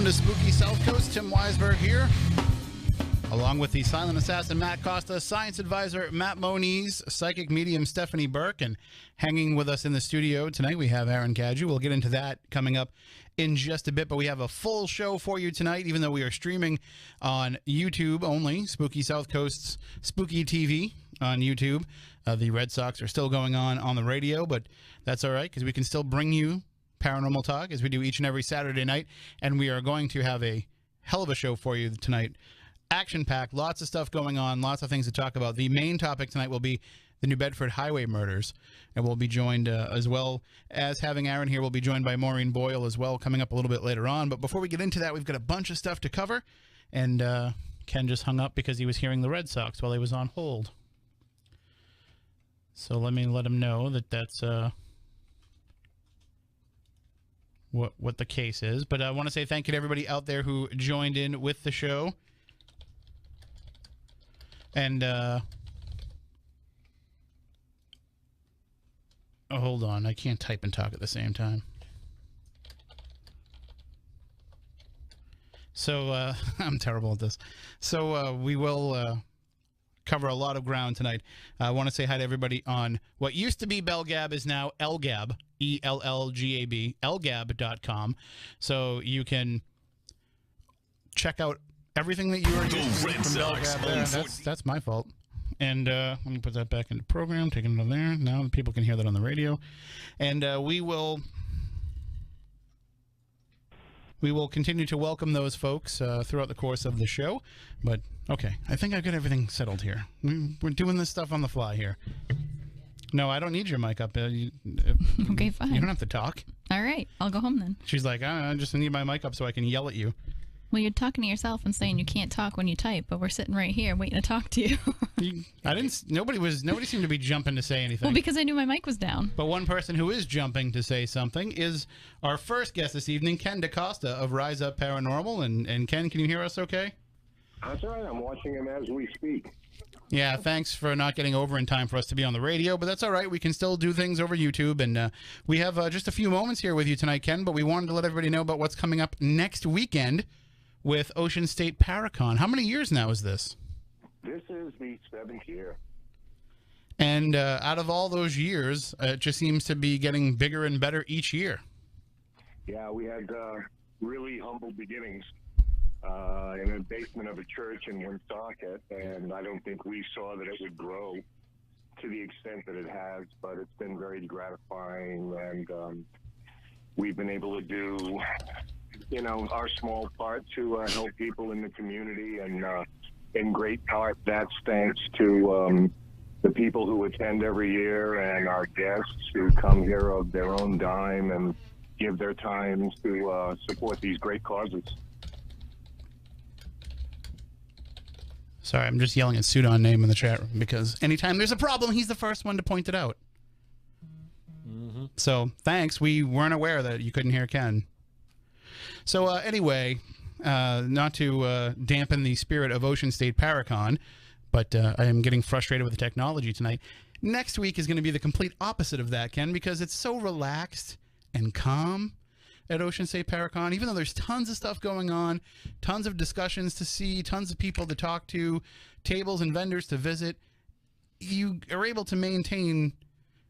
Welcome to Spooky South Coast. Tim Weisberg here, along with the silent assassin Matt Costa, science advisor Matt Moniz, psychic medium Stephanie Burke, and hanging with us in the studio tonight we have Aaron Cadieux. We'll get into that coming up in just a bit, but we have a full show for you tonight, even though we are streaming on YouTube only. Spooky South Coast's Spooky TV on YouTube. The Red Sox are still going on the radio, but that's all right because we can still bring you paranormal talk as we do each and every Saturday night, and we are going to have a hell of a show for you tonight. Action-packed, lots of stuff going on, lots of things to talk about. The main topic tonight will be the New Bedford Highway murders, and we'll be joined as well as having Aaron here. We'll be joined by Maureen Boyle as well, coming up a little bit later on. But before we get into that, we've got a bunch of stuff to cover, and Ken just hung up because he was hearing the Red Sox while he was on hold. So let me let him know that that's what the case is. But I want to say thank you to everybody out there who joined in with the show. And oh, hold on, I can't type and talk at the same time. So I'm terrible at this. So we will cover a lot of ground tonight. I want to say hi to everybody on what used to be Belgab is now Elgab, E-L-L-G-A-B, elgab.com. So you can check out everything that you are using from Belgab there. That's my fault. And let me put that back into program, take it out there. Now people can hear that on the radio. And we will continue to welcome those folks throughout the course of the show. But, okay, I think I've got everything settled here. We're doing this stuff on the fly here. No, I don't need your mic up. Okay, fine. You don't have to talk. All right, I'll go home then. She's like, I just need my mic up so I can yell at you. Well, you're talking to yourself and saying you can't talk when you type, but we're sitting right here waiting to talk to you. Nobody seemed to be jumping to say anything. Well, because I knew my mic was down. But one person who is jumping to say something is our first guest this evening, Ken DaCosta of Rise Up Paranormal. And Ken, can you hear us okay? That's all right. I'm watching him as we speak. Yeah, thanks for not getting over in time for us to be on the radio, but that's all right. We can still do things over YouTube, and we have just a few moments here with you tonight, Ken, but we wanted to let everybody know about what's coming up next weekend with Ocean State Paracon. How many years now is this? This is the 7th year. And out of all those years, it just seems to be getting bigger and better each year. Yeah, we had really humble beginnings in a basement of a church in Woonsocket, and I don't think we saw that it would grow to the extent that it has, but it's been very gratifying, and we've been able to do our small part to help people in the community, and in great part that's thanks to the people who attend every year and our guests who come here of their own dime and give their time to support these great causes. Sorry, I'm just yelling at Sudon name in the chat room because anytime there's a problem, he's the first one to point it out. Mm-hmm. So thanks. We weren't aware that you couldn't hear Ken. So anyway, not to dampen the spirit of Ocean State Paracon, but I am getting frustrated with the technology tonight. Next week is going to be the complete opposite of that, Ken, because it's so relaxed and calm at Ocean State Paracon. Even though there's tons of stuff going on, tons of discussions to see, tons of people to talk to, tables and vendors to visit, you are able to maintain...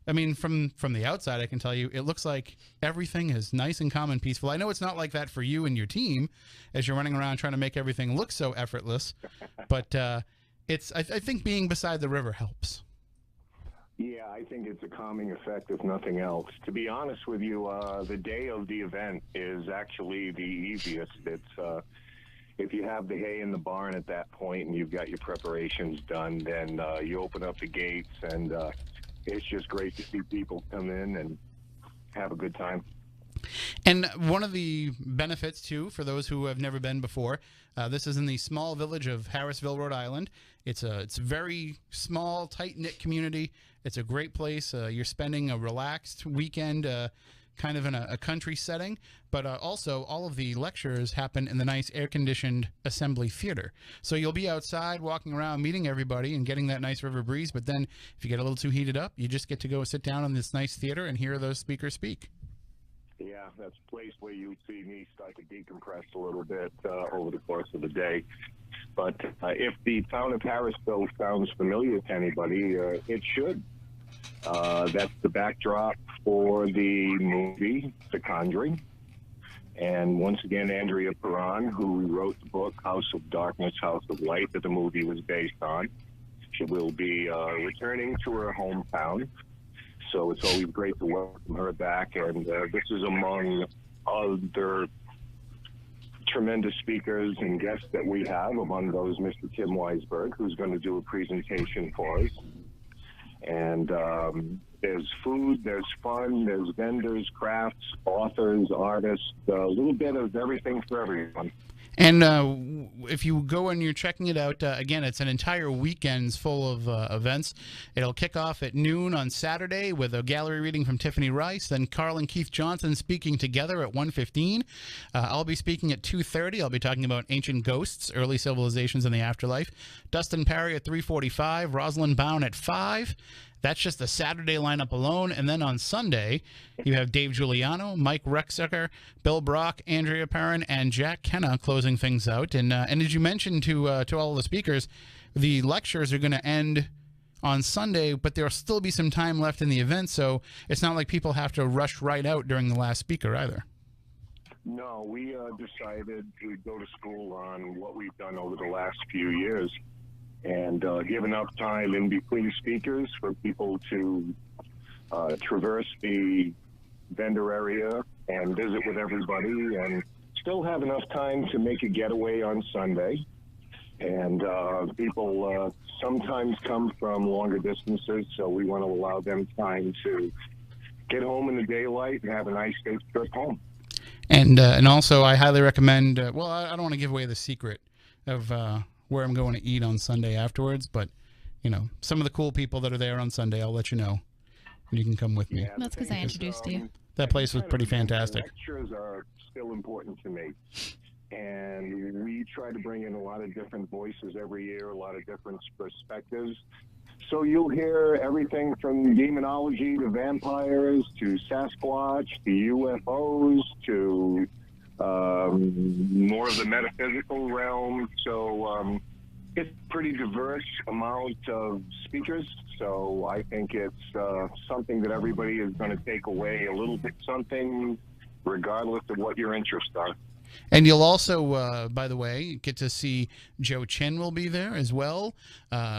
I mean, from the outside, I can tell you, it looks like everything is nice and calm and peaceful. I know it's not like that for you and your team as you're running around trying to make everything look so effortless, but I think being beside the river helps. Yeah, I think it's a calming effect, if nothing else. To be honest with you, the day of the event is actually the easiest. It's if you have the hay in the barn at that point and you've got your preparations done, then you open up the gates and... it's just great to see people come in and have a good time. And one of the benefits, too, for those who have never been before, this is in the small village of Harrisville, Rhode Island. It's a very small, tight-knit community. It's a great place. You're spending a relaxed weekend kind of in a country setting, but also all of the lectures happen in the nice air-conditioned assembly theater. So you'll be outside walking around meeting everybody and getting that nice river breeze, but then if you get a little too heated up, you just get to go sit down in this nice theater and hear those speakers speak. Yeah, that's a place where you see me start to decompress a little bit over the course of the day. But if the town of Harrisville sounds familiar to anybody, it should. That's the backdrop for the movie The Conjuring. And once again, Andrea Perron, who wrote the book House of Darkness, House of Light, that the movie was based on, she will be returning to her hometown. So it's always great to welcome her back. And this is among other tremendous speakers and guests that we have. Among those, Mr. Tim Weisberg, who's going to do a presentation for us. And there's food, there's fun, there's vendors, crafts, authors, artists, a little bit of everything for everyone. And if you go and you're checking it out, again, it's an entire weekend's full of events. It'll kick off at noon on Saturday with a gallery reading from Tiffany Rice, then Carl and Keith Johnson speaking together at 1:15. I'll be speaking at 2:30. I'll be talking about ancient ghosts, early civilizations, and the afterlife. Dustin Parry at 3:45. Rosalind Bound at 5. That's just the Saturday lineup alone. And then on Sunday, you have Dave Giuliano, Mike Rexecker, Bill Brock, Andrea Perrin, and Jack Kenna closing things out. And as you mentioned to all the speakers, the lectures are going to end on Sunday, but there'll still be some time left in the event. So it's not like people have to rush right out during the last speaker either. No, we decided to go to school on what we've done over the last few years. And give enough time in between speakers for people to traverse the vendor area and visit with everybody, and still have enough time to make a getaway on Sunday. And people sometimes come from longer distances, so we want to allow them time to get home in the daylight and have a nice, safe trip home. And also, I highly recommend, well, I don't want to give away the secret of where I'm going to eat on Sunday afterwards, but some of the cool people that are there on Sunday, I'll let you know, and you can come with me. Yeah, that's because I introduced you. That place was pretty fantastic. Lectures are still important to me, and we try to bring in a lot of different voices every year, a lot of different perspectives. So you'll hear everything from demonology to vampires to Sasquatch to UFOs to more of the metaphysical realm. So it's a pretty diverse amount of speakers. So I think it's something that everybody is going to take away a little bit something, regardless of what your interests are. And you'll also, by the way, get to see Joe Chin will be there as well.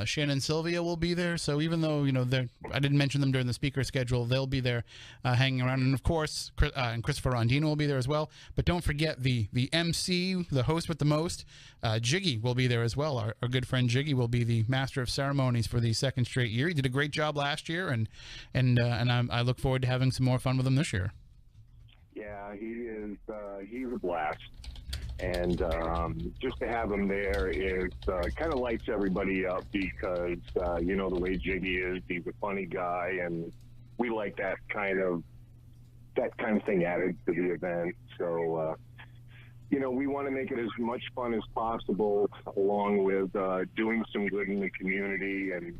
Shannon Sylvia will be there. So even though, I didn't mention them during the speaker schedule, they'll be there hanging around. And, of course, and Christopher Rondino will be there as well. But don't forget the MC, the host with the most, Jiggy will be there as well. Our good friend Jiggy will be the master of ceremonies for the second straight year. He did a great job last year, and I look forward to having some more fun with him this year. Yeah, he's a blast. And just to have him there is kind of lights everybody up because, the way Jiggy is, he's a funny guy, and we like that kind of thing added to the event. So, we want to make it as much fun as possible, along with doing some good in the community. And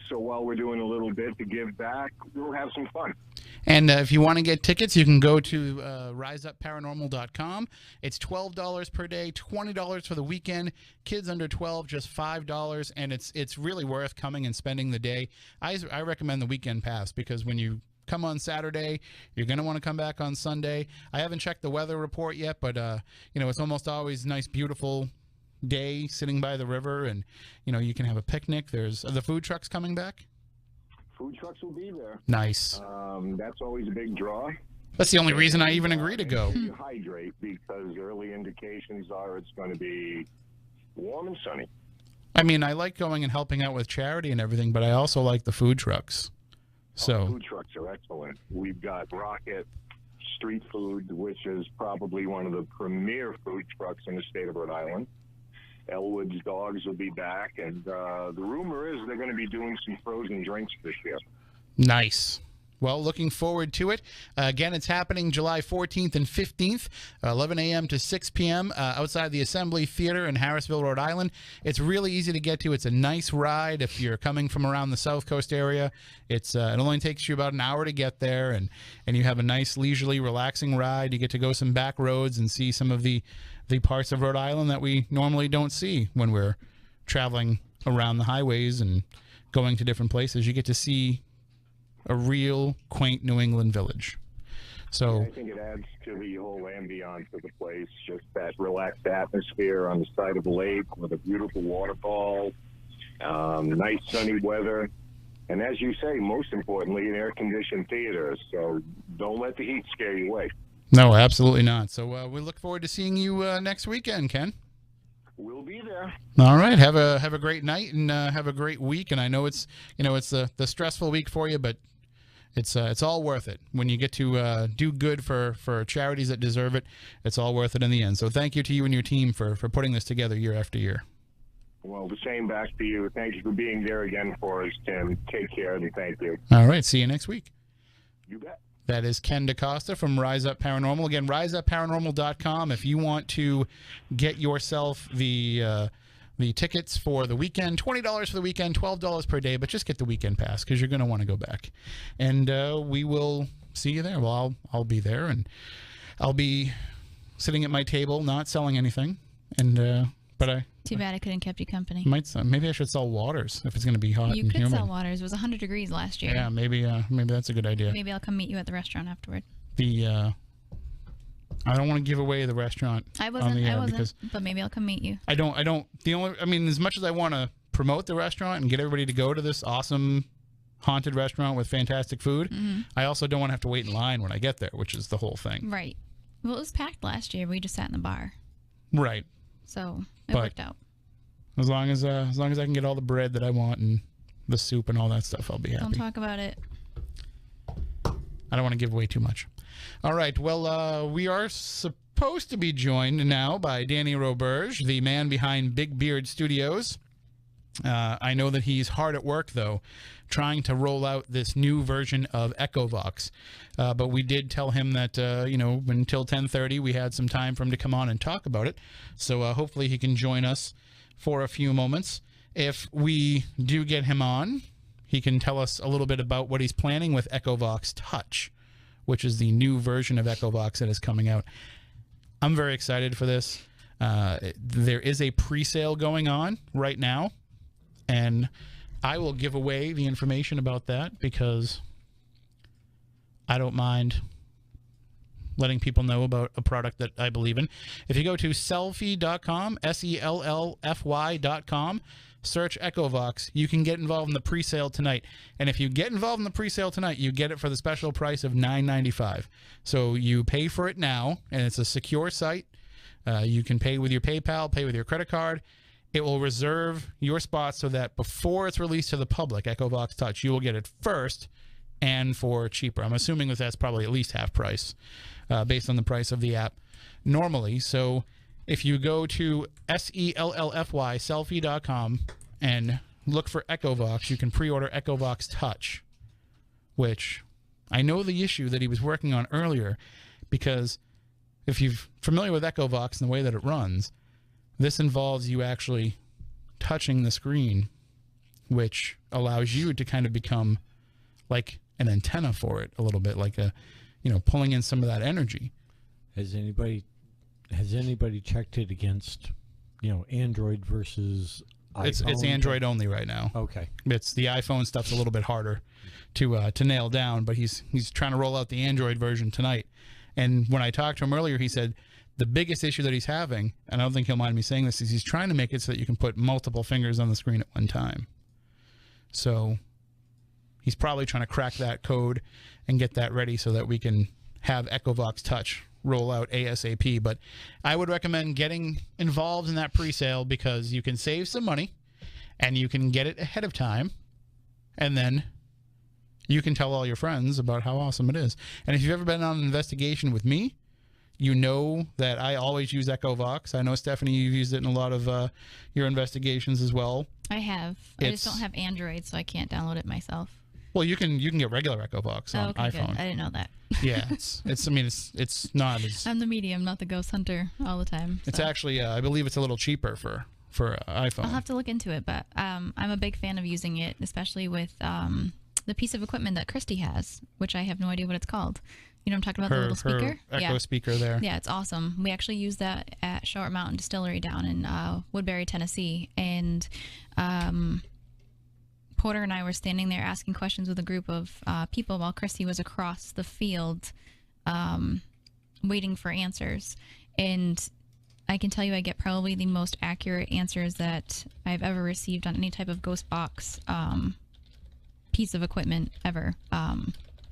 so while we're doing a little bit to give back, we'll have some fun. And if you want to get tickets, you can go to riseupparanormal.com. It's $12 per day, $20 for the weekend. Kids under 12, just $5, and it's really worth coming and spending the day. I recommend the weekend pass because when you come on Saturday, you're going to want to come back on Sunday. I haven't checked the weather report yet, but it's almost always nice, beautiful day sitting by the river, and you can have a picnic. Are the food trucks coming back? Food trucks will be there. Nice. That's always a big draw. That's the only reason I even agree to go. Hydrate, because early indications are it's going to be warm and sunny. I mean, I like going and helping out with charity and everything, but I also like the food trucks. So food trucks are excellent. We've got Rocket Street Food, which is probably one of the premier food trucks in the state of Rhode Island. Elwood's Dogs will be back, and the rumor is they're going to be doing some frozen drinks this year. Nice. Well, looking forward to it. Again, it's happening July 14th and 15th, 11 a.m. to 6 p.m. Outside the Assembly Theater in Harrisville, Rhode Island. It's really easy to get to. It's a nice ride if you're coming from around the South Coast area. It only takes you about an hour to get there, and you have a nice, leisurely, relaxing ride. You get to go some back roads and see some of the parts of Rhode Island that we normally don't see when we're traveling around the highways and going to different places. You get to see a real quaint New England village. So I think it adds to the whole ambiance of the place, just that relaxed atmosphere on the side of the lake with a beautiful waterfall, nice sunny weather, and as you say, most importantly, an air-conditioned theater. So don't let the heat scare you away. No, absolutely not. So we look forward to seeing you next weekend, Ken. We'll be there. All right. Have a great night and have a great week. And I know it's the stressful week for you, but it's all worth it when you get to do good for charities that deserve it. It's all worth it in the end. So thank you to you and your team for putting this together year after year. Well, the same back to you. Thank you for being there again for us, Tim. Take care and thank you. All right. See you next week. You bet. That is Ken DaCosta from Rise Up Paranormal. Again, riseupparanormal.com. If you want to get yourself the tickets for the weekend, $20 for the weekend, $12 per day, but just get the weekend pass because you're going to want to go back. And we will see you there. Well, I'll be there, and I'll be sitting at my table, not selling anything. And but Too bad I couldn't kept you company. Maybe I should sell waters if it's going to be hot and humid. You could sell waters. It was 100 degrees last year. Yeah, maybe that's a good idea. Maybe I'll come meet you at the restaurant afterward. I don't want to give away the restaurant. I wasn't, because but maybe I'll come meet you. I don't. As much as I want to promote the restaurant and get everybody to go to this awesome haunted restaurant with fantastic food, I also don't want to have to wait in line when I get there, which is the whole thing. Right. Well, it was packed last year. We just sat in the bar. Right. So it worked out. As long as I can get all the bread that I want and the soup and all that stuff, I'll be happy. Don't talk about it. I don't want to give away too much. All right. Well, we are supposed to be joined now by Danny Roberge, the man behind Big Beard Studios. I know that he's hard at work, though, trying to roll out this new version of Echovox. But we did tell him that, until 10:30, we had some time for him to come on and talk about it. So hopefully he can join us for a few moments. If we do get him on, he can tell us a little bit about what he's planning with Echovox Touch, which is the new version of Echovox that is coming out. I'm very excited for this. There is a pre-sale going on right now, and I will give away the information about that because I don't mind letting people know about a product that I believe in. If you go to selfie.com, SELLFY.com, search Echovox, you can get involved in the pre-sale tonight. And if you get involved in the pre-sale tonight, you get it for the special price of $9.95. So you pay for it now, and it's a secure site. You can pay with your PayPal, pay with your credit card. It will reserve your spot so that before it's released to the public, Echovox Touch, you will get it first and for cheaper. I'm assuming that that's probably at least half price based on the price of the app normally. So if you go to SELLFY, selfie.com, and look for Echovox, you can pre-order Echovox Touch, which I know the issue that he was working on earlier, because if you're familiar with Echovox and the way that it runs, this involves you actually touching the screen, which allows you to kind of become like an antenna for it a little bit, like pulling in some of that energy. Has anybody checked it against, Android versus iPhone? It's Android only right now. Okay. It's the iPhone stuff's a little bit harder to nail down, but he's trying to roll out the Android version tonight. And when I talked to him earlier, he said the biggest issue that he's having, and I don't think he'll mind me saying this, is he's trying to make it so that you can put multiple fingers on the screen at one time. So he's probably trying to crack that code and get that ready so that we can have Echovox Touch roll out ASAP. But I would recommend getting involved in that pre-sale because you can save some money and you can get it ahead of time, and then you can tell all your friends about how awesome it is. And if you've ever been on an investigation with me, you know that I always use Echovox. I know, Stephanie, you've used it in a lot of your investigations as well. I have. I just don't have Android, so I can't download it myself. Well, you can get regular Echovox on okay, iPhone. good. I didn't know that. Yeah, it's not as. I'm the medium, not the ghost hunter all the time. It's so. actually I believe it's a little cheaper for iPhone. I'll have to look into it, but I'm a big fan of using it, especially with the piece of equipment that Christy has, which I have no idea what it's called. You know what I'm talking about, the little speaker? Her Echo speaker there. Yeah, it's awesome. We actually use that at Short Mountain Distillery down in Woodbury, Tennessee. And Porter and I were standing there asking questions with a group of people while Christy was across the field waiting for answers. And I can tell you I get probably the most accurate answers that I've ever received on any type of ghost box piece of equipment ever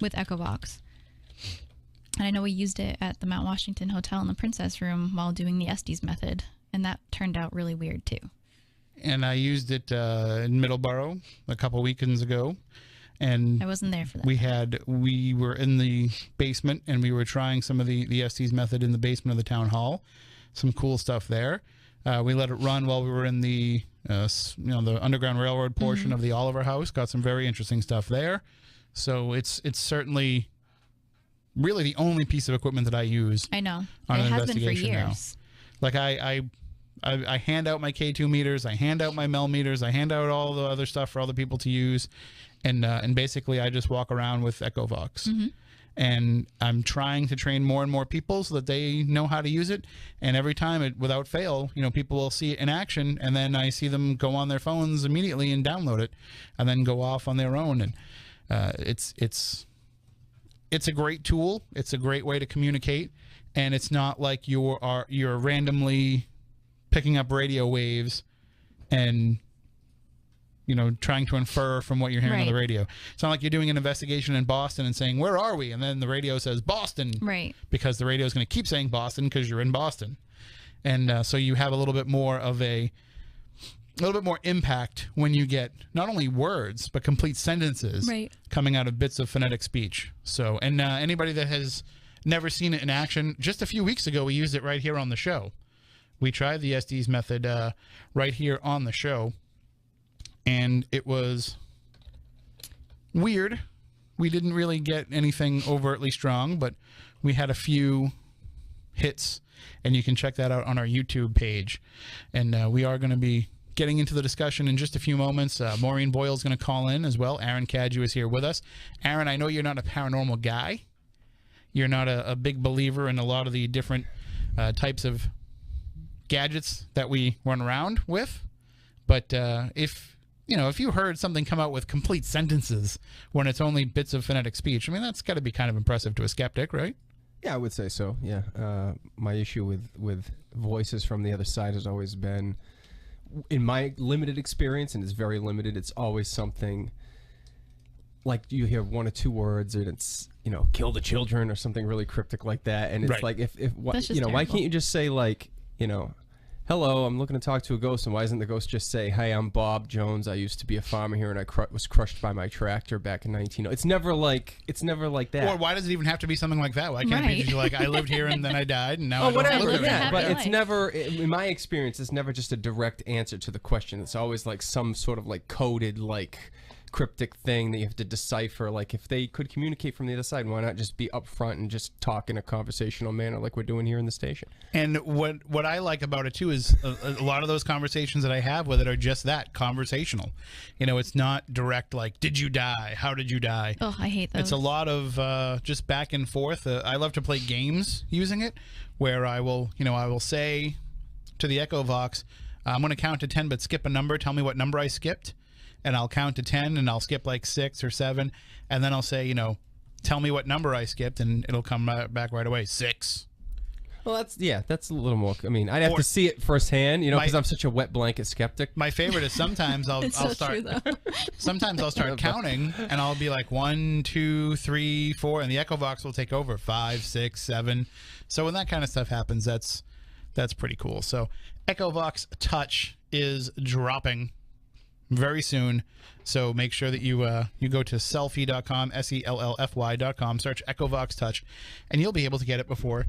with Echovox. And I know we used it at the Mount Washington Hotel in the Princess Room while doing the Estes method, and that turned out really weird too. And I used it in Middleborough a couple weekends ago, and I wasn't there for that. We were in the basement, and we were trying some of the Estes method in the basement of the town hall. Some cool stuff there. We let it run while we were in the the Underground Railroad portion of the Oliver House. Got some very interesting stuff there. So it's certainly really the only piece of equipment that I use. I know. On it an has been for investigation years. Now. Like I hand out my K2 meters, I hand out my Mel meters, I hand out all the other stuff for other people to use, and basically I just walk around with Echovox. And I'm trying to train more and more people so that they know how to use it. And every time, without fail, people will see it in action, and then I see them go on their phones immediately and download it, and then go off on their own. And it's a great tool. It's a great way to communicate, and it's not like you're randomly picking up radio waves and trying to infer from what you're hearing on the radio. It's not like you're doing an investigation in Boston and saying, "Where are we?" And then the radio says Boston, right? Because the radio is going to keep saying Boston because you're in Boston, and so you have a little bit more impact when you get not only words but complete sentences coming out of bits of phonetic speech. So, and anybody that has never seen it in action, just a few weeks ago we used it right here on the show. We tried the Estes method right here on the show, and it was weird. We didn't really get anything overtly strong, but we had a few hits, and you can check that out on our YouTube page. And we are going to be getting into the discussion in just a few moments. Maureen Boyle is going to call in as well. Aaron Cadieux is here with us. Aaron, I know you're not a paranormal guy. You're not a big believer in a lot of the different types of gadgets that we run around with. But if you heard something come out with complete sentences when it's only bits of phonetic speech, I mean, that's got to be kind of impressive to a skeptic, right? Yeah, I would say so, yeah. My issue with voices from the other side has always been, in my limited experience, and it's very limited, it's always something like you hear one or two words and it's, kill the children or something really cryptic like that. And it's like, why can't you just say like, hello, I'm looking to talk to a ghost, and why doesn't the ghost just say, "Hey, I'm Bob Jones. I used to be a farmer here, and I was crushed by my tractor back in 19." It's never like that. Or why does it even have to be something like that? Why can't it be just like, I lived here and then I died, and now I don't live there anymore? But it's never, in my experience, it's never just a direct answer to the question. It's always like some sort of like coded like cryptic thing that you have to decipher. Like, if they could communicate from the other side, why not just be upfront and just talk in a conversational manner like we're doing here in the station? And what I like about it too is a lot of those conversations that I have with it are just that, conversational. It's not direct like, did you die? How did you die? Oh, I hate those. It's a lot of just back and forth. I love to play games using it, where I will say to the Echovox, I'm going to count to 10, but skip a number. Tell me what number I skipped. And I'll count to 10, and I'll skip like 6 or 7, and then I'll say, tell me what number I skipped, and it'll come back right away. 6. Well, that's a little more. I mean, I'd have to see it firsthand, because I'm such a wet blanket skeptic. My favorite is sometimes I'll start. Sometimes I'll start counting, and I'll be like 1, 2, 3, 4, and the Echovox will take over 5, 6, 7. So when that kind of stuff happens, that's pretty cool. So Echovox Touch is dropping very soon, so make sure that you go to selfie.com, SELLFY.com, search Echovox Touch, and you'll be able to get it before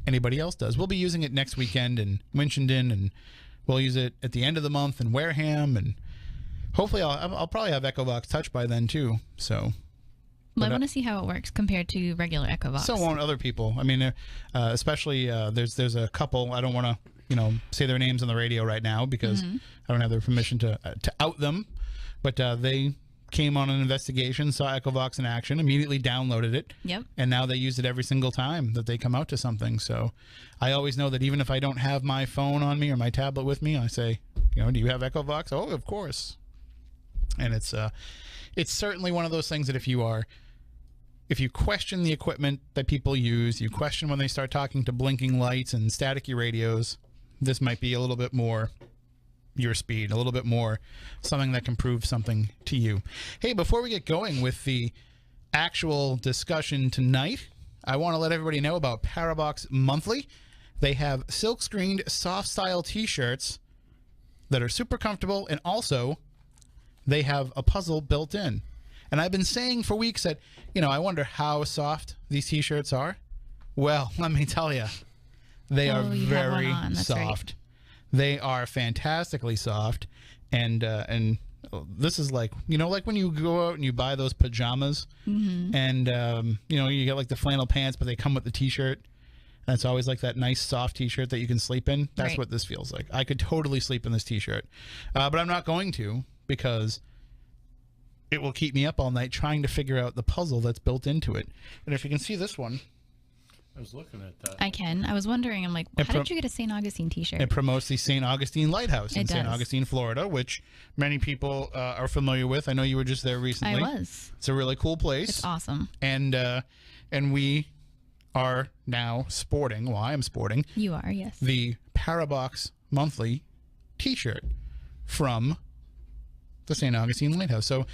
anybody else does. We'll be using it next weekend in Winchendon, and we'll use it at the end of the month in Wareham, and hopefully I'll probably have Echovox Touch by then too. So. Well, I want to see how it works compared to regular Echovox. So won't other people. I mean, especially there's a couple. I don't want to say their names on the radio right now because I don't have their permission to out them. But they came on an investigation, saw Echovox in action, immediately downloaded it. Yep. And now they use it every single time that they come out to something. So I always know that even if I don't have my phone on me or my tablet with me, I say, do you have Echovox? Oh, of course. And it's certainly one of those things that if you question the equipment that people use, you question when they start talking to blinking lights and staticky radios, this might be a little bit more your speed, a little bit more something that can prove something to you. Hey, before we get going with the actual discussion tonight, I want to let everybody know about Parabox Monthly. They have silk-screened soft style t-shirts that are super comfortable, and also they have a puzzle built in. And I've been saying for weeks that, I wonder how soft these t-shirts are. Well, let me tell you, they are very soft. Right. They are fantastically soft, and this is like when you go out and you buy those pajamas, and you get like the flannel pants, but they come with the t-shirt, and it's always like that nice soft t-shirt that you can sleep in. That's right. What this feels like. I could totally sleep in this t-shirt, but I'm not going to because it will keep me up all night trying to figure out the puzzle that's built into it. And if you can see this one. I was looking at that. I can. I was wondering, I'm like, how did you get a St. Augustine t-shirt? It promotes the St. Augustine Lighthouse in St. Augustine, Florida, which many people are familiar with. I know you were just there recently. I was. It's a really cool place. It's awesome. And we are now sporting, well, I am sporting. You are, yes. The Parabox Monthly t-shirt from the St. Augustine Lighthouse. So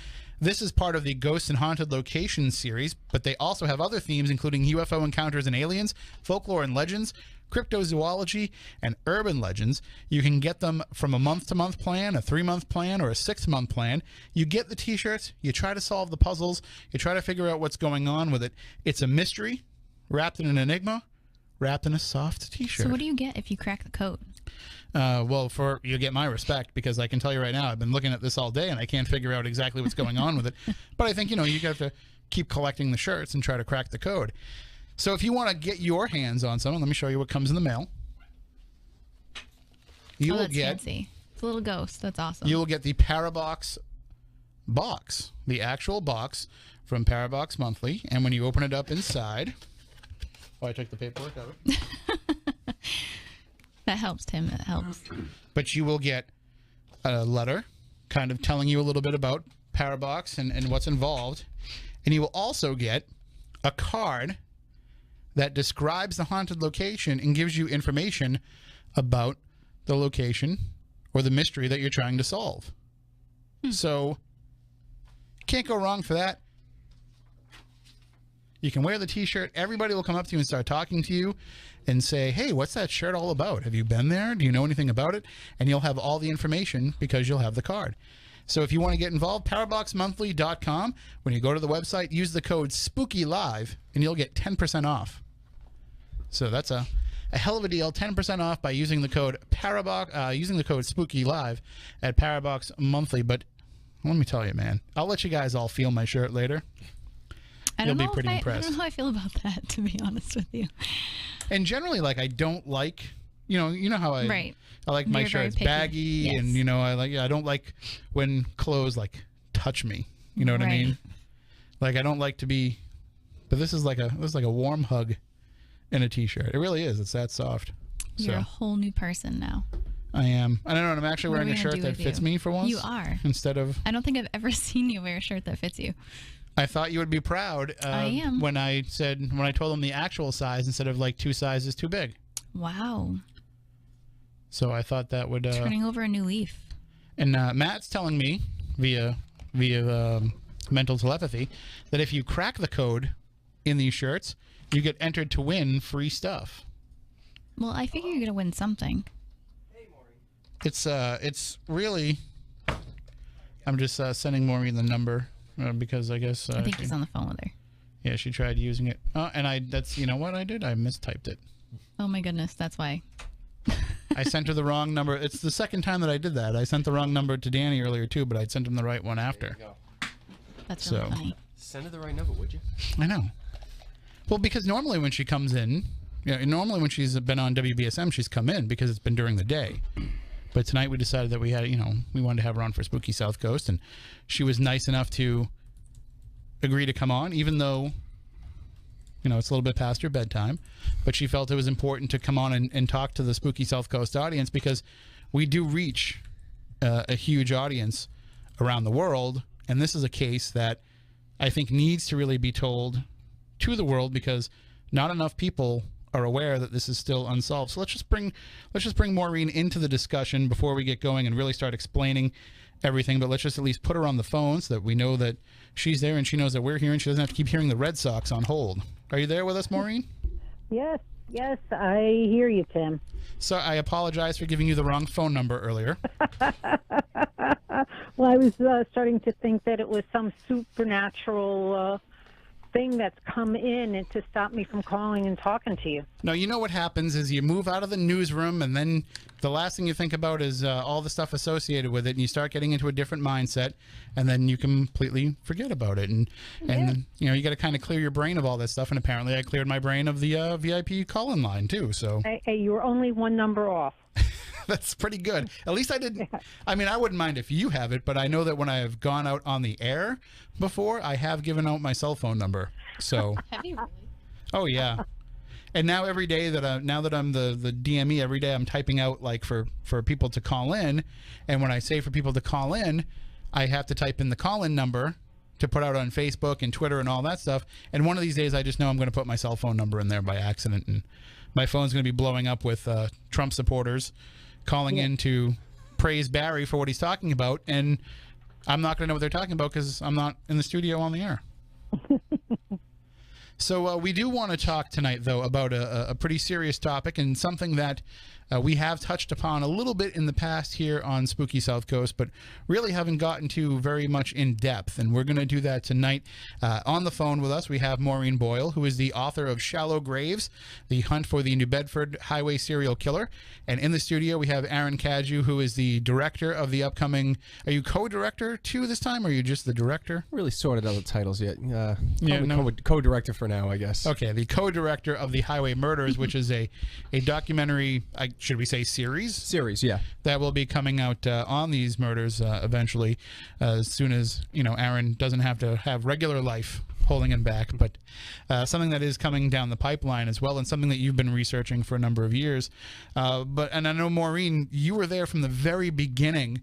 this is part of the Ghosts and Haunted Locations series, but they also have other themes, including UFO encounters and aliens, folklore and legends, cryptozoology, and urban legends. You can get them from a month-to-month plan, a 3-month plan, or a 6-month plan. You get the t-shirts, you try to solve the puzzles, you try to figure out what's going on with it. It's a mystery, wrapped in an enigma, wrapped in a soft t-shirt. So what do you get if you crack the code? Well, you get my respect, because I can tell you right now, I've been looking at this all day and I can't figure out exactly what's going on with it. But I think, you have to keep collecting the shirts and try to crack the code. So if you want to get your hands on some, let me show you what comes in the mail. You will get fancy. It's a little ghost. That's awesome. You will get the Parabox box, the actual box from Parabox Monthly. And when you open it up inside, I took the paperwork out of it. That helps, Tim. It helps. But you will get a letter kind of telling you a little bit about Parabox and what's involved. And you will also get a card that describes the haunted location and gives you information about the location or the mystery that you're trying to solve. So, can't go wrong for that. You can wear the t-shirt. Everybody will come up to you and start talking to you and say, hey, what's that shirt all about? Have you been there? Do you know anything about it? And you'll have all the information because you'll have the card. So if you want to get involved, paraboxmonthly.com. When you go to the website, use the code SPOOKYLIVE and you'll get 10% off. So that's a hell of a deal. 10% off by using the code SPOOKYLIVE at Parabox Monthly. But let me tell you, man, I'll let you guys all feel my shirt later. You'll be pretty impressed. I don't know how I feel about that, to be honest with you. And generally, I don't like, you know how I like my shirts baggy, yes. And I don't like when clothes touch me. You know what I mean? I don't like to be, but this is like a warm hug in a t-shirt. It really is. It's that soft. You're a whole new person now. I am. I don't know. I'm actually wearing a shirt that fits me for once. You are. Instead of. I don't think I've ever seen you wear a shirt that fits you. I thought you would be proud. I am. When I told them the actual size instead of 2 sizes too big. Wow. So I thought that would turning over a new leaf. And Matt's telling me via mental telepathy that if you crack the code in these shirts, you get entered to win free stuff. Well, I figure you're gonna win something. Hey, Maureen. It's really. I'm just sending Maureen the number. Because I guess I think he's on the phone with her. Yeah, she tried using it. And that's what I did? I mistyped it. Oh my goodness, that's why. I sent her the wrong number. It's the second time that I did that. I sent the wrong number to Danny earlier too, but I'd sent him the right one after. There you go. That's really funny. Send her the right number, would you? I know. Well, because normally when she comes in, normally when she's been on WBSM, she's come in because it's been during the day. But tonight we decided that we had, we wanted to have her on for Spooky South Coast, and she was nice enough to agree to come on, even though, it's a little bit past her bedtime. But she felt it was important to come on and talk to the Spooky South Coast audience, because we do reach a huge audience around the world, and this is a case that I think needs to really be told to the world, because not enough people are aware that this is still unsolved. So let's just bring Maureen into the discussion before we get going and really start explaining everything. But let's just at least put her on the phone so that we know that she's there and she knows that we're here and she doesn't have to keep hearing the Red Sox on hold. Are you there with us, Maureen? Yes, I hear you, Tim. So I apologize for giving you the wrong phone number earlier. Well, I was starting to think that it was some supernatural thing that's come in and to stop me from calling and talking to you. No, you know what happens is you move out of the newsroom, and then the last thing you think about is all the stuff associated with it, and you start getting into a different mindset, and then you completely forget about it. And you got to kind of clear your brain of all that stuff, and apparently I cleared my brain of the VIP call-in line too. So hey, you were only one number off. That's pretty good. At least I didn't. I mean, I wouldn't mind if you have it, but I know that when I have gone out on the air before, I have given out my cell phone number. So. Have you really? Oh yeah. And now every day that I'm the DME, every day I'm typing out like for people to call in, and when I say for people to call in, I have to type in the call-in number to put out on Facebook and Twitter and all that stuff. And one of these days, I just know I'm going to put my cell phone number in there by accident, and my phone's going to be blowing up with Trump supporters calling in to praise Barry for what he's talking about, and I'm not going to know what they're talking about because I'm not in the studio on the air. So we do want to talk tonight, though, about a pretty serious topic, and something that we have touched upon a little bit in the past here on Spooky South Coast, but really haven't gotten to very much in depth. And we're going to do that tonight. On the phone with us, we have Maureen Boyle, who is the author of Shallow Graves, The Hunt for the New Bedford Highway Serial Killer. And in the studio, we have Aaron Cadieux, who is the director of the upcoming... Are you co-director too this time, or are you just the director? Really sorted out the titles yet. Co-director for now, I guess. Okay, the co-director of the Highway Murders, which is a documentary, should we say series? Series, yeah. That will be coming out on these murders eventually, as soon as, Aaron doesn't have to have regular life holding him back, but something that is coming down the pipeline as well, and something that you've been researching for a number of years. And I know, Maureen, you were there from the very beginning,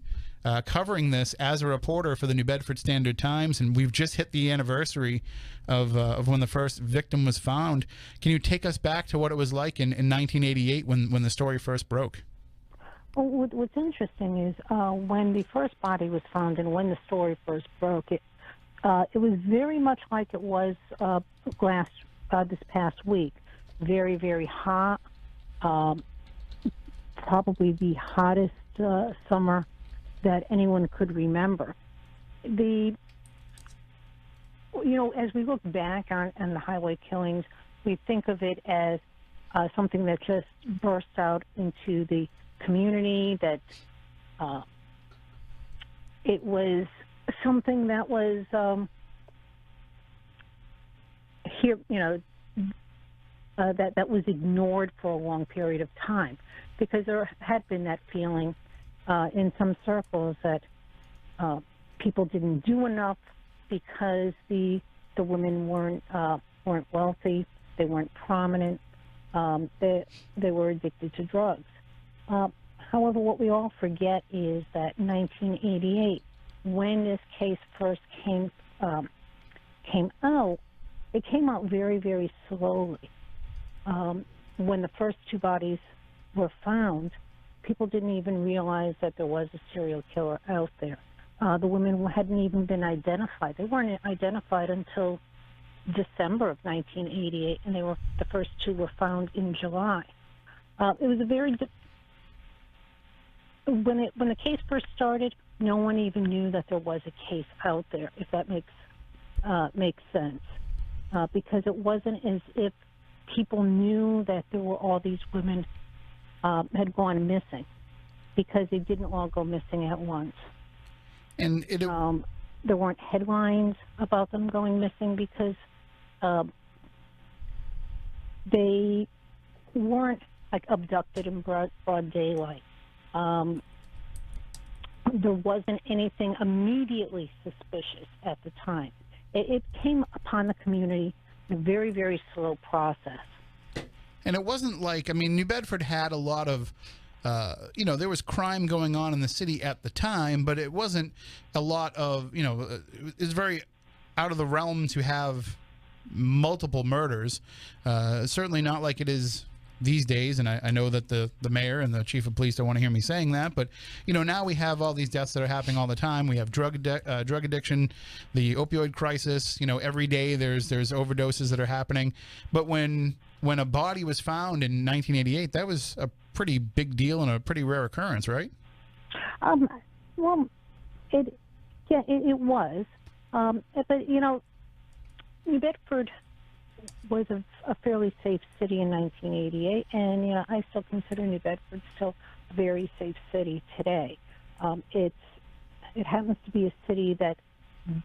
covering this as a reporter for the New Bedford Standard Times, and we've just hit the anniversary of when the first victim was found. Can you take us back to what it was like in 1988 when the story first broke? Well, what's interesting is when the first body was found and when the story first broke, it was very much like it was this past week. Very, very hot. Probably the hottest summer that anyone could remember. As we look back on the highway killings, we think of it as something that just burst out into the community, that it was something that was that was ignored for a long period of time, because there had been that feeling in some circles that people didn't do enough because the women weren't wealthy, they weren't prominent, they were addicted to drugs. However, what we all forget is that 1988, when this case first came out, it came out very, very slowly. When the first two bodies were found, people didn't even realize that there was a serial killer out there. The women hadn't even been identified. They weren't identified until December of 1988, and the first two were found in July. It was a very when the case first started, no one even knew that there was a case out there, if that makes sense, because it wasn't as if people knew that there were all these women had gone missing, because they didn't all go missing at once. And there weren't headlines about them going missing because they weren't like abducted in broad daylight. There wasn't anything immediately suspicious at the time. It came upon the community in a very, very slow process. And it wasn't like, I mean, New Bedford had a lot of, you know, there was crime going on in the city at the time, but it wasn't a lot of, you know, it was very out of the realm to have multiple murders. Certainly not like it is these days, and I know that the mayor and the chief of police don't want to hear me saying that, but you know, now we have all these deaths that are happening all the time. We have drug addiction, the opioid crisis. You know, every day there's overdoses that are happening. But when a body was found in 1988, that was a pretty big deal and a pretty rare occurrence, right? Well, it was, but you know, New Bedford was a fairly safe city in 1988, and you know, I still consider New Bedford still a very safe city today. It happens to be a city that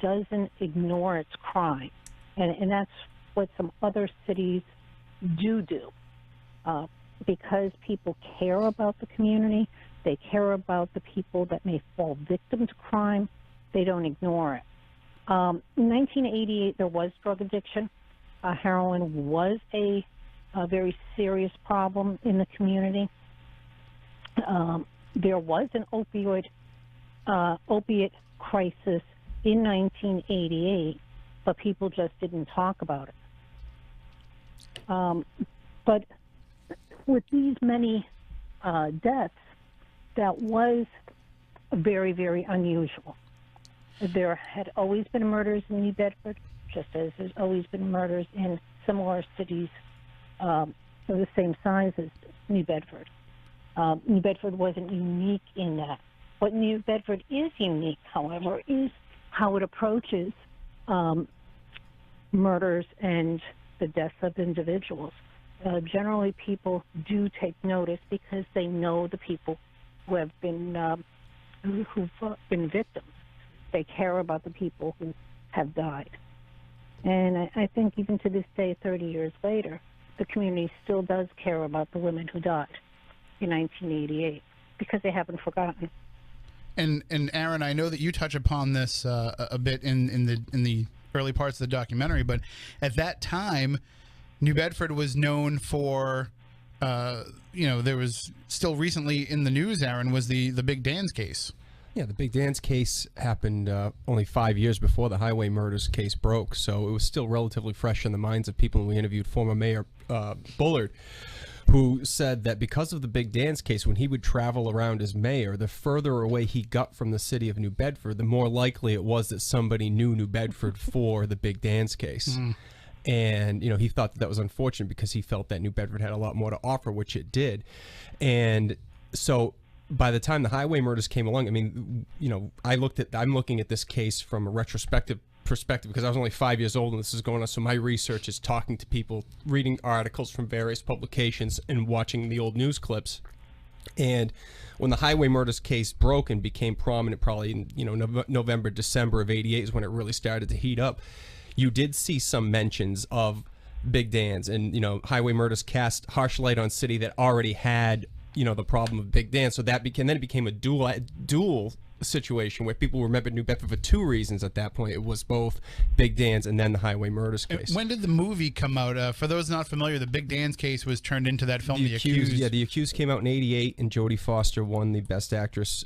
doesn't ignore its crime, and that's what some other cities do. Because people care about the community, they care about the people that may fall victim to crime, they don't ignore it. In 1988, there was drug addiction. Heroin was a very serious problem in the community. There was an opiate crisis in 1988, but people just didn't talk about it. But with these many deaths, that was very, very unusual. There had always been murders in New Bedford, just as there's always been murders in similar cities of the same size as New Bedford. New Bedford wasn't unique in that. What New Bedford is unique, however, is how it approaches murders and the deaths of individuals. Generally, people do take notice because they know the people who have been who've been victims. They care about the people who have died. And I think even to this day, 30 years later, the community still does care about the women who died in 1988 because they haven't forgotten. And Aaron, I know that you touch upon this a bit in the early parts of the documentary, but at that time, New Bedford was known for, you know, there was still recently in the news, Aaron, was the Big Dan's case. Yeah, the Big Dan's case happened only 5 years before the Highway murders case broke, so it was still relatively fresh in the minds of people. And we interviewed former Mayor Bullard, who said that because of the Big Dan's case, when he would travel around as mayor, the further away he got from the city of New Bedford, the more likely it was that somebody knew New Bedford for the Big Dan's case. And, you know, he thought that was unfortunate because he felt that New Bedford had a lot more to offer, which it did. And so by the time the Highway murders came along, I mean, you know, I'm looking at this case from a retrospective perspective because I was only 5 years old and this is going on. So my research is talking to people, reading articles from various publications and watching the old news clips. And when the Highway murders case broke and became prominent, probably in, you know, November, December of '88 is when it really started to heat up. You did see some mentions of Big Dan's, and, you know, Highway murders cast harsh light on city that already had, you know, the problem of Big Dan. So that then it became a dual situation where people remembered New Bedford for two reasons at that point. It was both Big Dan's and then the Highway murders case. When did the movie come out? For those not familiar, the Big Dan's case was turned into that film, The Accused. Yeah, The Accused came out in '88, and Jodie Foster won the Best Actress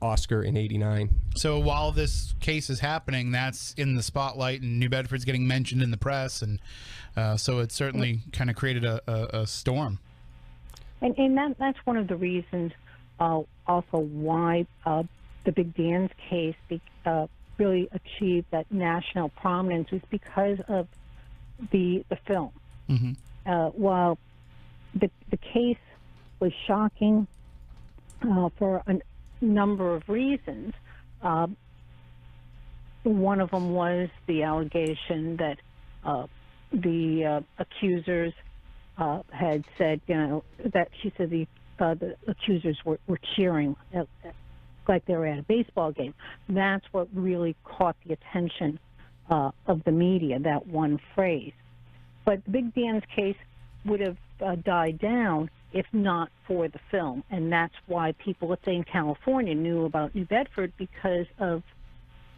Oscar in '89. So while this case is happening, that's in the spotlight, and New Bedford's getting mentioned in the press, and so it certainly kind of created a storm. And that's one of the reasons also why the Big Dan's case really achieved that national prominence, is because of the film. While the case was shocking for a number of reasons, one of them was the allegation that the accusers had said, that she said the accusers were cheering like they were at a baseball game. That's what really caught the attention of the media, that one phrase. But Big Dan's case would have died down if not for the film, and that's why people, let's say in California, knew about New Bedford because of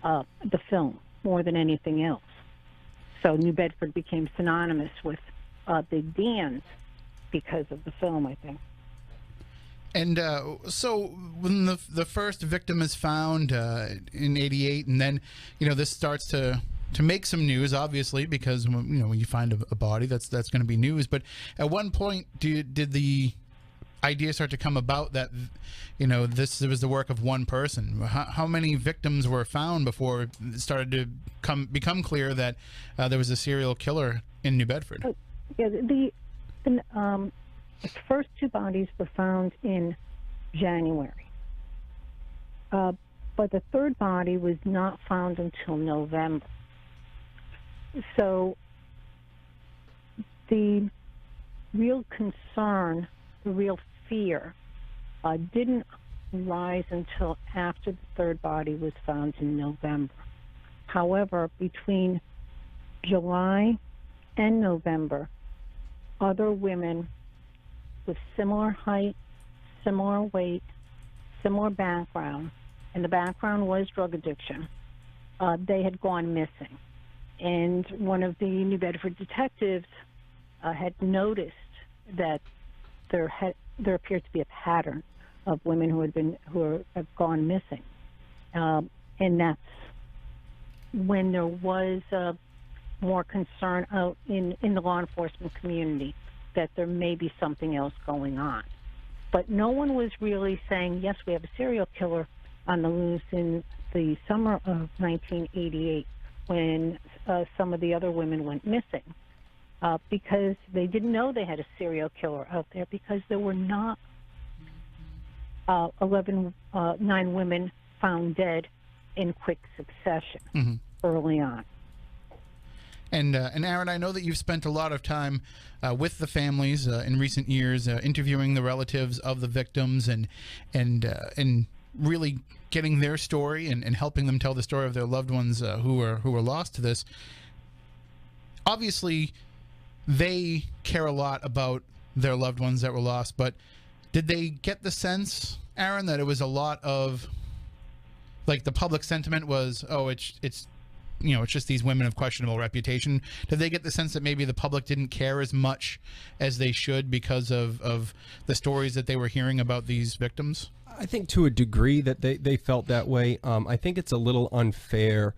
the film more than anything else. So New Bedford became synonymous with Big Dan's because of the film, I think. And so when the first victim is found in '88, and then this starts to make some news, obviously, because when you find a body, that's going to be news. But at one point, did the idea start to come about that this was the work of one person? How many victims were found before it started to become clear that there was a serial killer in New Bedford? Yeah, the first two bodies were found in January, but the third body was not found until November. So the real concern, the real fear, didn't rise until after the third body was found in November. However, between July and November, other women with similar height, similar weight, similar background, and the background was drug addiction, they had gone missing. And one of the New Bedford detectives had noticed that there appeared to be a pattern of women who have gone missing, and that's when there was more concern out in the law enforcement community that there may be something else going on. But no one was really saying, yes, we have a serial killer on the loose in the summer of 1988 when some of the other women went missing, because they didn't know they had a serial killer out there, because there were not 9 women found dead in quick succession early on. And Aaron, I know that you've spent a lot of time with the families in recent years, interviewing the relatives of the victims and really getting their story and helping them tell the story of their loved ones who were lost to this. Obviously, they care a lot about their loved ones that were lost, but did they get the sense, Aaron, that it was a lot of, like, the public sentiment was, oh, it's just these women of questionable reputation? Did they get the sense that maybe the public didn't care as much as they should because of the stories that they were hearing about these victims? I think to a degree that they felt that way. I think it's a little unfair.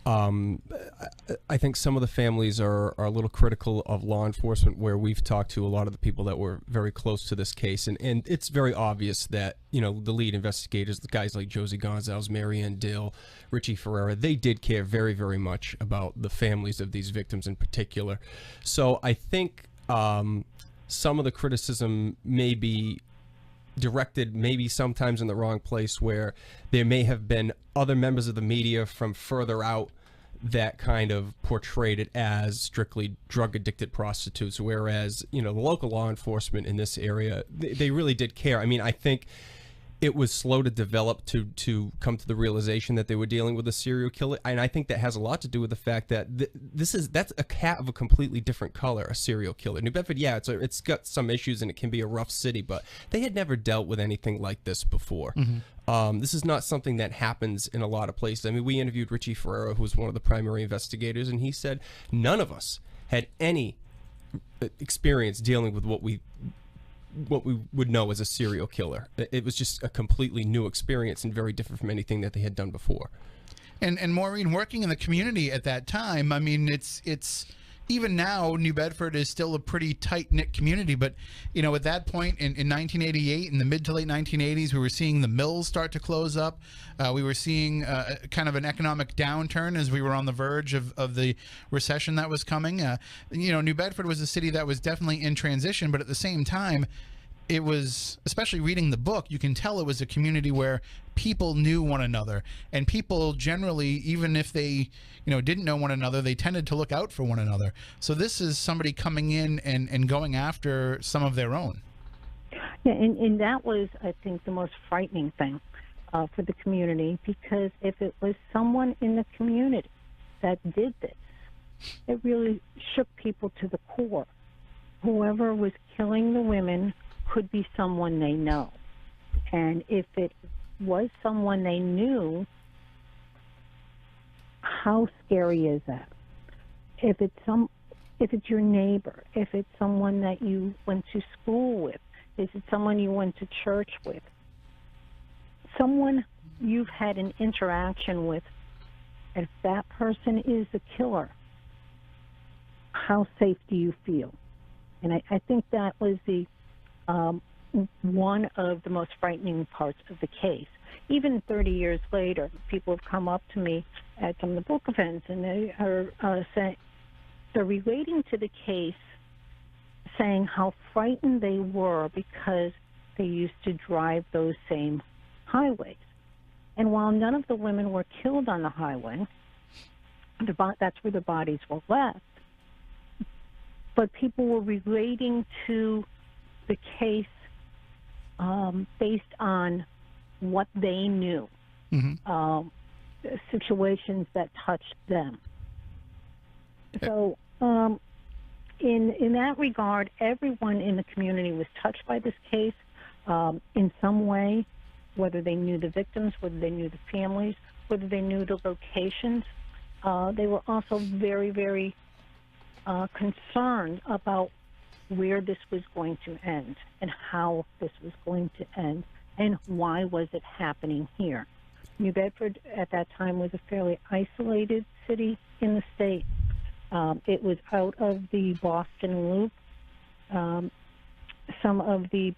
I think some of the families are a little critical of law enforcement, where we've talked to a lot of the people that were very close to this case. And it's very obvious that, the lead investigators, the guys like Josie Gonzalez, Marianne Dill, Richie Ferreira, they did care very, very much about the families of these victims in particular. So I think some of the criticism may be directed maybe sometimes in the wrong place, where there may have been other members of the media from further out that kind of portrayed it as strictly drug addicted prostitutes, whereas the local law enforcement in this area, they really did care. I mean, I think it was slow to develop to come to the realization that they were dealing with a serial killer, and I think that has a lot to do with the fact that that's a cat of a completely different color, a serial killer. New Bedford, yeah, it's got some issues and it can be a rough city, but they had never dealt with anything like this before. This is not something that happens in a lot of places. I mean, we interviewed Richie Ferreira, who was one of the primary investigators, and he said none of us had any experience dealing with what we would know as a serial killer. It was just a completely new experience and very different from anything that they had done before. And Maureen, working in the community at that time, I mean, it's even now, New Bedford is still a pretty tight-knit community, but, at that point in 1988, in the mid to late 1980s, we were seeing the mills start to close up. We were seeing kind of an economic downturn as we were on the verge of the recession that was coming. New Bedford was a city that was definitely in transition, but at the same time, it was, especially reading the book, you can tell it was a community where people knew one another, and people generally, even if they, didn't know one another, they tended to look out for one another. So this is somebody coming in and going after some of their own. Yeah, and that was, I think, the most frightening thing for the community, because if it was someone in the community that did this, it really shook people to the core. Whoever was killing the women could be someone they know. And if it was someone they knew, how scary is that? If it's your neighbor, if it's someone that you went to school with, if it's someone you went to church with, someone you've had an interaction with, if that person is the killer, how safe do you feel? And I think that was the one of the most frightening parts of the case. Even 30 years later, people have come up to me at some of the book events, and they are saying, they're relating to the case, saying how frightened they were because they used to drive those same highways. And while none of the women were killed on the highway, that's where the bodies were left, but people were relating to the case based on what they knew, situations that touched them. So in that regard, everyone in the community was touched by this case in some way, whether they knew the victims, whether they knew the families, whether they knew the locations. They were also very, very concerned about where this was going to end and how this was going to end and why was it happening here. New Bedford at that time was a fairly isolated city in the state. It was out of the Boston loop. Some of the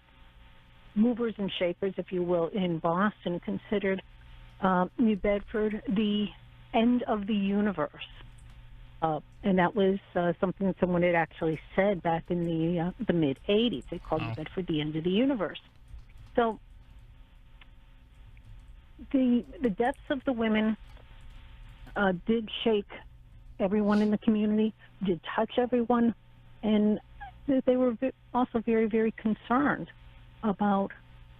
movers and shakers, if you will, in Boston considered New Bedford the end of the universe. And that was something that someone had actually said back in the mid-'80s. They called New Bedford the end of the universe. So the deaths of the women did shake everyone in the community, did touch everyone, and they were also very, very concerned about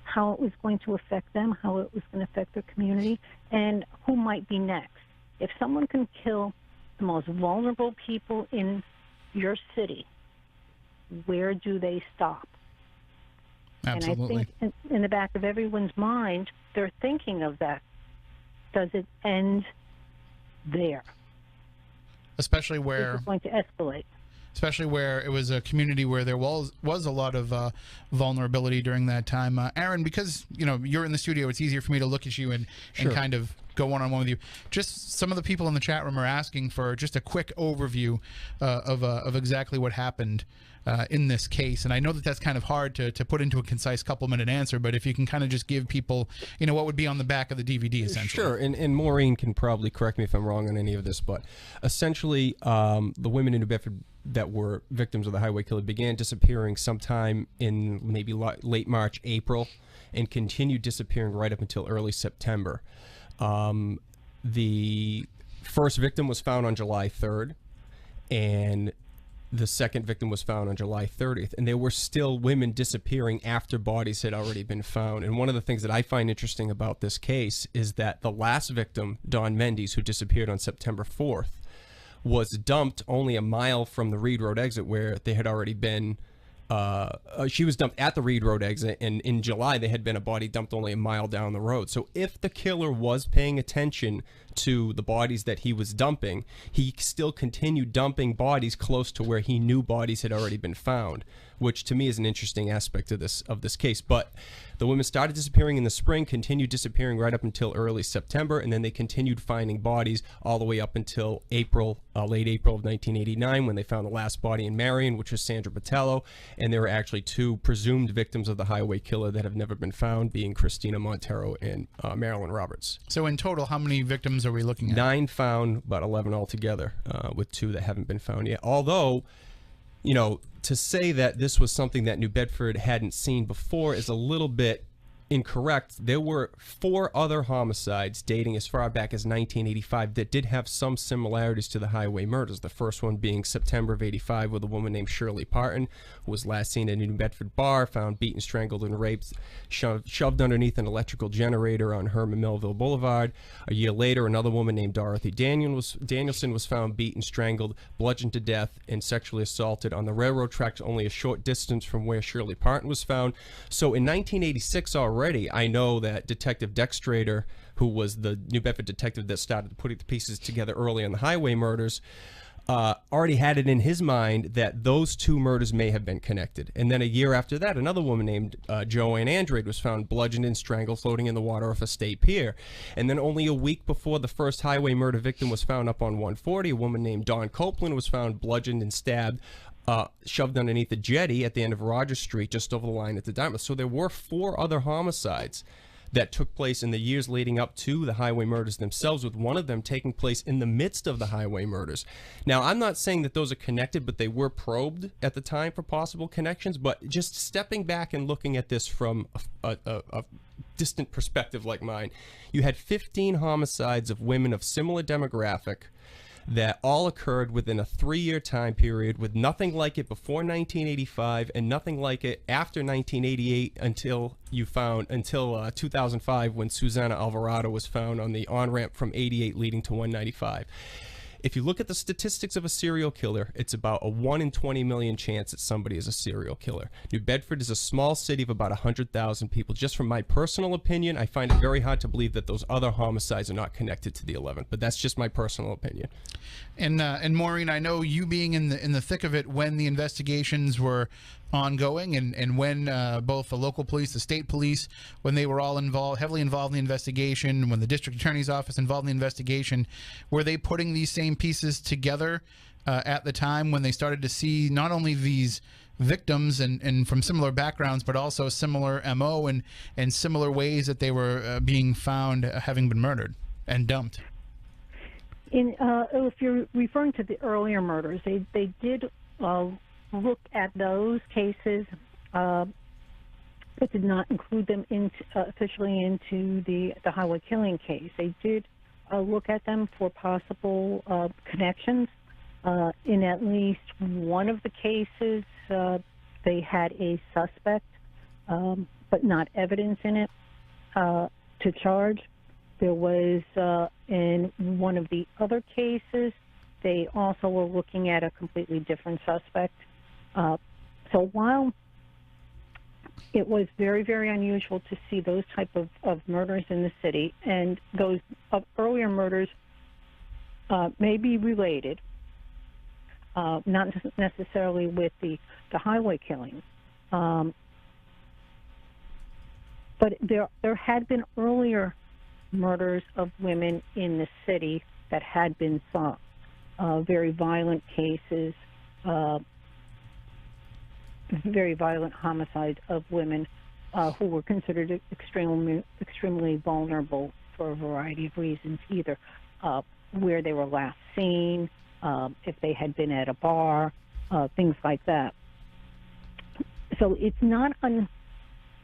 how it was going to affect them, how it was going to affect their community, and who might be next. If someone can kill the most vulnerable people in your city, where do they stop? Absolutely. And I think in the back of everyone's mind, they're thinking of that. Does it end there? Especially where it's going to escalate. Especially where it was a community where there was a lot of vulnerability during that time. Aaron, because you're in the studio, it's easier for me to look at you and kind of go one-on-one with you. Just some of the people in the chat room are asking for just a quick overview of exactly what happened in this case. And I know that that's kind of hard to put into a concise couple-minute answer, but if you can kind of just give people, what would be on the back of the DVD, essentially. Sure, and Maureen can probably correct me if I'm wrong on any of this, but essentially the women in New Bedford that were victims of the highway killer began disappearing sometime in maybe late March, April, and continued disappearing right up until early September. The first victim was found on July 3rd, and the second victim was found on July 30th, and there were still women disappearing after bodies had already been found. And one of the things that I find interesting about this case is that the last victim, Dawn Mendes, who disappeared on September 4th, was dumped only a mile from the Reed Road exit where they had already been. She was dumped at the Reed Road exit, and in July there had been a body dumped only a mile down the road. So if the killer was paying attention to the bodies that he was dumping, he still continued dumping bodies close to where he knew bodies had already been found, which to me is an interesting aspect of this case. But the women started disappearing in the spring, continued disappearing right up until early September, and then they continued finding bodies all the way up until late April of 1989, when they found the last body in Marion, which was Sandra Botello, and there were actually two presumed victims of the highway killer that have never been found, being Christina Montero and Marilyn Roberts. So in total, how many victims are we looking at? 9 found, about 11 altogether, with 2 that haven't been found yet. Although you know, to say that this was something that New Bedford hadn't seen before is a little bit incorrect. There were 4 other homicides dating as far back as 1985 that did have some similarities to the highway murders. The first one being September of 85 with a woman named Shirley Parton, who was last seen at a New Bedford bar, found beaten, strangled, and raped, shoved underneath an electrical generator on Herman Melville Boulevard. A year later, another woman named Dorothy Danielson was found beaten, strangled, bludgeoned to death, and sexually assaulted on the railroad tracks only a short distance from where Shirley Parton was found. So in 1986 already, I know that Detective Dextrator, who was the New Bedford detective that started putting the pieces together early on the highway murders, already had it in his mind that those 2 murders may have been connected. And then a year after that, another woman named Joanne Andrade was found bludgeoned and strangled floating in the water off a state pier. And then only a week before the first highway murder victim was found up on 140, a woman named Dawn Copeland was found bludgeoned and stabbed, shoved underneath the jetty at the end of Rogers Street, just over the line at the Dartmouth. So there were 4 other homicides that took place in the years leading up to the highway murders themselves, with one of them taking place in the midst of the highway murders. Now, I'm not saying that those are connected, but they were probed at the time for possible connections. But just stepping back and looking at this from a distant perspective like mine, you had 15 homicides of women of similar demographic that all occurred within a 3-year time period, with nothing like it before 1985 and nothing like it after 1988 until 2005, when Susanna Alvarado was found on the on-ramp from 88 leading to 195. If you look at the statistics of a serial killer, it's about a 1 in 20 million chance that somebody is a serial killer. New Bedford is a small city of about 100,000 people. Just from my personal opinion, I find it very hard to believe that those other homicides are not connected to the 11th. But that's just my personal opinion. And Maureen, I know you being in the thick of it when the investigations were ongoing, and when both the local police, the state police, when they were all heavily involved in the investigation, when the district attorney's office involved in the investigation, were they putting these same pieces together at the time when they started to see not only these victims and from similar backgrounds, but also similar MO and similar ways that they were being found having been murdered and dumped? If you're referring to the earlier murders, they did look at those cases, but did not include them officially into the highway killing case. They did look at them for possible connections. In at least one of the cases, they had a suspect, but not evidence in it to charge. There was, in one of the other cases, they also were looking at a completely different suspect. So while it was very, very unusual to see those type of murders in the city, and those earlier murders may be related, not necessarily with the highway killings, but there had been earlier murders of women in the city that had been solved, very violent cases, very violent homicides of women who were considered extremely vulnerable for a variety of reasons, either where they were last seen, if they had been at a bar, things like that. So it's not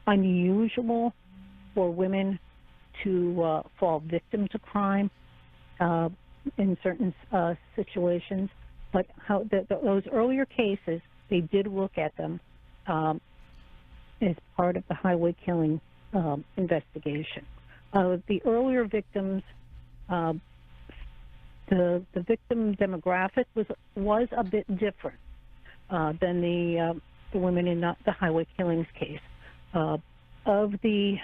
unusual for women to fall victim to crime in certain situations, but those earlier cases, they did look at them as part of the highway killing investigation. The earlier victims, the victim demographic was a bit different than the women in the highway killings case. Of the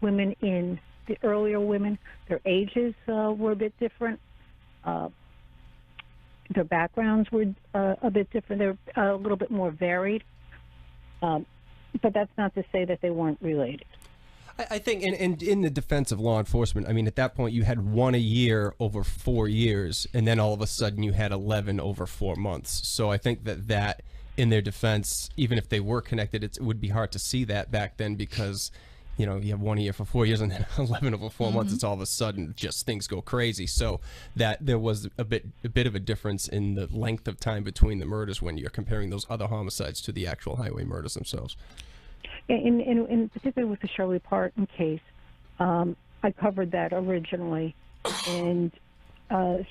women in the earlier women, their ages were a bit different. Their backgrounds were a bit different. They're a little bit more varied. But that's not to say that they weren't related. I think in the defense of law enforcement, I mean, at that point you had 1 a year over 4 years, and then all of a sudden you had 11 over 4 months. So I think that in their defense, even if they were connected, it would be hard to see that back then because, you know, you have 1 year for 4 years and then 11 over 4 months, it's all of a sudden just things go crazy. So that there was a bit of a difference in the length of time between the murders when you're comparing those other homicides to the actual highway murders themselves. In particular with the Shirley Parton case, I covered that originally, and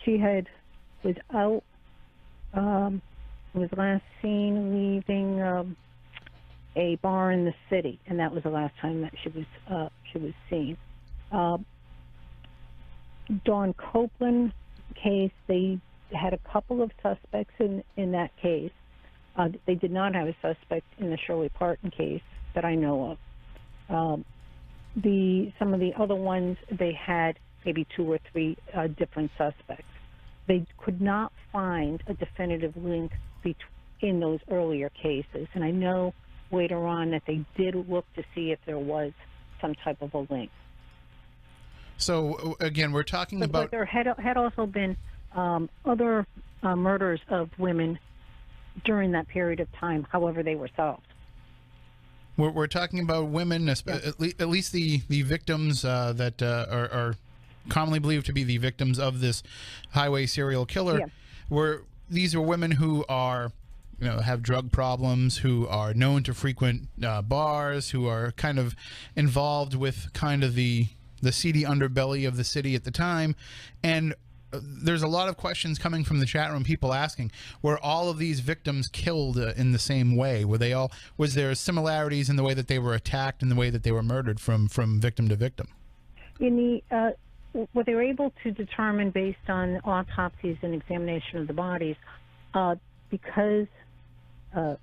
she was out. Was last seen leaving a bar in the city, and that was the last time that she was seen. Dawn Copeland case, they had a couple of suspects in that case. They did not have a suspect in the Shirley Parton case that I know of. Some of the other ones, they had maybe 2 or 3 different suspects. They could not find a definitive link in those earlier cases, and I know later on that they did look to see if there was some type of a link. So again, we're talking about. But there had also been other murders of women during that period of time. However, they were solved. We're talking about women, yes. At least the victims that are commonly believed to be the victims of this highway serial killer. Yeah. These are women who are, have drug problems, who are known to frequent bars, who are kind of involved with kind of the seedy underbelly of the city at the time. And there's a lot of questions coming from the chat room, people asking, were all of these victims killed in the same way? Was there similarities in the way that they were attacked and the way that they were murdered from victim to victim? What they were able to determine based on autopsies and examination of the bodies, because the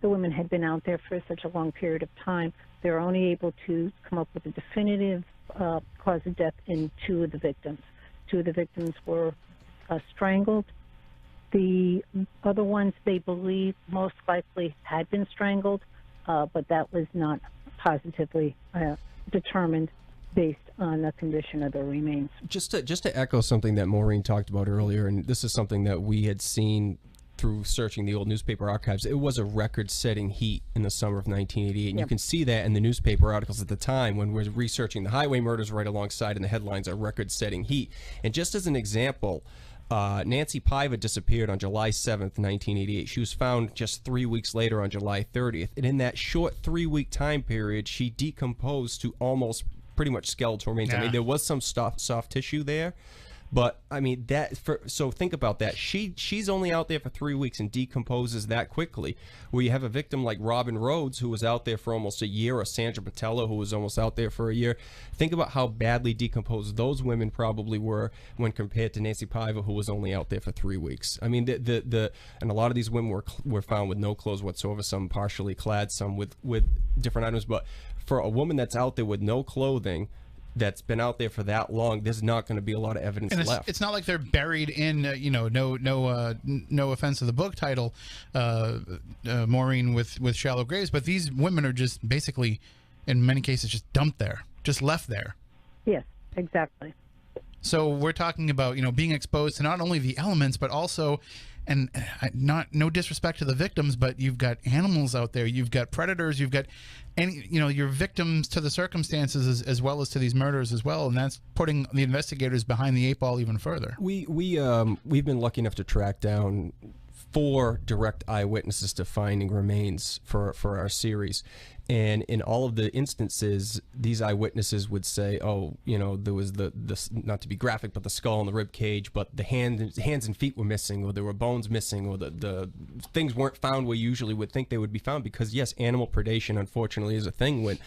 women had been out there for such a long period of time, they were only able to come up with a definitive cause of death in 2 of the victims. 2 of the victims were strangled. The other ones, they believe, most likely had been strangled, but that was not positively determined based on the condition of their remains. Just to echo something that Maureen talked about earlier, and this is something that we had seen through searching the old newspaper archives, it was a record-setting heat in the summer of 1988, and you can see that in the newspaper articles at the time when we're researching the highway murders right alongside, and the headlines are record-setting heat. And just as an example, Nancy Piva disappeared on July 7th, 1988. She was found just 3 weeks later on July 30th, and in that short 3-week time period, she decomposed to almost pretty much skeletal remains. I mean, there was some soft tissue there, but I mean so think about that. She's only out there for 3 weeks and decomposes that quickly. Where you have a victim like Robin Rhodes, who was out there for almost a year, or Sandra Patello, who was almost out there for a year. Think about how badly decomposed those women probably were when compared to Nancy Piva, who was only out there for 3 weeks. I mean, and a lot of these women were found with no clothes whatsoever, some partially clad, some with different items. But for a woman that's out there with no clothing, that's been out there for that long, there's not going to be a lot of evidence left. It's not like they're buried in, no offense to the book title, Maureen, with shallow graves, but these women are just basically, in many cases, just dumped there, just left there. Yes, exactly. So we're talking about, being exposed to not only the elements, but also, and no disrespect to the victims, but you've got animals out there, you've got predators, you've got you're victims to the circumstances as well as to these murders as well, and that's putting the investigators behind the 8 ball even further. We've been lucky enough to track down 4 direct eyewitnesses to finding remains for our series. And in all of the instances, these eyewitnesses would say, there was the not to be graphic, but the skull and the rib cage, but the hands and feet were missing, or there were bones missing, or the things weren't found where you usually would think they would be found. Because yes, animal predation unfortunately is a thing when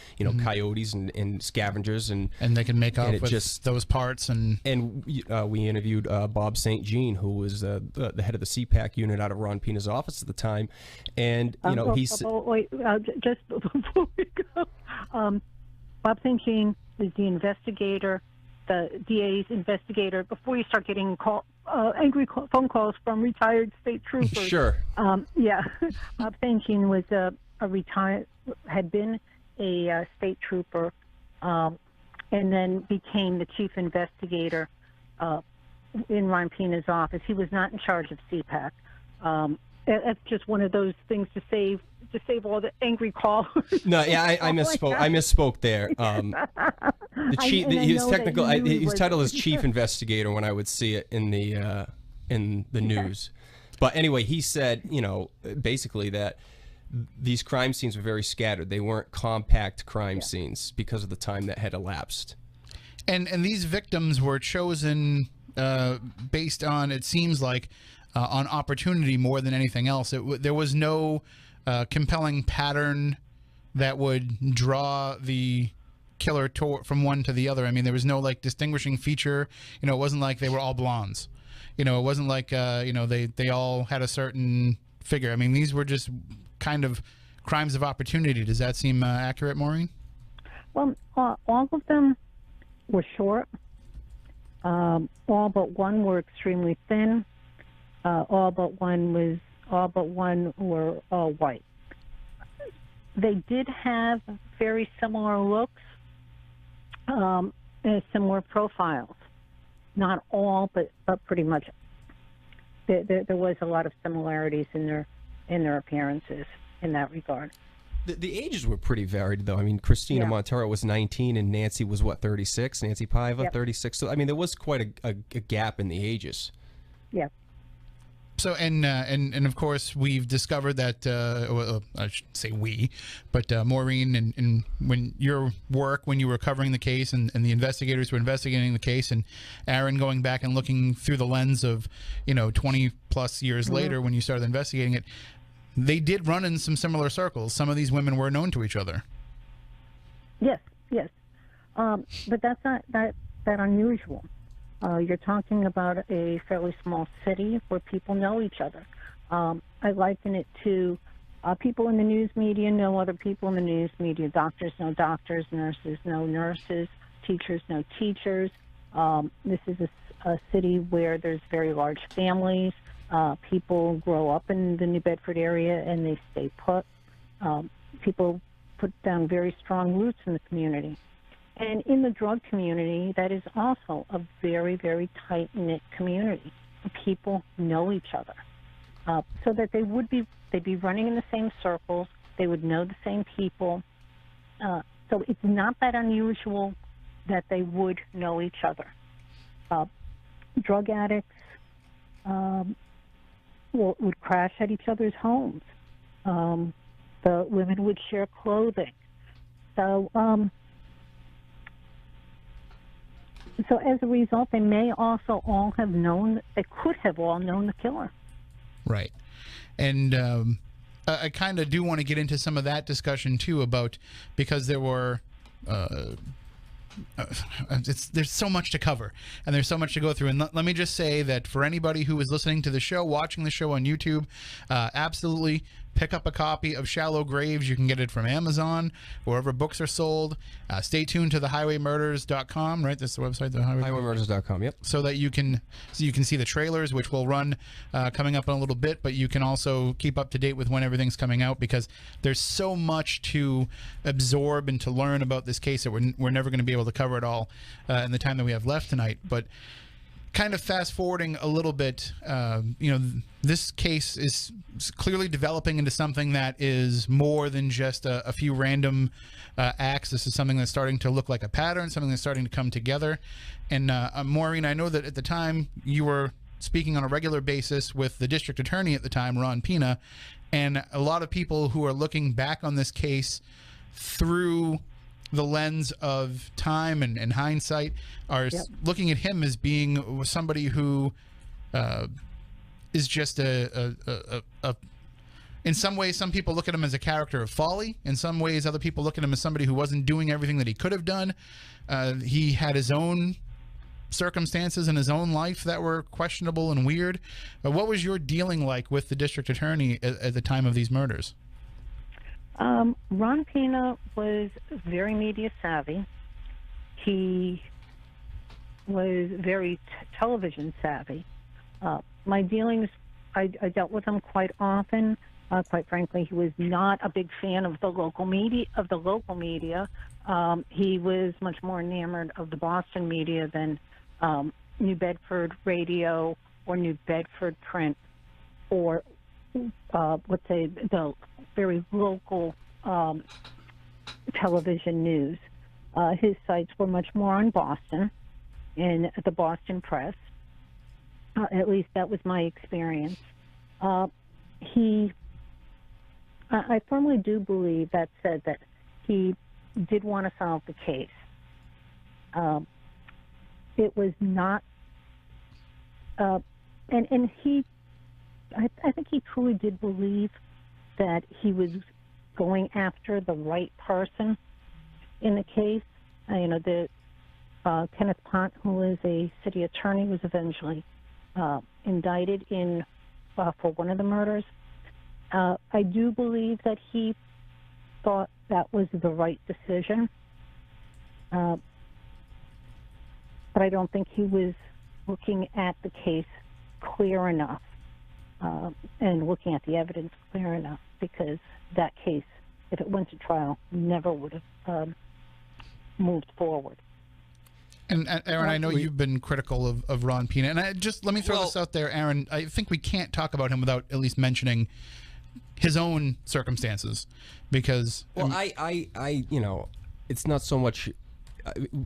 coyotes and scavengers and they can make off with those parts. And we interviewed Bob St. Jean, who was the head of the CPAC unit out of Ron Pina's office at the time, and just before we go, Bob St. Jean is the investigator, the DA's investigator. Before you start getting angry phone calls from retired state troopers. Sure. Bob St. Jean was had been a state trooper, and then became the chief investigator in Ron Pina's office. He was not in charge of CPAC. That's just one of those things to save all the angry calls. No, yeah, I misspoke. I misspoke there. The chief, his technical, his title is chief investigator when I would see it in the news. But anyway, he said, basically that these crime scenes were very scattered. They weren't compact crime scenes because of the time that had elapsed. And these victims were chosen based on, it seems like, on opportunity more than anything else. There was no compelling pattern that would draw the killer from one to the other. I mean, there was no like distinguishing feature. It wasn't like they were all blondes. It wasn't like they all had a certain figure. I mean, these were just kind of crimes of opportunity. Does that seem accurate, Maureen? Well, all of them were short. All but one were extremely thin. All but one were white. They did have very similar looks, and similar profiles. Not all, but pretty much. There was a lot of similarities in their appearances in that regard. The ages were pretty varied, though. I mean, Christina Montero was 19, and Nancy was, 36? Nancy Paiva, 36? So, I mean, there was quite a gap in the ages. Yeah. So, and of course, we've discovered that, I shouldn't say we, but Maureen, and when your work, when you were covering the case and the investigators were investigating the case, and Aaron going back and looking through the lens of, 20 plus years later when you started investigating it, they did run in some similar circles. Some of these women were known to each other. Yes. But that's not that unusual. You're talking about a fairly small city where people know each other. I liken it to people in the news media know other people in the news media. Doctors know doctors, nurses know nurses, teachers know teachers. This is a city where there's very large families. People grow up in the New Bedford area and they stay put. People put down very strong roots in the community. And in the drug community, that is also a very, very tight-knit community. People know each other, so that they'd be running in the same circles. They would know the same people. So it's not that unusual that they would know each other. Drug addicts would crash at each other's homes. The women would share clothing. So as a result, they may also all have known, they could have all known the killer. Right. And I kind of do want to get into some of that discussion, too, about, because there were, there's so much to cover, and there's so much to go through. And let me just say that for anybody who is listening to the show, watching the show on YouTube, absolutely pick up a copy of Shallow Graves. You can get it from Amazon, wherever books are sold. Stay tuned to thehighwaymurders.com, right? That's the website, highwaymurders.com, yep. So that you can see the trailers, which will run coming up in a little bit, but you can also keep up to date with when everything's coming out, because there's so much to absorb and to learn about this case that we're never going to be able to cover it all in the time that we have left tonight. But kind of fast forwarding a little bit, this case is clearly developing into something that is more than just a few random acts. This is something that's starting to look like a pattern, something that's starting to come together. And Maureen, I know that at the time you were speaking on a regular basis with the district attorney at the time, Ron Pina, and a lot of people who are looking back on this case through the lens of time and hindsight are looking at him as being somebody who is just in some ways, some people look at him as a character of folly. In some ways, other people look at him as somebody who wasn't doing everything that he could have done. He had his own circumstances in his own life that were questionable and weird. What was your dealing like with the district attorney at the time of these murders? Ron Pina was very media savvy. He was very television savvy. My dealings, I dealt with him quite often. Quite frankly, he was not a big fan of the local media. He was much more enamored of the Boston media than New Bedford radio or New Bedford print or let's say, the very local television news. His sites were much more on Boston and the Boston Press. At least that was my experience. I firmly do believe that said that he did want to solve the case. It was not, and he, I think he truly did believe that he was going after the right person in the case. Kenneth Pont, who was a city attorney, was eventually indicted for one of the murders. I do believe that he thought that was the right decision, but I don't think he was looking at the case clear enough and looking at the evidence clear enough, because that case, if it went to trial, never would have moved forward. And Aaron, I know you've been critical of Ron Pena, and let me throw this out there, Aaron. I think we can't talk about him without at least mentioning his own circumstances, because it's not so much.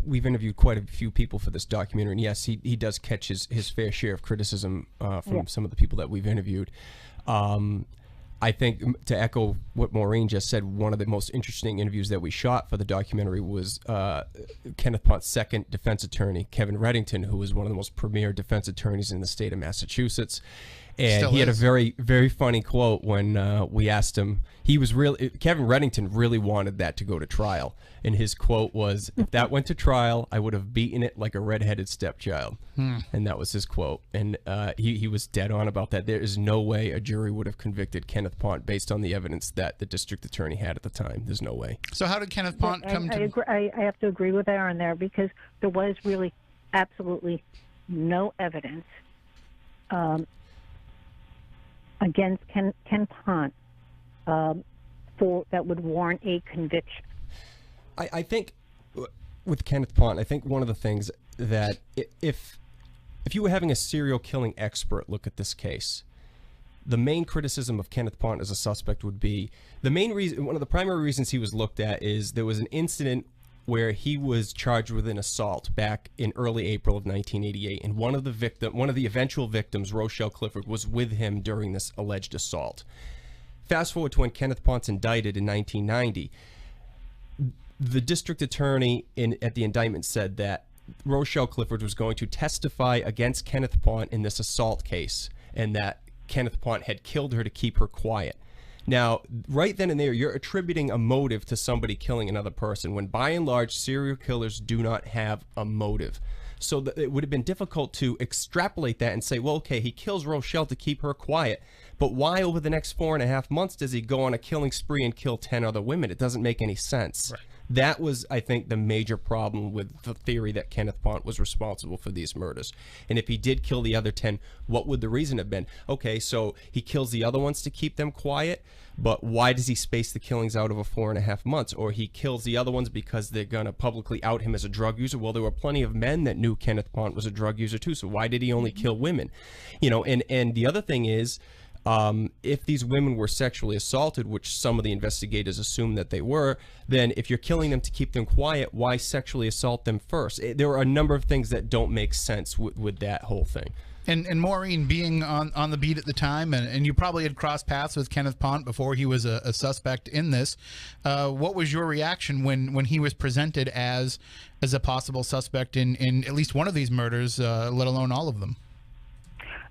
We've interviewed quite a few people for this documentary, and yes, he does catch his fair share of criticism from some of the people that we've interviewed. I think, to echo what Maureen just said, one of the most interesting interviews that we shot for the documentary was Kenneth Pont's second defense attorney, Kevin Reddington, who was one of the most premier defense attorneys in the state of Massachusetts. And he had a very, very funny quote when we asked him. Kevin Reddington really wanted that to go to trial. And his quote was, "If that went to trial, I would have beaten it like a redheaded stepchild." And that was his quote. And he was dead on about that. There is no way a jury would have convicted Kenneth Pont based on the evidence that the district attorney had at the time. There's no way. So how did Kenneth Pont come to... I have to agree with Aaron there, because there was really absolutely no evidence against Ken Pont that would warrant a conviction. I think with Kenneth Pont, I think one of the things that if you were having a serial killing expert look at this case, the main criticism of Kenneth Pont as a suspect would be one of the primary reasons he was looked at is there was an incident where he was charged with an assault back in early April of 1988, and one of the eventual victims, Rochelle Clifford, was with him during this alleged assault. Fast forward to when Kenneth Pont's indicted in 1990. The district attorney at the indictment said that Rochelle Clifford was going to testify against Kenneth Pont in this assault case, and that Kenneth Pont had killed her to keep her quiet. Now, right then and there, you're attributing a motive to somebody killing another person, when by and large, serial killers do not have a motive. So it would have been difficult to extrapolate that and say, well, okay, he kills Rochelle to keep her quiet, but why over the next 4.5 months does he go on a killing spree and kill 10 other women? It doesn't make any sense. Right. That was, I think, the major problem with the theory that Kenneth Pont was responsible for these murders. And if he did kill the other 10, what would the reason have been? Okay, so he kills the other ones to keep them quiet, but why does he space the killings out over 4.5 months? Or he kills the other ones because they're going to publicly out him as a drug user? Well, there were plenty of men that knew Kenneth Pont was a drug user too, so why did he only kill women? And the other thing is, if these women were sexually assaulted, which some of the investigators assume that they were, then if you're killing them to keep them quiet, why sexually assault them first? There are a number of things that don't make sense with that whole thing. And Maureen, being on the beat at the time, and you probably had crossed paths with Kenneth Pont before he was a suspect in this, what was your reaction when he was presented as a possible suspect in at least one of these murders, let alone all of them?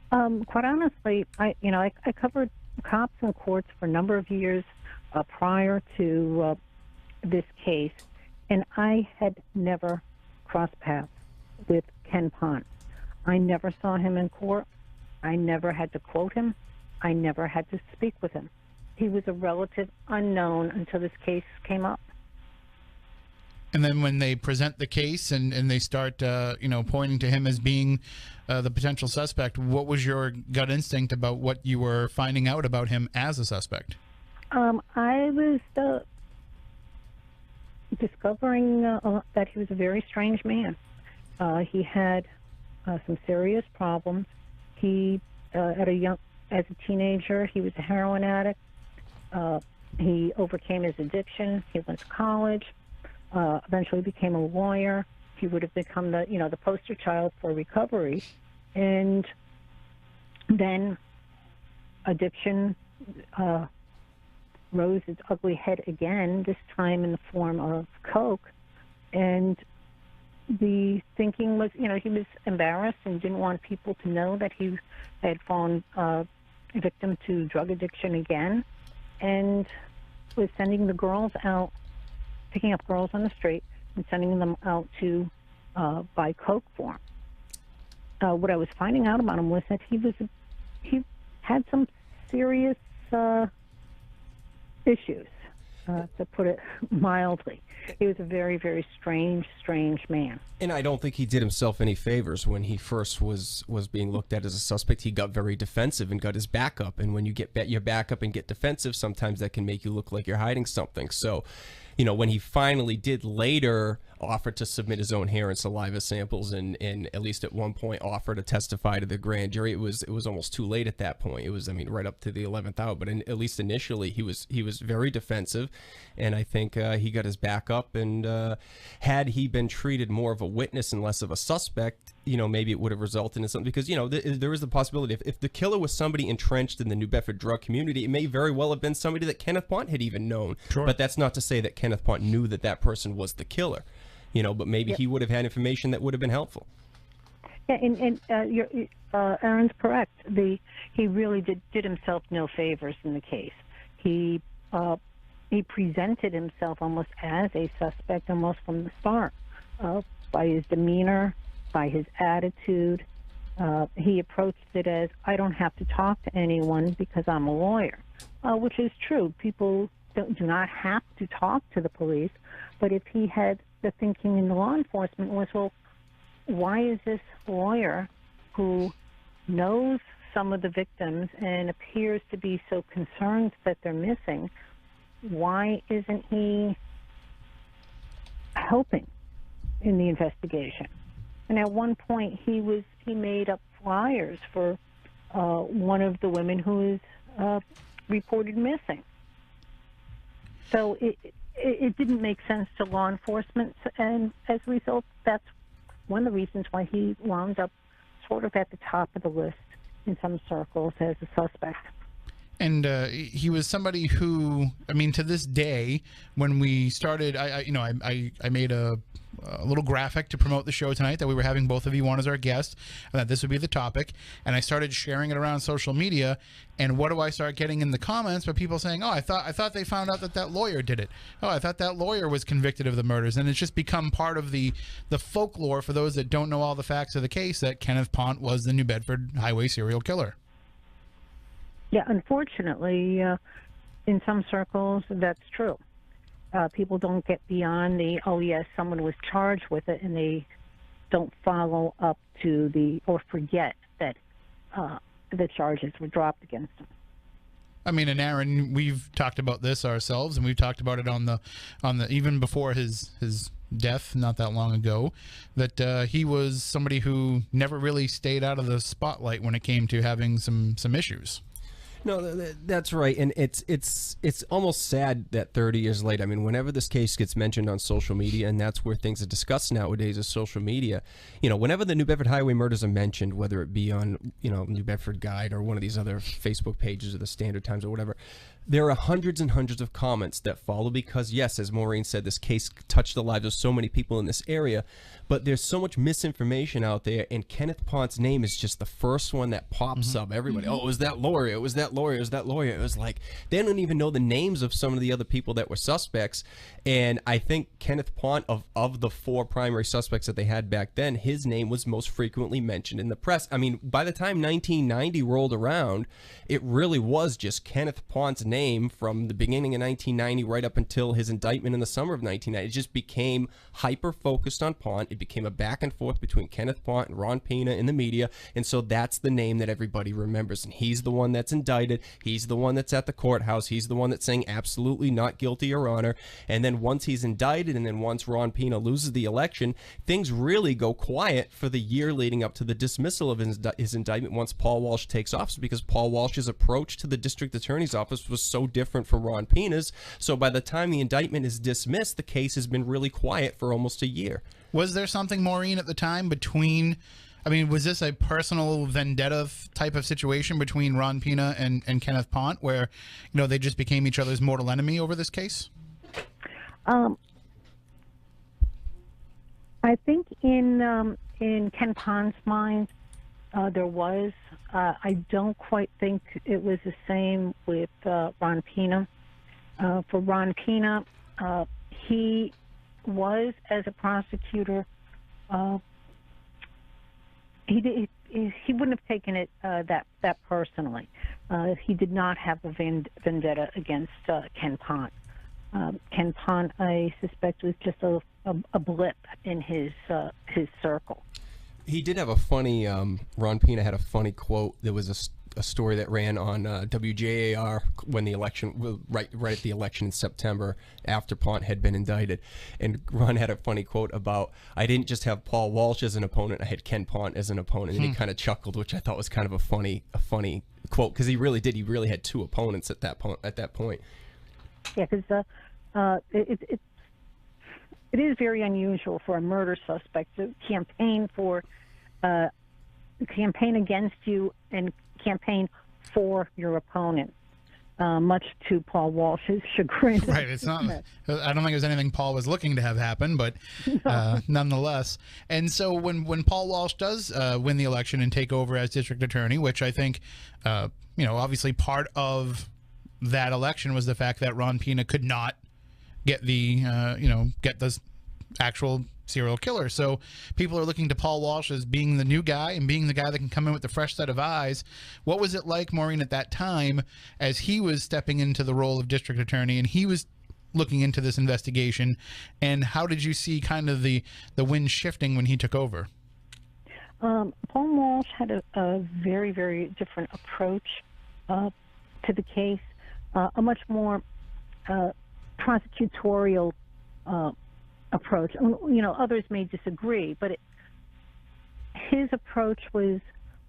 Quite honestly, I covered cops and courts for a number of years prior to this case, and I had never crossed paths with Ken Pont. I never saw him in court. I never had to quote him. I never had to speak with him. He was a relative unknown until this case came up. And then when they present the case and they start, pointing to him as being the potential suspect, what was your gut instinct about what you were finding out about him as a suspect? I was discovering that he was a very strange man. He had some serious problems. He, at a as a teenager, he was a heroin addict. He overcame his addiction. He went to college. Eventually became a lawyer. He would have become the poster child for recovery, and then addiction rose its ugly head again, this time in the form of coke. And the thinking was, he was embarrassed and didn't want people to know that he had fallen victim to drug addiction again, and was sending the girls out, picking up girls on the street and sending them out to buy coke for him. What I was finding out about him was that he had some serious issues, to put it mildly. He was a very, very strange man. And I don't think he did himself any favors when he first was being looked at as a suspect. He got very defensive and got his back up. And when you get your back up and get defensive, sometimes that can make you look like you're hiding something. So, when he finally did later offer to submit his own hair and saliva samples, and at least at one point offer to testify to the grand jury, it was almost too late at that point. It was, right up to the 11th hour. But at least initially, he was very defensive, and I think he got his back up. And had he been treated more of a witness and less of a suspect, maybe it would have resulted in something. Because there is the possibility if the killer was somebody entrenched in the New Bedford drug community, it may very well have been somebody that Kenneth Pont had even known. Sure. But that's not to say that Kenneth Pont knew that person was the killer. But maybe he would have had information that would have been helpful. Yeah, and Aaron's correct. He really did himself no favors in the case. He presented himself almost as a suspect almost from the start, by his demeanor, by his attitude. He approached it as, I don't have to talk to anyone because I'm a lawyer, which is true. People do not have to talk to the police, but if he had the thinking in the law enforcement was, well, why is this lawyer who knows some of the victims and appears to be so concerned that they're missing, why isn't he helping in the investigation? And at one point, he made up flyers for one of the women who is reported missing. So it didn't make sense to law enforcement, and as a result, that's one of the reasons why he wound up sort of at the top of the list in some circles as a suspect. And he was somebody who, to this day, when we started, I made a little graphic to promote the show tonight that we were having both of you on as our guest, and that this would be the topic. And I started sharing it around social media. And what do I start getting in the comments? But people saying, "Oh, I thought they found out that lawyer did it. Oh, I thought that lawyer was convicted of the murders." And it's just become part of the folklore for those that don't know all the facts of the case that Kenneth Pont was the New Bedford Highway serial killer. Yeah, unfortunately, in some circles, that's true. People don't get beyond oh yes, someone was charged with it, and they don't follow up to or forget that the charges were dropped against them. And Aaron, we've talked about this ourselves, and we've talked about it on the even before his death not that long ago, that he was somebody who never really stayed out of the spotlight when it came to having some issues. No, that's right, and it's almost sad that 30 years later, whenever this case gets mentioned on social media, and that's where things are discussed nowadays is social media. Whenever the New Bedford Highway murders are mentioned, whether it be on New Bedford Guide or one of these other Facebook pages or the Standard Times or whatever, there are hundreds and hundreds of comments that follow because, yes, as Maureen said, this case touched the lives of so many people in this area, but there's so much misinformation out there, and Kenneth Pont's name is just the first one that pops up. Everybody, oh, it was that lawyer, it was that lawyer, it was that lawyer. It was like, they don't even know the names of some of the other people that were suspects, and I think Kenneth Pont, of the four primary suspects that they had back then, his name was most frequently mentioned in the press. By the time 1990 rolled around, it really was just Kenneth Pont's name name from the beginning of 1990 right up until his indictment in the summer of 1990. It just became hyper-focused on Pont. It became a back and forth between Kenneth Pont and Ron Pina in the media, and so that's the name that everybody remembers. And he's the one that's indicted. He's the one that's at the courthouse. He's the one that's saying absolutely not guilty, Your Honor. And then once he's indicted, and then once Ron Pina loses the election, things really go quiet for the year leading up to the dismissal of his indictment once Paul Walsh takes office, because Paul Walsh's approach to the district attorney's office was so different from Ron Pina's. So by the time the indictment is dismissed, the case has been really quiet for almost a year. Was there something, Maureen, at the time between, I mean, was this a personal vendetta type of situation between Ron Pina and Kenneth Pont, where, you know, they just became each other's mortal enemy over this case? I think in Ken Pont's mind, there was. I don't quite think it was the same with Ron Pina. For Ron Pina, he was, as a prosecutor, he wouldn't have taken it that personally. He did not have a vendetta against Ken Pont. Ken Pont, I suspect, was just a blip in his circle. He did have a funny, Ron Pina had a funny quote. There was a story that ran on WJAR when the election, right at the election in September after Pont had been indicted. And Ron had a funny quote about, I didn't just have Paul Walsh as an opponent, I had Ken Pont as an opponent. And he kind of chuckled, which I thought was kind of a funny quote, because he really did. He really had two opponents at that point. Yeah, because it is very unusual for a murder suspect to campaign against you and campaign for your opponent, much to Paul Walsh's chagrin. Right. It's not. I don't think it was anything Paul was looking to have happen, but nonetheless. And so when Paul Walsh does win the election and take over as district attorney, which I think, obviously part of that election was the fact that Ron Pina could not get the actual serial killer. So people are looking to Paul Walsh as being the new guy and being the guy that can come in with a fresh set of eyes. What was it like, Maureen, at that time as he was stepping into the role of district attorney and he was looking into this investigation, and how did you see kind of the wind shifting when he took over? Paul Walsh had a very, very different approach to the case, a much more prosecutorial approach. Others may disagree, but his approach was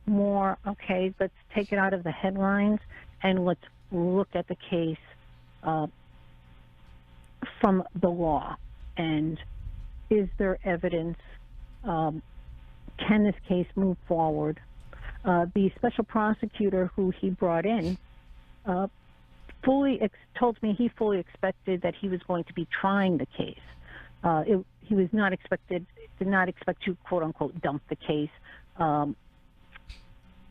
more, okay, let's take it out of the headlines and let's look at the case from the law. And is there evidence? Can this case move forward? The special prosecutor who he brought in told me he fully expected that he was going to be trying the case. He did not expect to, quote unquote, dump the case.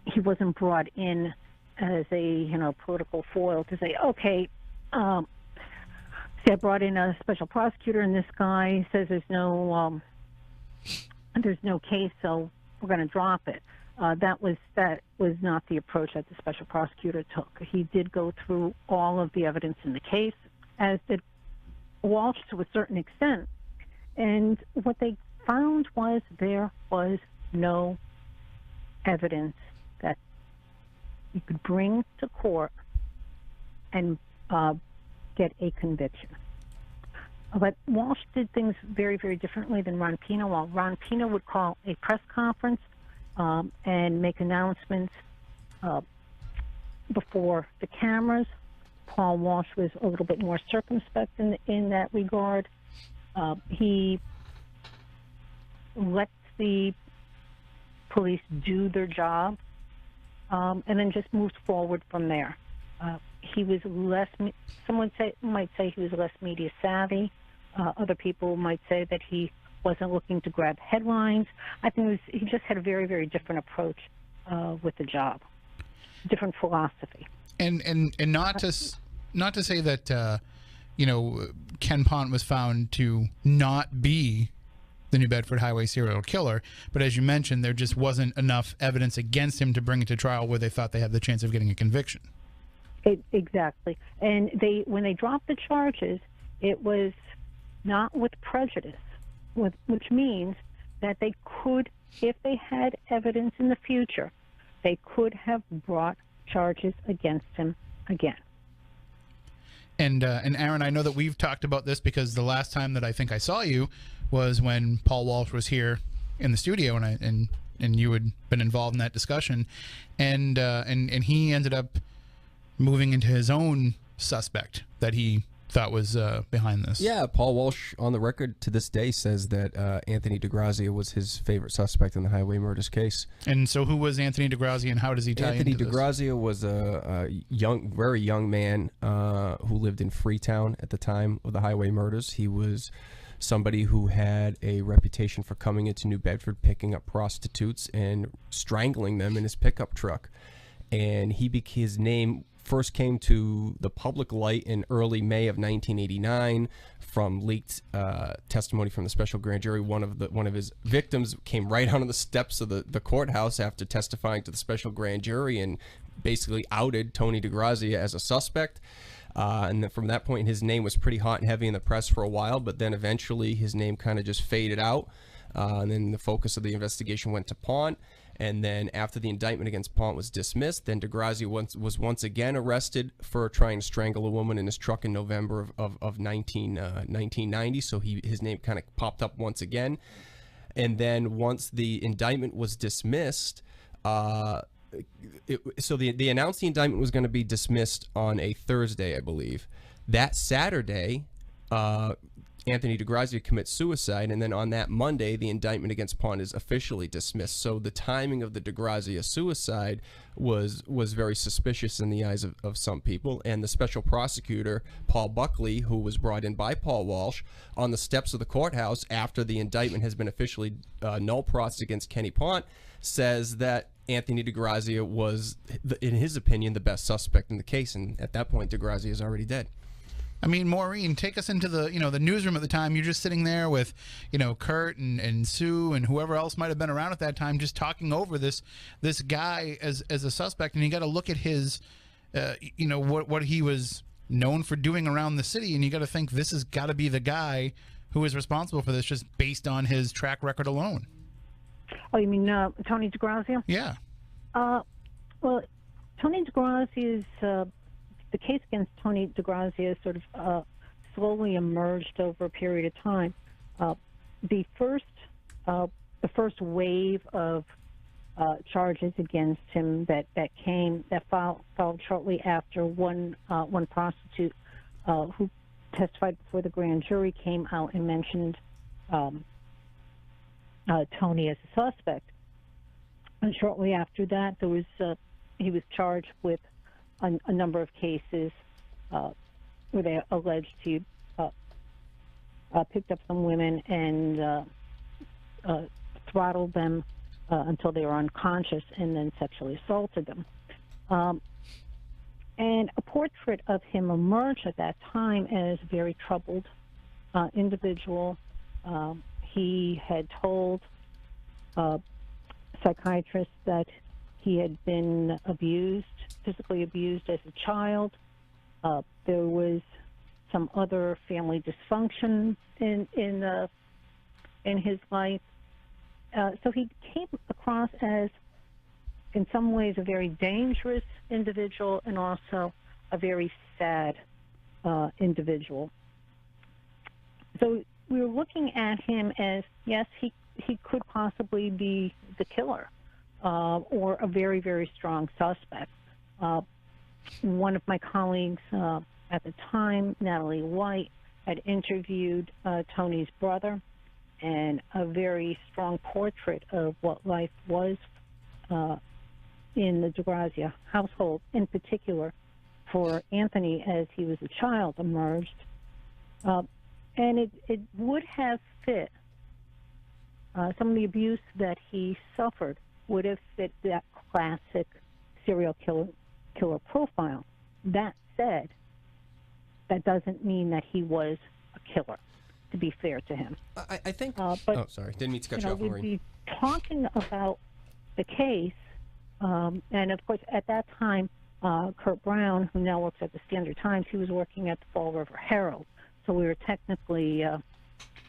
He wasn't brought in as a political foil to say, okay, I brought in a special prosecutor and this guy says there's no case, so we're going to drop it. That was not the approach that the special prosecutor took. He did go through all of the evidence in the case, as did Walsh to a certain extent. And what they found was there was no evidence that you could bring to court and get a conviction. But Walsh did things very, very differently than Ron Pina. While Ron Pina would call a press conference and make announcements before the cameras, Paul Walsh was a little bit more circumspect in that regard. He lets the police do their job and then just moves forward from there. He was less, might say he was less media savvy. Other people might say that he wasn't looking to grab headlines. I think he just had a very, very different approach with the job, different philosophy. And not to say that Ken Pont was found to not be the New Bedford Highway serial killer, but as you mentioned, there just wasn't enough evidence against him to bring it to trial where they thought they had the chance of getting a conviction. Exactly. And when they dropped the charges, it was not with prejudice, which means that they could, if they had evidence in the future, they could have brought charges against him again. And Aaron, I know that we've talked about this because the last time that I think I saw you was when Paul Walsh was here in the studio, and you had been involved in that discussion, and he ended up moving into his own suspect that he thought was behind this. Yeah, Paul Walsh on the record to this day says that Anthony DeGrazia was his favorite suspect in the highway murders case. And so who was Anthony DeGrazia, and how does he tie Anthony into this? DeGrazia was a very young man who lived in Freetown at the time of the highway murders. He was somebody who had a reputation for coming into New Bedford, picking up prostitutes and strangling them in his pickup truck. And his name first came to the public light in early May of 1989 from leaked testimony from the special grand jury. One of his victims came right onto the steps of the courthouse after testifying to the special grand jury and basically outed Tony DeGrazia as a suspect. And then from that point, his name was pretty hot and heavy in the press for a while, but then eventually his name kind of just faded out. And then the focus of the investigation went to Pont. And then after the indictment against Pont was dismissed, then DeGrazia was once again arrested for trying to strangle a woman in his truck in November of 1990. So his name kind of popped up once again. And then once the indictment was dismissed, they announced the indictment was going to be dismissed on a Thursday, I believe. That Saturday, Anthony DeGrazia commits suicide, and then on that Monday, the indictment against Pont is officially dismissed. So the timing of the DeGrazia suicide was very suspicious in the eyes of some people. And the special prosecutor, Paul Buckley, who was brought in by Paul Walsh, on the steps of the courthouse after the indictment has been officially null pros against Kenny Pont, says that Anthony DeGrazia was, in his opinion, the best suspect in the case. And at that point, DeGrazia is already dead. I mean, Maureen, take us into the the newsroom at the time. You're just sitting there with Kurt and Sue and whoever else might have been around at that time, just talking over this guy as a suspect, and you got to look at his what he was known for doing around the city, and you got to think this has got to be the guy who is responsible for this, just based on his track record alone. Oh, you mean Tony DeGrazia? Yeah. Well, Tony DeGrazia's. The case against Tony DeGrazia sort of slowly emerged over a period of time. The first wave of charges against him that followed shortly after one prostitute who testified before the grand jury came out and mentioned Tony as a suspect. And shortly after that, he was charged with a number of cases where they alleged he picked up some women and throttled them until they were unconscious and then sexually assaulted them. And a portrait of him emerged at that time as a very troubled individual. He had told psychiatrists that he had been physically abused as a child. There was some other family dysfunction in his life. So he came across as, in some ways, a very dangerous individual and also a very sad individual. So we were looking at him as, yes, he could possibly be the killer. Or a very, very strong suspect. One of my colleagues at the time, Natalie White, had interviewed Tony's brother, and a very strong portrait of what life was in the DeGrazia household, in particular for Anthony as he was a child, emerged. And it would have fit some of the abuse that he suffered would have fit that classic serial killer profile. That said, that doesn't mean that he was a killer, to be fair to him. I think... but, sorry. Didn't mean to cut you off, we'd Maureen. be talking about the case, and of course, at that time, Kurt Brown, who now works at the Standard Times, he was working at the Fall River Herald. So we were technically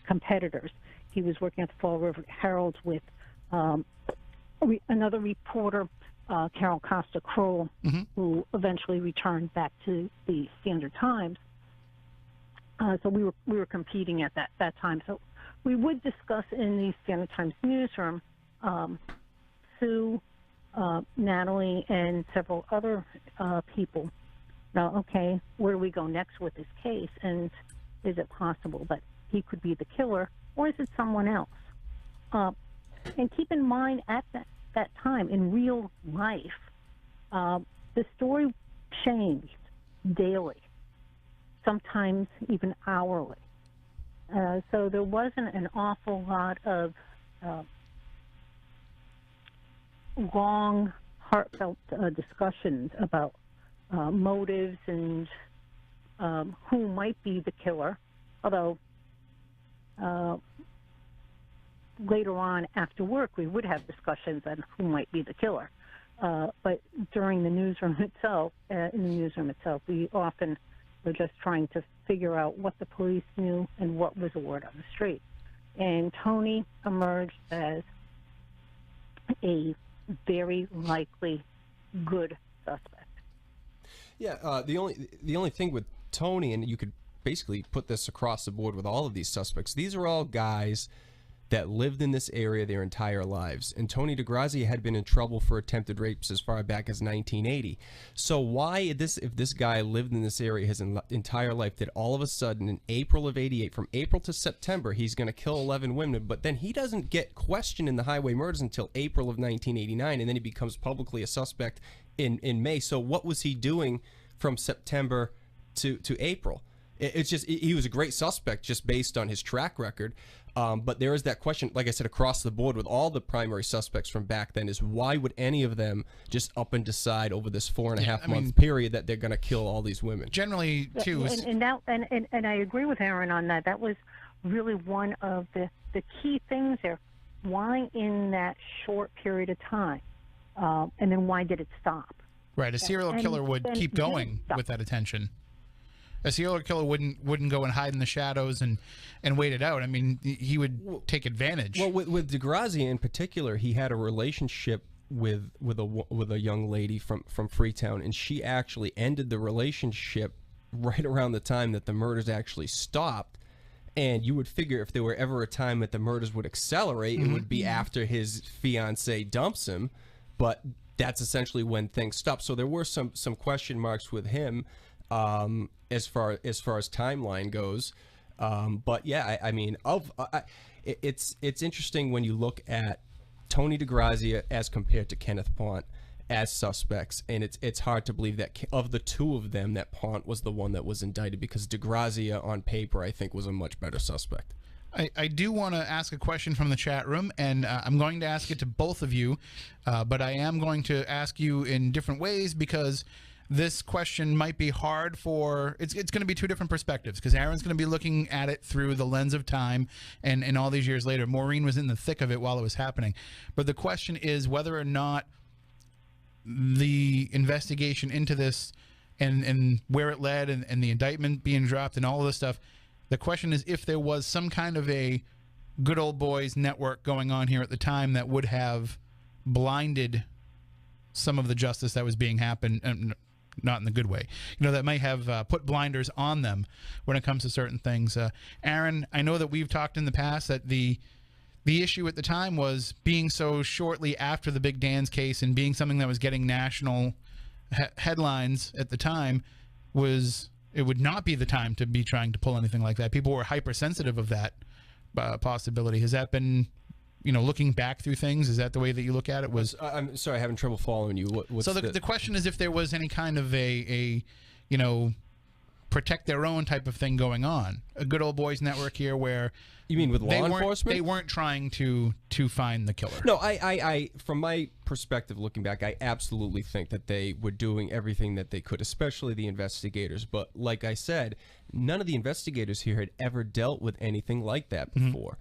competitors. He was working at the Fall River Herald with another reporter, Carol Costa Kroll, who eventually returned back to the Standard Times. So we were competing at that time. So we would discuss in the Standard Times newsroom. Sue, Natalie, and several other people. Now, okay, where do we go next with this case? And is it possible that he could be the killer, or is it someone else? And keep in mind, at that time, in real life, the story changed daily, sometimes even hourly. So there wasn't an awful lot of long, heartfelt discussions about motives and who might be the killer, although later on after work we would have discussions on who might be the killer. But during the newsroom itself, we often were just trying to figure out what the police knew and what was the word on the street. And Tony emerged as a very likely good suspect. Yeah, the only thing with Tony, and you could basically put this across the board with all of these suspects, these are all guys that lived in this area their entire lives. And Tony DeGrazia had been in trouble for attempted rapes as far back as 1980. So why, if this guy lived in this area his entire life, that all of a sudden in April of 88, from April to September, he's going to kill 11 women, but then he doesn't get questioned in the highway murders until April of 1989, and then he becomes publicly a suspect in May. So what was he doing from September to April? It's just, he was a great suspect just based on his track record. But there is that question, like I said, across the board with all the primary suspects from back then, is why would any of them just up and decide over this 4.5 month period that they're going to kill all these women? Generally, too. And I agree with Aaron on that. That was really one of the key things there. Why in that short period of time? And then why did it stop? Right. A serial killer would keep going with that attention. A serial killer wouldn't go and hide in the shadows and wait it out. I mean, he would take advantage. Well, with DeGrazia in particular, he had a relationship with a young lady from Freetown, and she actually ended the relationship right around the time that the murders actually stopped. And you would figure if there were ever a time that the murders would accelerate, it would be after his fiancée dumps him. But that's essentially when things stopped. So there were some question marks with him. As far as timeline goes, but yeah, I mean, it's interesting when you look at Tony DeGrazia as compared to Kenneth Pont as suspects, and it's hard to believe that of the two of them, that Pont was the one that was indicted, because DeGrazia on paper I think was a much better suspect. I do want to ask a question from the chat room, and I'm going to ask it to both of you, but I am going to ask you in different ways, because this question might be hard for, it's going to be two different perspectives, because Aaron's going to be looking at it through the lens of time and all these years later. Maureen was in the thick of it while it was happening. But the question is whether or not the investigation into this and where it led and the indictment being dropped and all of this stuff, the question is if there was some kind of a good old boys network going on here at the time that would have blinded some of the justice that was being happened, not in the good way, that might have put blinders on them when it comes to certain things. Aaron, I know that we've talked in the past that the issue at the time was being so shortly after the Big Dan's case and being something that was getting national headlines at the time, was it would not be the time to be trying to pull anything like that. People were hypersensitive of that possibility. Has that been, looking back through things, is that the way that you look at it? I'm sorry, I'm having trouble following you. So the question is if there was any kind of a protect their own type of thing going on, a good old boys network here where you mean with law enforcement, they weren't trying to find the killer. No, I from my perspective looking back, I absolutely think that they were doing everything that they could, especially the investigators. But like I said, none of the investigators here had ever dealt with anything like that before.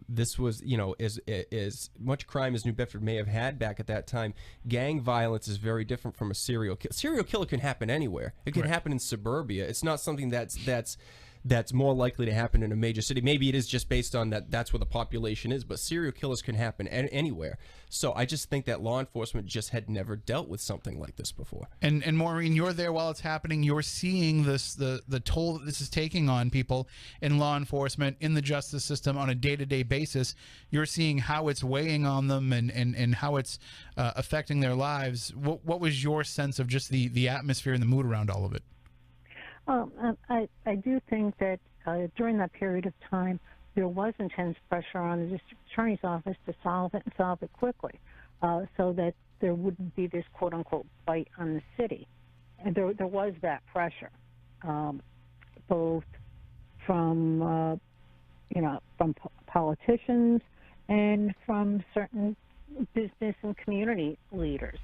This was, you know, as much crime as New Bedford may have had back at that time, gang violence is very different from a serial killer. Serial killer can happen anywhere. It can happen in suburbia. It's not something that's more likely to happen in a major city. Maybe it is just based on that's where the population is, but serial killers can happen anywhere. So I just think that law enforcement just had never dealt with something like this before. And Maureen, you're there while it's happening. You're seeing this, the toll that this is taking on people in law enforcement, in the justice system on a day-to-day basis. You're seeing how it's weighing on them and how it's affecting their lives. What was your sense of just the atmosphere and the mood around all of it? I do think that during that period of time, there was intense pressure on the district attorney's office to solve it and solve it quickly, so that there wouldn't be this quote-unquote bite on the city. And there was that pressure, both from from politicians and from certain business and community leaders.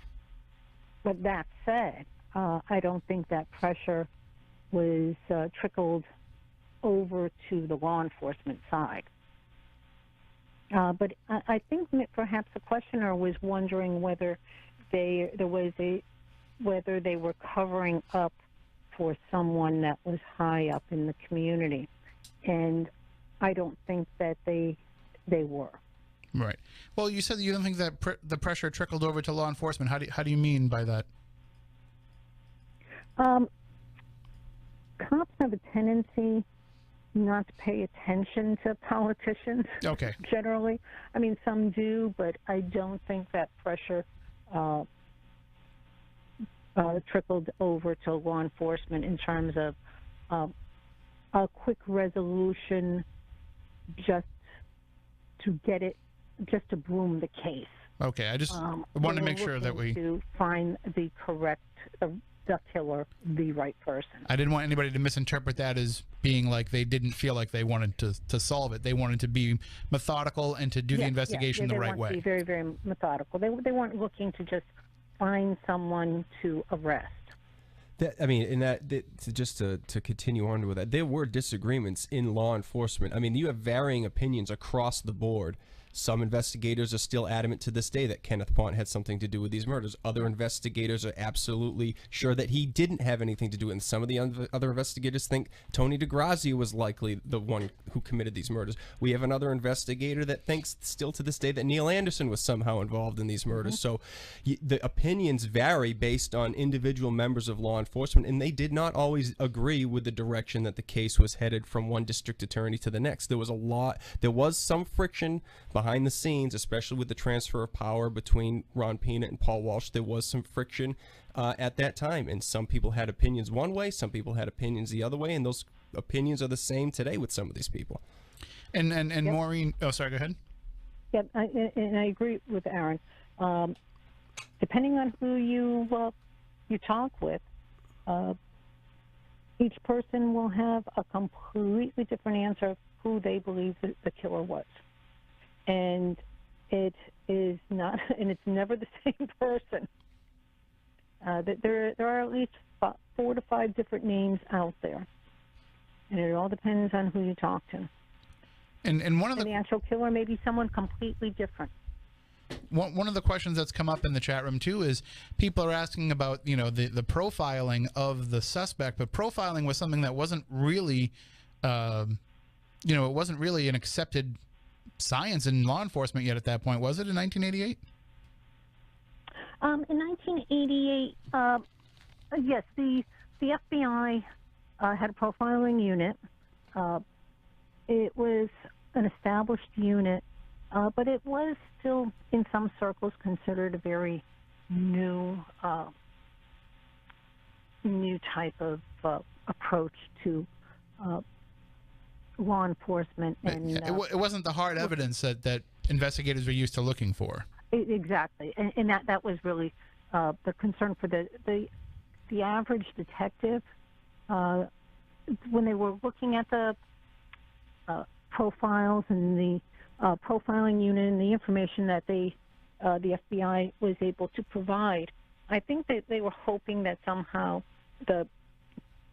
But that said, I don't think that pressure was trickled over to the law enforcement side. But I think perhaps the questioner was wondering whether whether they were covering up for someone that was high up in the community, and I don't think that they were. Right. Well, you said that you don't think that the pressure trickled over to law enforcement. How do you mean by that? Cops have a tendency not to pay attention to politicians. Okay. Generally, I mean, some do, but I don't think that pressure trickled over to law enforcement in terms of a quick resolution, just to broom the case. Okay, I just wanted to make sure that to find the correct. The killer, the right person. I didn't want anybody to misinterpret that as being like they didn't feel like they wanted to solve it. They wanted to be methodical and to do the investigation the right way. They wanted to be very, very methodical. They weren't looking to just find someone to arrest. Just to continue on with that, there were disagreements in law enforcement. I mean, you have varying opinions across the board. Some investigators are still adamant to this day that Kenneth Pont had something to do with these murders. Other investigators are absolutely sure that he didn't have anything to do with it. And some of the other investigators think Tony DeGrazia was likely the one who committed these murders. We have another investigator that thinks still to this day that Neil Anderson was somehow involved in these murders. So the opinions vary based on individual members of law enforcement, and they did not always agree with the direction that the case was headed from one district attorney to the next. There was some friction behind the scenes, especially with the transfer of power between Ron Peanut and Paul Walsh. There was some friction at that time, and some people had opinions one way, some people had opinions the other way, and those opinions are the same today with some of these people. And yep. Maureen, oh, sorry, go ahead. Yeah, and I agree with Aaron. Depending on who you talk with, each person will have a completely different answer of who they believe the killer was. And it is not, and it's never the same person. There are at least 4 to 5 different names out there, and it all depends on who you talk to. And one of the actual killer may be someone completely different. One of the questions that's come up in the chat room too is people are asking about the profiling of the suspect, but profiling was something that wasn't really, it wasn't really an accepted science in law enforcement yet at that point, was it, in 1988? In 1988, yes, the FBI had a profiling unit. It was an established unit, but it was still, in some circles, considered a very new type of approach to law enforcement. And it wasn't the hard evidence that investigators were used to looking for. Exactly, and that was really the concern for the average detective when they were looking at the profiles and the profiling unit and the information that the FBI was able to provide. I think that they were hoping that somehow the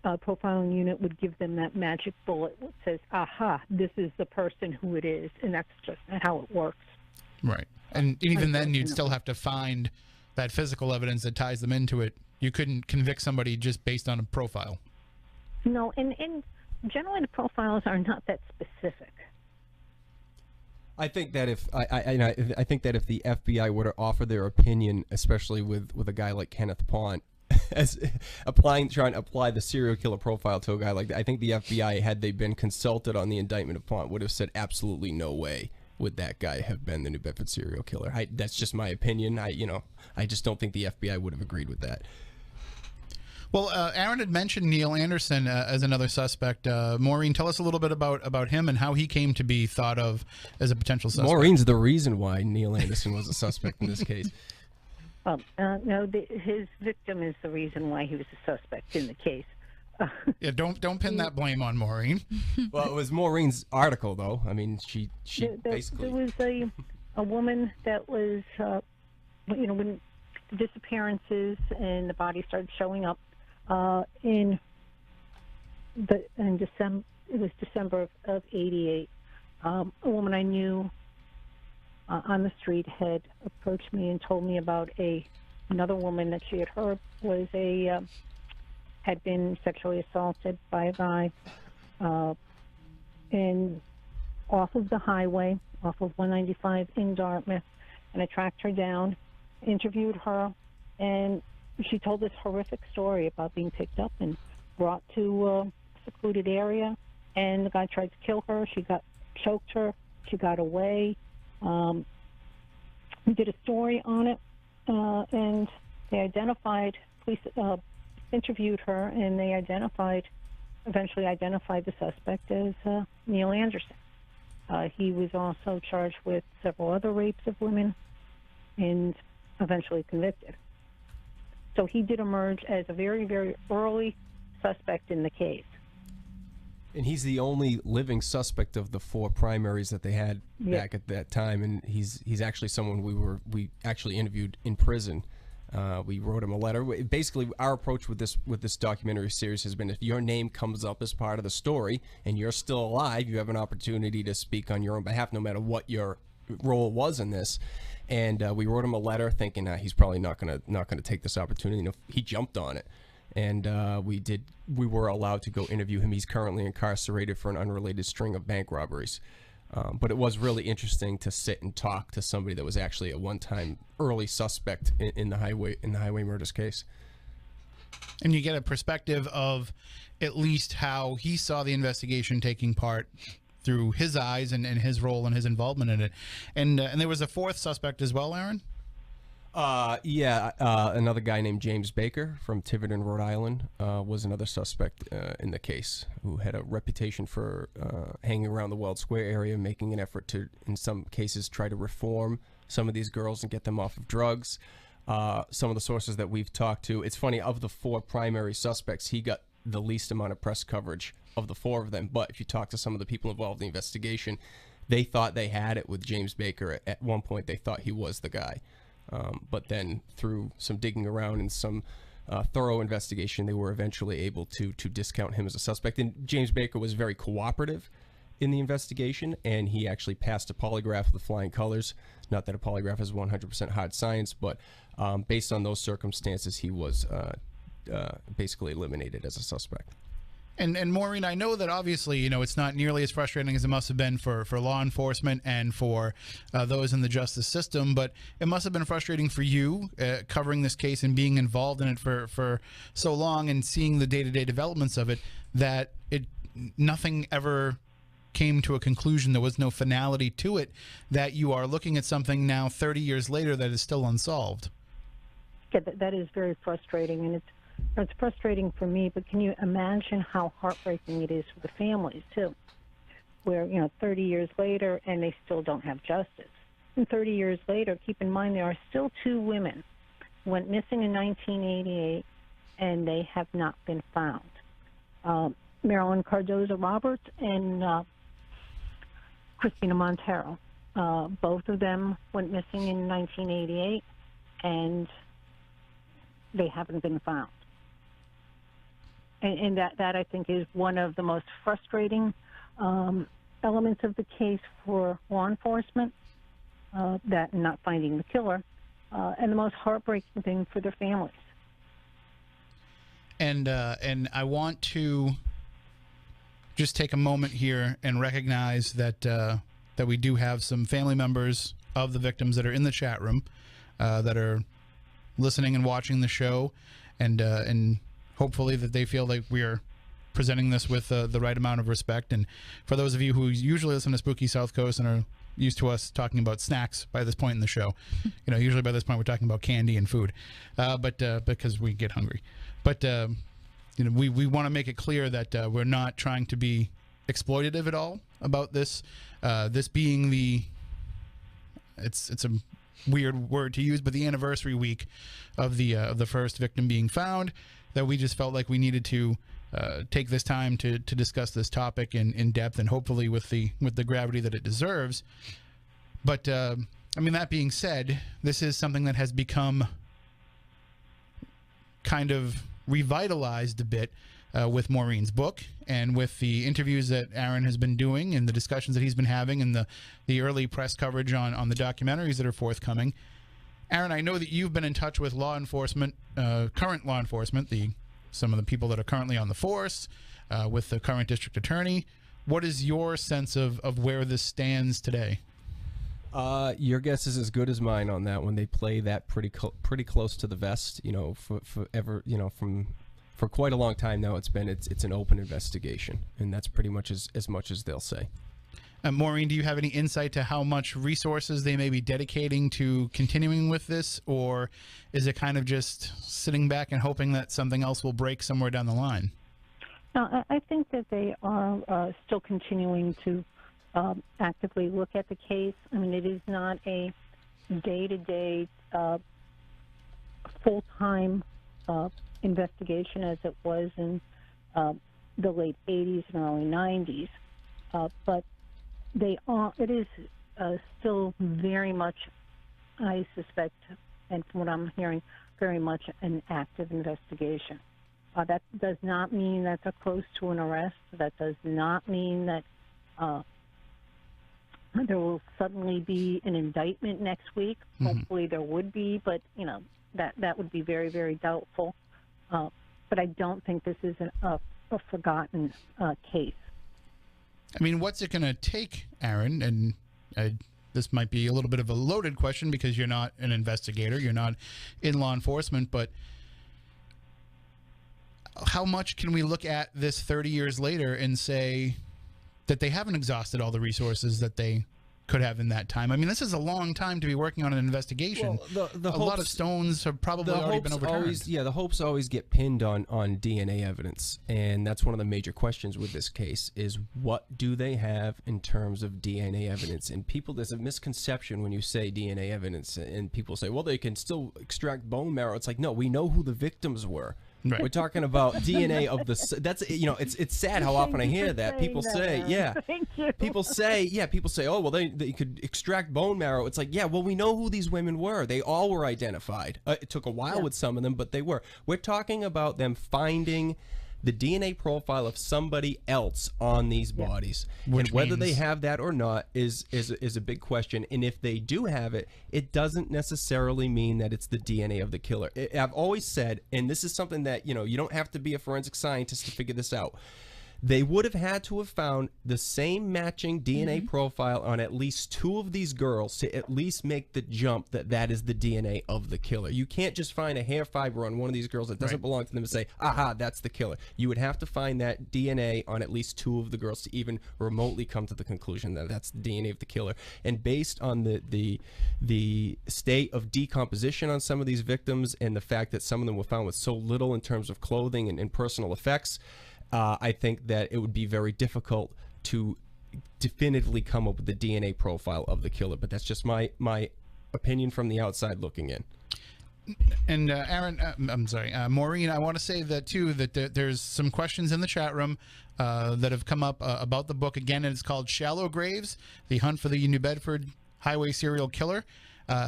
profiling unit would give them that magic bullet that says, aha, this is the person who it is, and that's just not how it works. Right. And even then, you'd still have to find that physical evidence that ties them into it. You couldn't convict somebody just based on a profile. No, and generally the profiles are not that specific. I think that if I think that if the FBI were to offer their opinion, especially with a guy like Kenneth Pont, as trying to apply the serial killer profile to a guy like that, I think the FBI, had they been consulted on the indictment of Pont, would have said absolutely no way would that guy have been the New Bedford serial killer. That's just my opinion. I just don't think the FBI would have agreed with that. Well, Aaron had mentioned Neil Anderson as another suspect. Maureen, tell us a little bit about him and how he came to be thought of as a potential suspect. Maureen's the reason why Neil Anderson was a suspect in this case. No, his victim is the reason why he was a suspect in the case. Yeah, don't pin that blame on Maureen. Well, it was Maureen's article, though. I mean, she basically... There was a woman that was, when the disappearances and the body started showing up in December. It was December of '88. A woman I knew on the street had approached me and told me about another woman that she had heard was had been sexually assaulted by a guy and off of the highway, off of 195 in Dartmouth, and I tracked her down, interviewed her, and she told this horrific story about being picked up and brought to a secluded area, and the guy tried to kill her. She choked her. She got away. We did a story on it, and they police interviewed her, and they eventually identified the suspect as Neil Anderson. He was also charged with several other rapes of women and eventually convicted. So he did emerge as a very, very early suspect in the case. And he's the only living suspect of the 4 primaries that they had back at that time, and he's actually someone we actually interviewed in prison. We wrote him a letter. Basically, our approach with this documentary series has been, if your name comes up as part of the story and you're still alive, you have an opportunity to speak on your own behalf, no matter what your role was in this. And we wrote him a letter thinking he's probably not gonna take this opportunity. He jumped on it, and we were allowed to go interview him. He's currently incarcerated for an unrelated string of bank robberies. But it was really interesting to sit and talk to somebody that was actually a one-time early suspect in the highway murders case. And you get a perspective of at least how he saw the investigation taking part through his eyes and his role and his involvement in it. And there was a 4th suspect as well, Aaron? Another guy named James Baker from Tiverton, Rhode Island, was another suspect in the case, who had a reputation for hanging around the Weld Square area, making an effort to, in some cases, try to reform some of these girls and get them off of drugs. Some of the sources that we've talked to, it's funny, of the 4 primary suspects, he got the least amount of press coverage of the 4 of them. But if you talk to some of the people involved in the investigation, they thought they had it with James Baker. At one point, they thought he was the guy. But then through some digging around and some thorough investigation, they were eventually able to discount him as a suspect. And James Baker was very cooperative in the investigation, and he actually passed a polygraph with flying colors. Not that a polygraph is 100% hard science, but based on those circumstances, he was basically eliminated as a suspect. And Maureen, I know that obviously, it's not nearly as frustrating as it must have been for law enforcement and for those in the justice system, but it must have been frustrating for you covering this case and being involved in it for so long and seeing the day-to-day developments of it, that nothing ever came to a conclusion. There was no finality to it, that you are looking at something now 30 years later that is still unsolved. Yeah, that is very frustrating, and it's frustrating for me, but can you imagine how heartbreaking it is for the families, too, where, 30 years later, and they still don't have justice. And 30 years later, keep in mind, there are still 2 women who went missing in 1988, and they have not been found. Marilyn Cardoza-Roberts and Christina Montero. Both of them went missing in 1988, and they haven't been found. and that I think is one of the most frustrating elements of the case for law enforcement, that not finding the killer, and the most heartbreaking thing for their families. And I want to just take a moment here and recognize that that we do have some family members of the victims that are in the chat room, that are listening and watching the show, and hopefully that they feel like we are presenting this with the right amount of respect. And for those of you who usually listen to Spooky South Coast and are used to us talking about snacks by this point in the show, you know, usually by this point we're talking about candy and food, but because we get hungry. But you know, we want to make it clear that we're not trying to be exploitative at all about this. This being it's a weird word to use, but the anniversary week of the first victim being found, that we just felt like we needed to take this time to discuss this topic in depth, and hopefully with the gravity that it deserves. But I mean, that being said, this is something that has become kind of revitalized a bit with Maureen's book, and with the interviews that Aaron has been doing, and the discussions that he's been having, and the early press coverage on the documentaries that are forthcoming. Aaron, I know that you've been in touch with law enforcement, current law enforcement, some of the people that are currently on the force, with the current district attorney. What is your sense of where this stands today? Your guess is as good as mine on that one. They play that pretty close to the vest, you know, for quite a long time now. It's an open investigation, and that's pretty much as much as they'll say. Maureen, do you have any insight to how much resources they may be dedicating to continuing with this, or is it kind of just sitting back and hoping that something else will break somewhere down the line? No, I think that they are still continuing to actively look at the case. I mean, it is not a day-to-day, full-time investigation as it was in the late 80s and early 90s, but it is still very much, I suspect, and from what I'm hearing, very much an active investigation. That does not mean that they're close to an arrest. That does not mean that there will suddenly be an indictment next week. Mm-hmm. Hopefully there would be, but you know, that would be very, very doubtful. But I don't think this is a forgotten case. I mean, what's it going to take, Aaron? And this might be a little bit of a loaded question because you're not an investigator, you're not in law enforcement, but how much can we look at this 30 years later and say that they haven't exhausted all the resources that they could have in that time? I mean, this is a long time to be working on an investigation. Well, a lot of stones have probably already been overturned. The hopes always get pinned on DNA evidence, and that's one of the major questions with this case is what do they have in terms of DNA evidence? And people, there's a misconception when you say DNA evidence, and people say, well, they can still extract bone marrow. It's like, no, we know who the victims were. Right. We're talking about DNA of the. That's, you know, it's sad how often I hear that people say, yeah. Thank you. People say, oh well, they could extract bone marrow. It's like, yeah, well, we know who these women were. They all were identified. It took a while with some of them, but they were. We're talking about them finding the DNA profile of somebody else on these bodies, and whether they have that or not is a big question. And if they do have it, it doesn't necessarily mean that it's the DNA of the killer. I've always said, and this is something that, you know, you don't have to be a forensic scientist to figure this out. They would have had to have found the same matching DNA profile on at least 2 of these girls to at least make the jump that is the DNA of the killer. You can't just find a hair fiber on one of these girls that doesn't belong to them and say, aha, that's the killer. You would have to find that DNA on at least 2 of the girls to even remotely come to the conclusion that that's the DNA of the killer. And based on the state of decomposition on some of these victims, and the fact that some of them were found with so little in terms of clothing and personal effects, I think that it would be very difficult to definitively come up with the DNA profile of the killer. But that's just my opinion from the outside looking in. And Aaron, I'm sorry, Maureen, I want to say that too, that there's some questions in the chat room that have come up about the book. Again, and it's called Shallow Graves, The Hunt for the New Bedford Highway Serial Killer.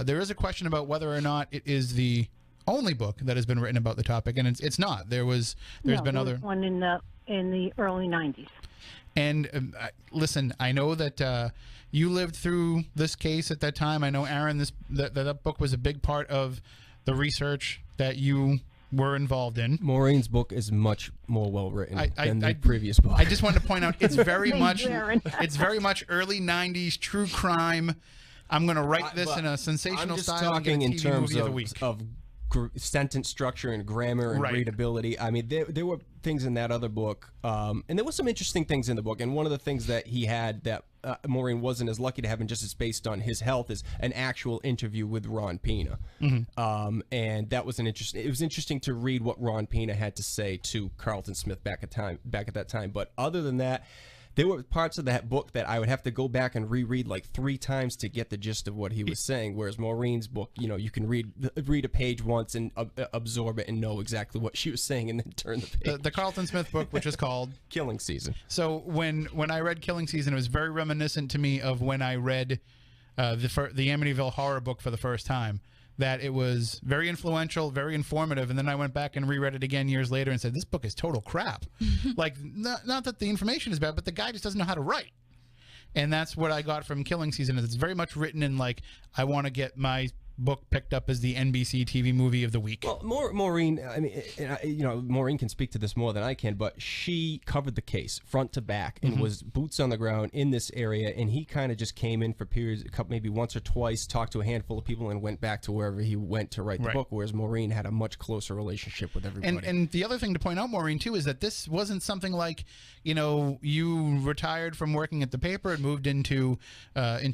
There is a question about whether or not it is the only book that has been written about the topic, and it's not. There's been other one in the early 90s. And listen, I know that you lived through this case at that time. I know, Aaron, that book was a big part of the research that you were involved in. Maureen's book is much more well written than the previous book. I just wanted to point out it's very much early 90s true crime. I'm going to write this in a sensational style. I'm just talking in terms of sentence structure and grammar and readability. I mean, there were things in that other book, and there were some interesting things in the book. And one of the things that he had that Maureen wasn't as lucky to have, and just as based on his health, is an actual interview with Ron Pena. And that was it was interesting to read what Ron Pena had to say to Carlton Smith back at that time. But other than that, there were parts of that book that I would have to go back and reread like 3 times to get the gist of what he was saying. Whereas Maureen's book, you can read a page once and absorb it and know exactly what she was saying, and then turn the page. The Carlton Smith book, which is called Killing Season. So when I read Killing Season, it was very reminiscent to me of when I read the Amityville Horror book for the first time. That it was very influential, very informative, and then I went back and reread it again years later and said, this book is total crap. Like, not that the information is bad, but the guy just doesn't know how to write. And that's what I got from Killing Season. It's very much written in, like, I want to get my book picked up as the NBC TV movie of the week. Well, Maureen, I mean, Maureen can speak to this more than I can, but she covered the case front to back and was boots on the ground in this area, and he kind of just came in for periods, maybe once or twice, talked to a handful of people, and went back to wherever he went to write the book, whereas Maureen had a much closer relationship with everybody. And the other thing to point out, Maureen, too, is that this wasn't something like, you retired from working at the paper and moved into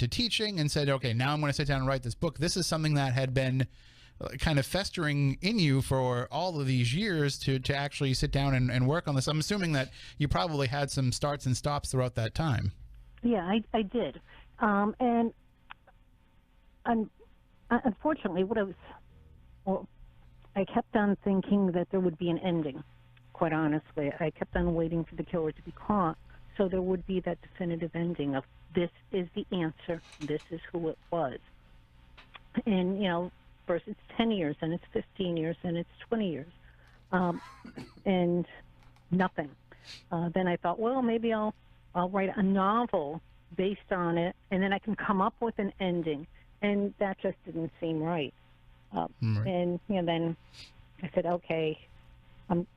teaching and said, okay, now I'm going to sit down and write this book. This is something that had been kind of festering in you for all of these years to actually sit down and work on this. I'm assuming that you probably had some starts and stops throughout that time. Yeah, I did. And unfortunately, I kept on thinking that there would be an ending, quite honestly. I kept on waiting for the killer to be caught, so there would be that definitive ending of this is the answer, this is who it was. And, first it's 10 years, and it's 15 years, and it's 20 years. And nothing. Then I thought, well, maybe I'll write a novel based on it, and then I can come up with an ending. And that just didn't seem right. And, then I said, okay,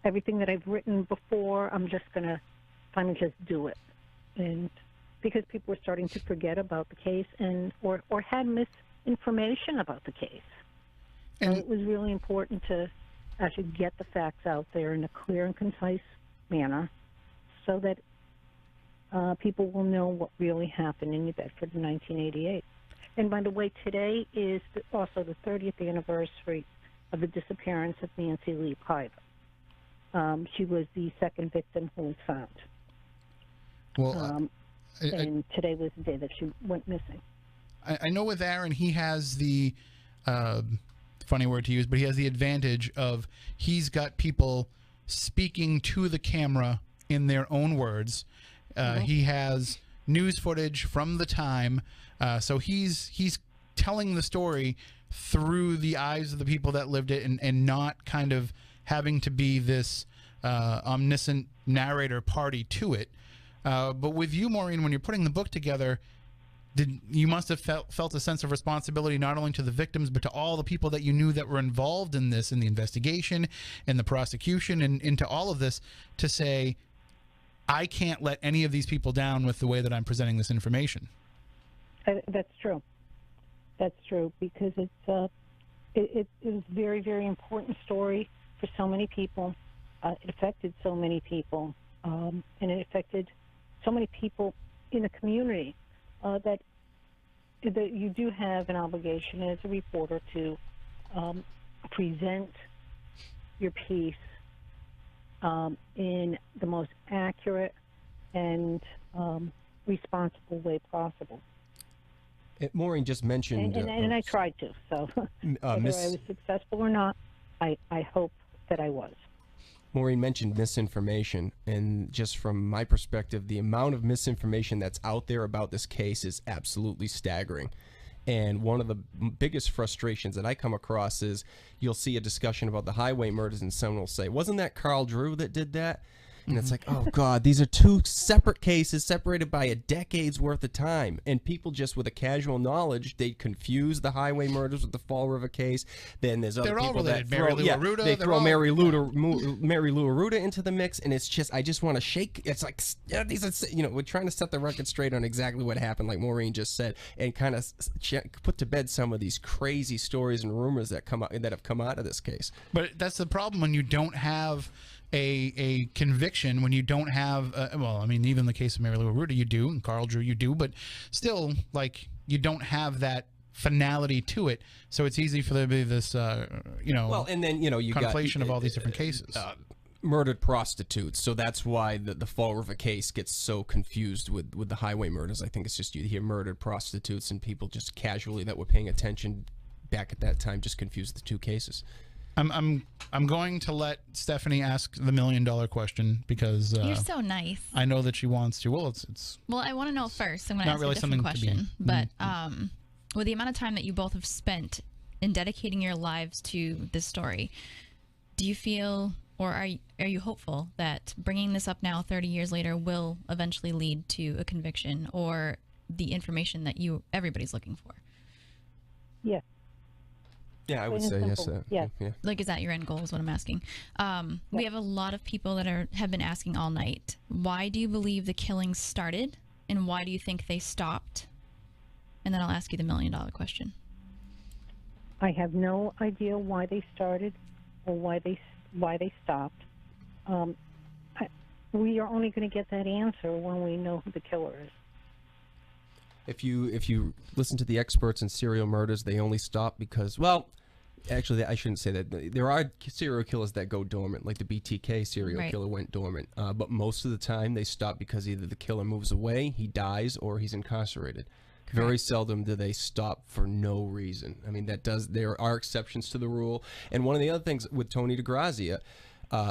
everything that I've written before, I'm just going to finally just do it. And because people were starting to forget about the case or had misinformation about the case. And so it was really important to actually get the facts out there in a clear and concise manner so that people will know what really happened in New Bedford in 1988. And by the way, today is also the 30th anniversary of the disappearance of Nancy Lee Piva. She was the second victim who was found. Well, and today was the day that she went missing. I know with Aaron, he has the funny word to use, but he has the advantage of he's got people speaking to the camera in their own words. He has news footage from the time, so he's telling the story through the eyes of the people that lived it, and not kind of having to be this omniscient narrator party to it. But with you, Maureen, when you're putting the book together, you must have felt a sense of responsibility not only to the victims, but to all the people that you knew that were involved in this, in the investigation, in the prosecution, and into all of this, to say, I can't let any of these people down with the way that I'm presenting this information. That's true. That's true, because it was a very, very important story for so many people. It affected so many people, and it affected so many people in the community that you do have an obligation as a reporter to present your piece in the most accurate and responsible way possible. Maureen just mentioned... And I tried to, so whether I was successful or not, I hope that I was. Maureen mentioned misinformation, and just from my perspective, the amount of misinformation that's out there about this case is absolutely staggering. And one of the biggest frustrations that I come across is you'll see a discussion about the highway murders and someone will say, wasn't that Carl Drew that did that? And it's like, oh, God, these are two separate cases separated by a decade's worth of time. And people just with a casual knowledge, they confuse the highway murders with the Fall River case. Then there's other people that throw, they throw Mary Lou Aruda into the mix. And it's just, I just want to shake. It's like, yeah, these are, you know, we're trying to set the record straight on exactly what happened, like Maureen just said, and kind of put to bed some of these crazy stories and rumors that have come out of this case. But that's the problem when you don't have a conviction, when you don't have well, I mean, even in the case of Mary Lou Aruda you do, and Carl Drew you do, but still, like, you don't have that finality to it, so it's easy for there to be this you know, well, and then, you know, you conflation got of all these different cases. Murdered prostitutes, so that's why the Fall River case gets so confused with the highway murders. I think it's just you hear murdered prostitutes and people just casually that were paying attention back at that time just confused the two cases. I'm going to let Stephanie ask the $1 million question because you're so nice. I know that she wants to. Well, it's well, I want to know first. I'm going to ask really a different question. But with the amount of time that you both have spent in dedicating your lives to this story, do you feel, or are you hopeful that bringing this up now 30 years later will eventually lead to a conviction or the information that everybody's looking for? Yes. Yeah, I would say yes. Yeah. Like, is that your end goal is what I'm asking. We have a lot of people that have been asking all night, why do you believe the killings started and why do you think they stopped? And then I'll ask you the $1 million question. I have no idea why they started or why they stopped. We are only going to get that answer when we know who the killer is. If you listen to the experts in serial murders, they only stop because, well, actually, I shouldn't say that. There are serial killers that go dormant, like the BTK serial killer went dormant. But most of the time, they stop because either the killer moves away, he dies, or he's incarcerated. Correct. Very seldom do they stop for no reason. I mean, there are exceptions to the rule. And one of the other things with Tony DeGrazia,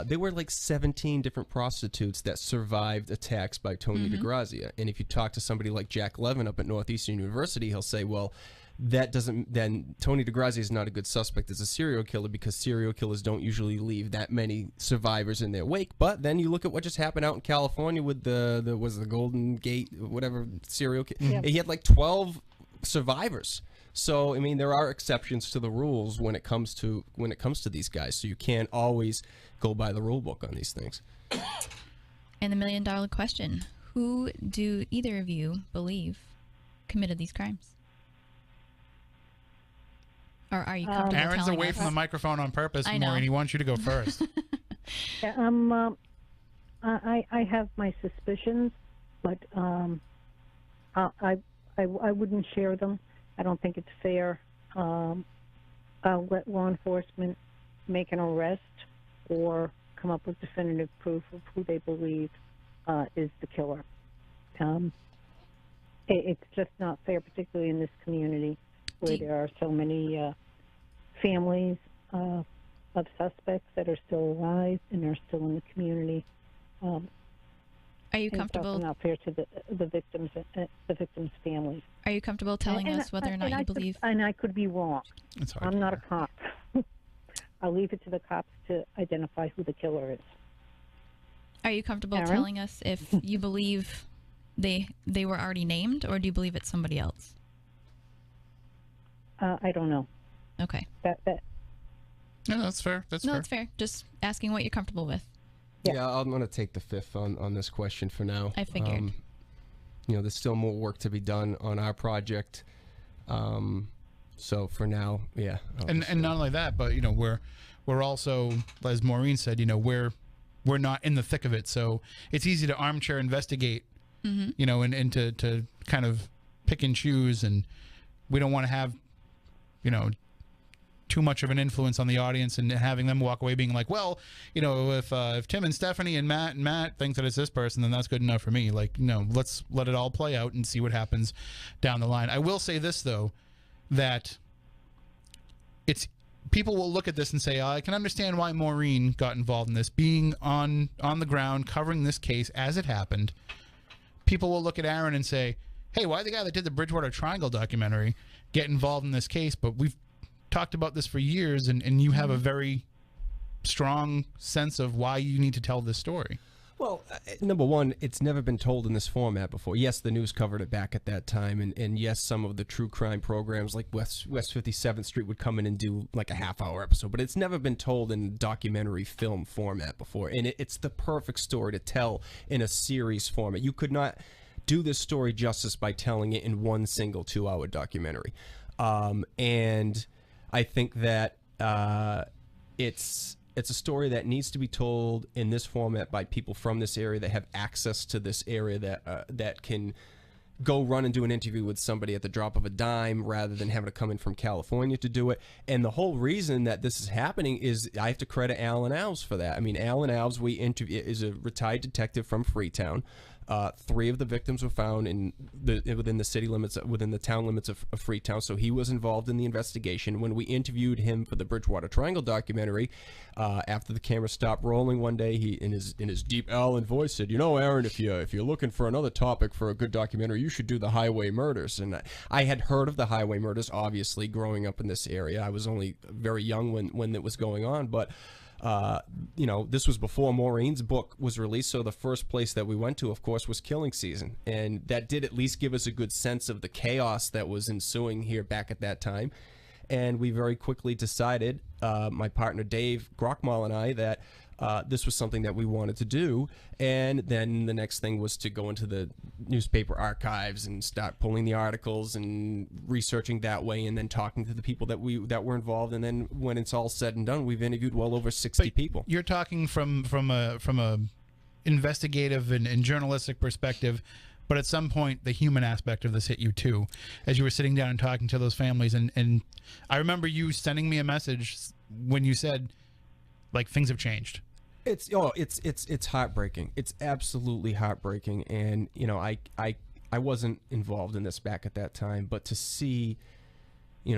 there were like 17 different prostitutes that survived attacks by Tony DeGrazia. And if you talk to somebody like Jack Levin up at Northeastern University, he'll say, well, then Tony DeGrazia is not a good suspect as a serial killer because serial killers don't usually leave that many survivors in their wake. But then you look at what just happened out in California with the Golden Gate, whatever serial killer. Yeah. He had like 12 survivors. So, I mean, there are exceptions to the rules when it comes to these guys. So you can't always go by the rule book on these things. And the $1 million question: who do either of you believe committed these crimes? Or are you comfortable Aaron's telling away us? from the microphone on purpose, I know. Maureen. He wants you to go first. Yeah, I have my suspicions, but I wouldn't share them. I don't think it's fair. I'll let law enforcement make an arrest or come up with definitive proof of who they believe is the killer. It's just not fair, particularly in this community where there are so many families of suspects that are still alive and are still in the community. Are you comfortable? It's also not fair to the victims' families. Are you comfortable telling us whether or not you believe? And I could be wrong. It's hard. I'm not a cop. I'll leave it to the cops to identify who the killer is. Are you comfortable Aaron? telling us if you believe they were already named, or do you believe it's somebody else? I don't know. Okay. That. No, that's fair. That's fair. Just asking what you're comfortable with. Yeah, I'm going to take the fifth on this question for now. I figured. There's still more work to be done on our project. So for now, yeah. And not only that, but we're also, as Maureen said, we're not in the thick of it, so it's easy to armchair investigate, and to kind of pick and choose, and we don't want to have, too much of an influence on the audience and having them walk away being like, well, if Tim and Stephanie and Matt think that it's this person, then that's good enough for me. Like, let's let it all play out and see what happens down the line. I will say this, though, that people will look at this and say, I can understand why Maureen got involved in this, being on the ground, covering this case as it happened. People will look at Aaron and say, hey, why the guy that did the Bridgewater Triangle documentary get involved in this case, but we've talked about this for years, and you have a very strong sense of why you need to tell this story. Well, number one, it's never been told in this format before. Yes, the news covered it back at that time, and yes, some of the true crime programs like West 57th Street would come in and do like a half-hour episode, but it's never been told in documentary film format before, and it's the perfect story to tell in a series format. You could not do this story justice by telling it in one single 2-hour documentary, and I think that it's a story that needs to be told in this format by people from this area that have access to this area, that can go run and do an interview with somebody at the drop of a dime rather than having to come in from California to do it. And the whole reason that this is happening is I have to credit Alan Alves for that. I mean, Alan Alves, is a retired detective from Freetown. 3 of the victims were found within the city limits, within the town limits of Freetown. So he was involved in the investigation. When we interviewed him for the Bridgewater Triangle documentary, after the camera stopped rolling one day, he in his deep Alan voice said, "You know, Aaron, if you're looking for another topic for a good documentary, you should do the highway murders." And I had heard of the highway murders, obviously, growing up in this area. I was only very young when it was going on, but. This was before Maureen's book was released, so the first place that we went to, of course, was killing season, and that did at least give us a good sense of the chaos that was ensuing here back at that time. And we very quickly decided, my partner Dave Grockmal and I, that this was something that we wanted to do. And then the next thing was to go into the newspaper archives and start pulling the articles and researching that way, and then talking to the people that were involved. And then when it's all said and done, we've interviewed well over 60 people. You're talking from a investigative and journalistic perspective, but at some point the human aspect of this hit you too, as you were sitting down and talking to those families. And I remember you sending me a message when you said, like, things have changed. It's heartbreaking. It's absolutely heartbreaking. And I wasn't involved in this back at that time, but to see, you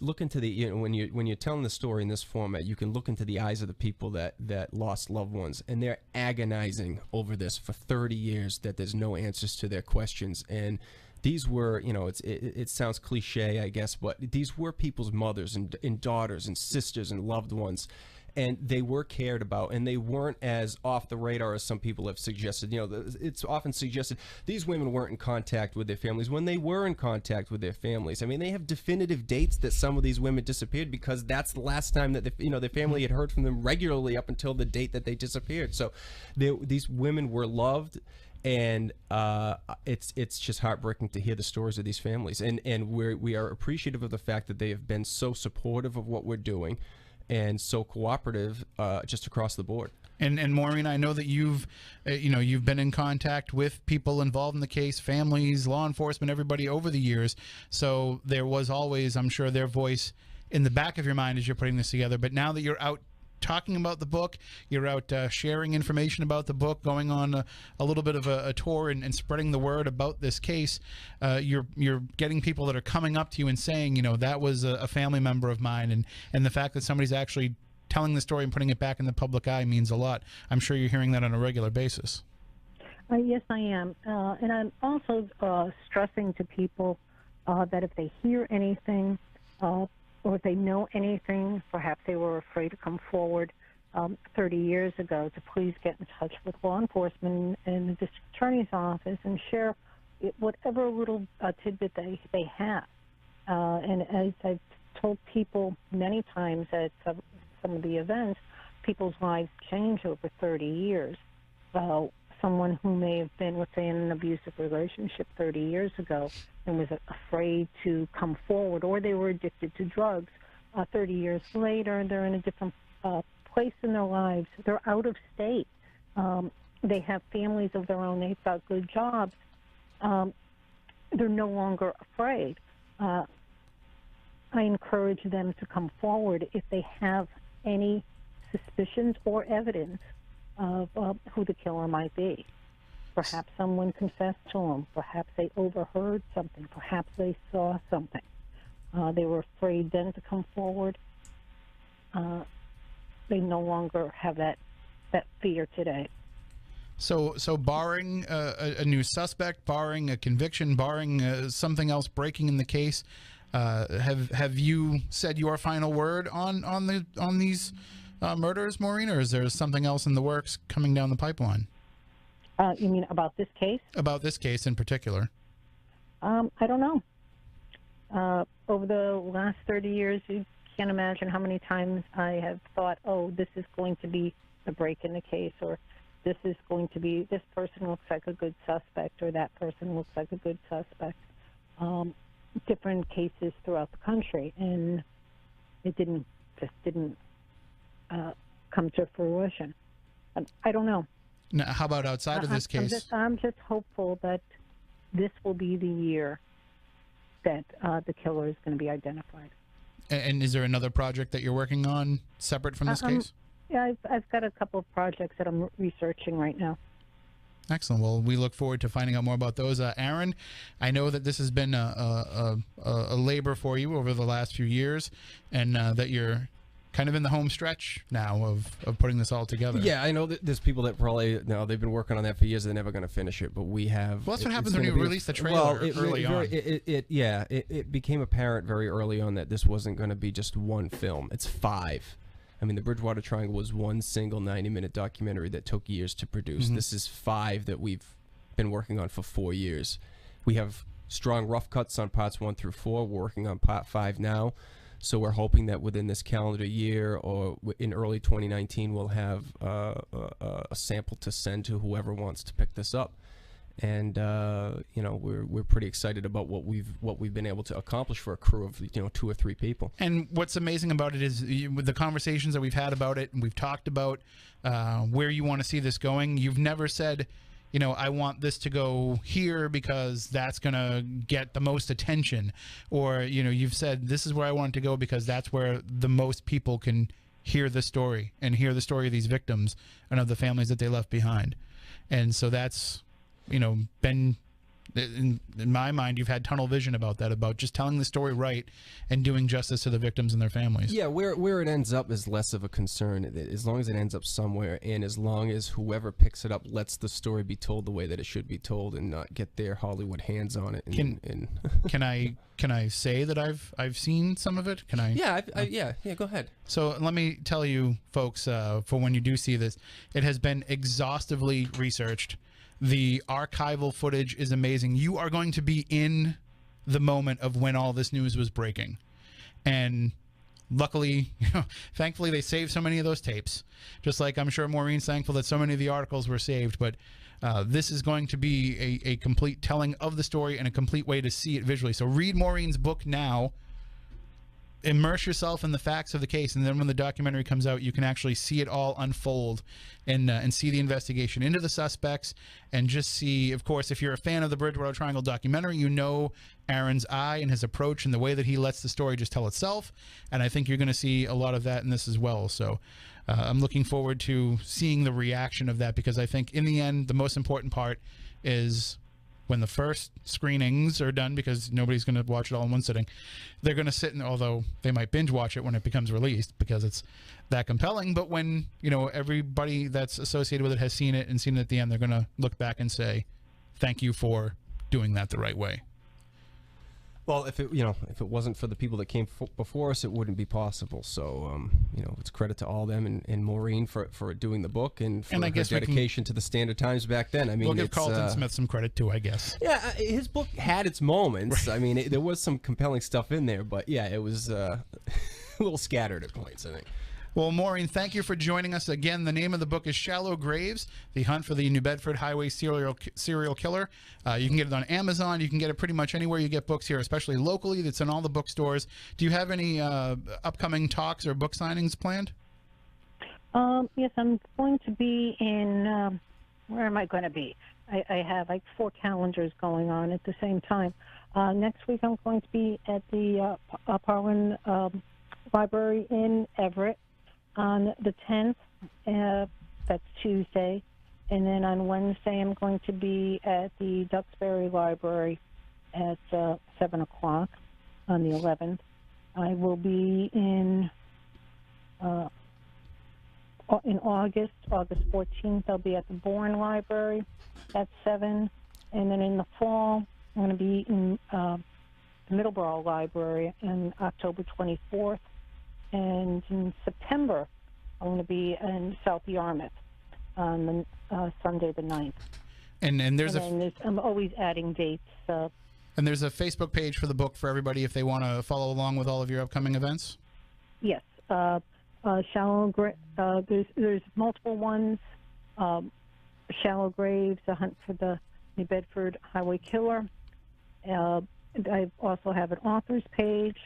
look into the, when you're telling the story in this format, you can look into the eyes of the people that lost loved ones, and they're agonizing over this for 30 years, that there's no answers to their questions. And these were, it sounds cliche, I guess, but these were people's mothers and daughters and sisters and loved ones. And they were cared about, and they weren't as off the radar as some people have suggested. It's often suggested these women weren't in contact with their families when they were in contact with their families. I mean, they have definitive dates that some of these women disappeared, because that's the last time that their family had heard from them regularly up until the date that they disappeared. So these women were loved. And it's just heartbreaking to hear the stories of these families. And we are appreciative of the fact that they have been so supportive of what we're doing, and so cooperative just across the board. And Maureen, I know that you've been in contact with people involved in the case, families, law enforcement, everybody over the years. So there was always, I'm sure, their voice in the back of your mind as you're putting this together. But now that you're out talking about the book, you're out sharing information about the book, going on a little bit of a tour and spreading the word about this case, you're getting people that are coming up to you and saying, that was a family member of mine, and the fact that somebody's actually telling the story and putting it back in the public eye means a lot. I'm sure you're hearing that on a regular basis. Yes, I am. And I'm also stressing to people that if they hear anything, or if they know anything, perhaps they were afraid to come forward 30 years ago, to please get in touch with law enforcement and the district attorney's office and share whatever little tidbit they have. And as I've told people many times at some of the events, people's lives change over 30 years. Someone who may have been, let's say, in an abusive relationship 30 years ago and was afraid to come forward, or they were addicted to drugs, 30 years later, they're in a different place in their lives. They're out of state. They have families of their own. They've got good jobs. They're no longer afraid. I encourage them to come forward if they have any suspicions or evidence of who the killer might be. Perhaps someone confessed to them. Perhaps they overheard something. Perhaps they saw something. They were afraid then to come forward. They no longer have that fear today. So barring a new suspect, barring a conviction, barring something else breaking in the case, have you said your final word on these murders, Maureen, or is there something else in the works coming down the pipeline? You mean about this case? About this case in particular. I don't know. Over the last 30 years, you can't imagine how many times I have thought, oh, this is going to be a break in the case, or this is going to be, this person looks like a good suspect, or that person looks like a good suspect. Different cases throughout the country, and it just didn't come to fruition. I don't know. Now, how about outside of this case? I'm just hopeful that this will be the year that the killer is going to be identified. And is there another project that you're working on separate from this case? Yeah, I've got a couple of projects that I'm researching right now. Excellent. Well, we look forward to finding out more about those. Aaron, I know that this has been a labor for you over the last few years, and that you're kind of in the home stretch now of putting this all together. Yeah, I know that there's people that probably, they've been working on that for years, they're never going to finish it, but we have. Well, that's what happens when you release the trailer early on. It became apparent very early on that this wasn't going to be just one film. It's 5. I mean, the Bridgewater Triangle was one single 90-minute documentary that took years to produce. Mm-hmm. This is 5 that we've been working on for 4 years. We have strong rough cuts on parts 1 through 4. We're working on part 5 now. So we're hoping that within this calendar year or in early 2019, we'll have a sample to send to whoever wants to pick this up. And we're pretty excited about what we've been able to accomplish for a crew of 2 or 3 people. And what's amazing about it is with the conversations that we've had about it, and we've talked about where you want to see this going. You've never said, I want this to go here because that's going to get the most attention, or you've said this is where I want it to go because that's where the most people can hear the story and hear the story of these victims and of the families that they left behind. And so that's been in my mind, you've had tunnel vision about that, about just telling the story right and doing justice to the victims and their families. Yeah, where it ends up is less of a concern, as long as it ends up somewhere, and as long as whoever picks it up lets the story be told the way that it should be told and not get their Hollywood hands on it. Can I say that I've seen some of it? Can I? Yeah, yeah. Go ahead. So let me tell you, folks, for when you do see this, it has been exhaustively researched. The archival footage is amazing. You are going to be in the moment of when all this news was breaking. And luckily, thankfully, they saved so many of those tapes. Just like I'm sure Maureen's thankful that so many of the articles were saved. But this is going to be a complete telling of the story and a complete way to see it visually. So read Maureen's book now. Immerse yourself in the facts of the case, and then when the documentary comes out, you can actually see it all unfold and see the investigation into the suspects, and just see, of course, if you're a fan of the Bridgewater Triangle documentary, you know Aaron's eye and his approach and the way that he lets the story just tell itself, and I think you're going to see a lot of that in this as well. So I'm looking forward to seeing the reaction of that, because I think in the end, the most important part is when the first screenings are done, because nobody's going to watch it all in one sitting, they're going to sit, although they might binge watch it when it becomes released because it's that compelling, but when everybody that's associated with it has seen it and seen it at the end, they're going to look back and say, thank you for doing that the right way. Well, if it wasn't for the people that came before us, it wouldn't be possible. So, it's credit to all them and Maureen for doing the book and for her dedication to the Standard Times back then. I mean, we'll give Carlton Smith some credit too, I guess. Yeah, his book had its moments. Right. I mean, there was some compelling stuff in there, but yeah, it was a little scattered at points, I think. Well, Maureen, thank you for joining us again. The name of the book is Shallow Graves, The Hunt for the New Bedford Highway Serial Killer. You can get it on Amazon. You can get it pretty much anywhere you get books here, especially locally. It's in all the bookstores. Do you have any upcoming talks or book signings planned? Yes, I'm going to be in, where am I going to be? I have like 4 calendars going on at the same time. Next week I'm going to be at the Parwin Library in Everett on the 10th, that's Tuesday, and then on Wednesday I'm going to be at the Duxbury Library at 7 o'clock on the 11th. I will be in in August 14th, I'll be at the Bourne Library at 7. And then in the fall, I'm going to be in the Middleborough Library on October 24th. And in September, I'm going to be in South Yarmouth on Sunday the 9th. And I'm always adding dates. And there's a Facebook page for the book for everybody if they want to follow along with all of your upcoming events? Yes. There's multiple ones. Shallow Graves, A Hunt for the New Bedford Highway Killer. I also have an author's page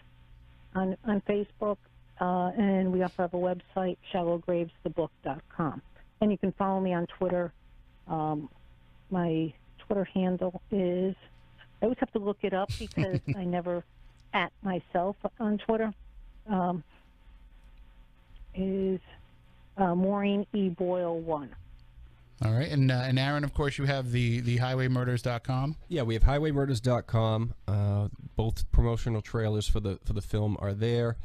on Facebook, and we also have a website, shallowgravesthebook.com. And you can follow me on Twitter. My Twitter handle is, I always have to look it up because I never at myself on Twitter, is Maureen E. Boyle 1. All right, and Aaron, of course, you have the highwaymurders.com. Yeah, we have highwaymurders.com. Both promotional trailers for the film are there.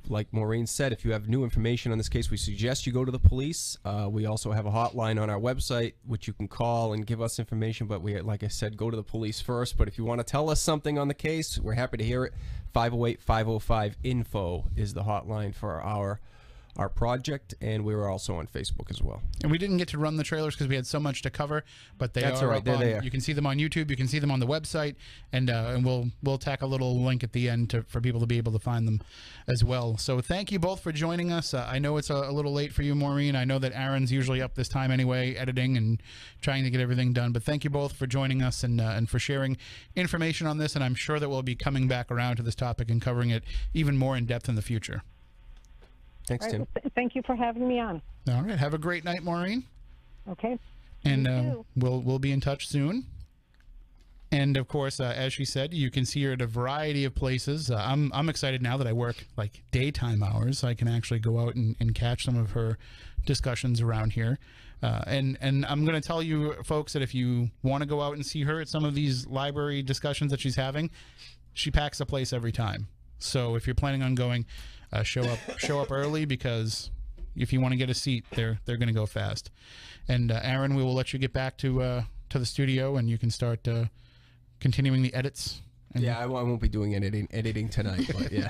Like Maureen said, if you have new information on this case, we suggest you go to the police. We also have a hotline on our website, which you can call and give us information. But we, like I said, go to the police first. But if you want to tell us something on the case, we're happy to hear it. 508-505-INFO is the hotline for our project, and we were also on Facebook as well. And we didn't get to run the trailers because we had so much to cover, but that's all right. They're there. You can see them on YouTube. You can see them on the website, and we'll tack a little link at the end for people to be able to find them as well. So thank you both for joining us. I know it's a little late for you, Maureen. I know that Aaron's usually up this time anyway, editing and trying to get everything done. But thank you both for joining us and for sharing information on this. And I'm sure that we'll be coming back around to this topic and covering it even more in depth in the future. Thanks, Tim. Thank you for having me on. All right. Have a great night, Maureen. Okay. And we'll be in touch soon. And of course, as she said, you can see her at a variety of places. I'm excited now that I work like daytime hours. I can actually go out and catch some of her discussions around here. And I'm going to tell you folks that if you want to go out and see her at some of these library discussions that she's having, she packs the place every time. So if you're planning on going, show up early, because if you want to get a seat, they're going to go fast. And Aaron, we will let you get back to the studio, and you can start continuing the edits. Yeah, I won't be doing editing tonight, but yeah.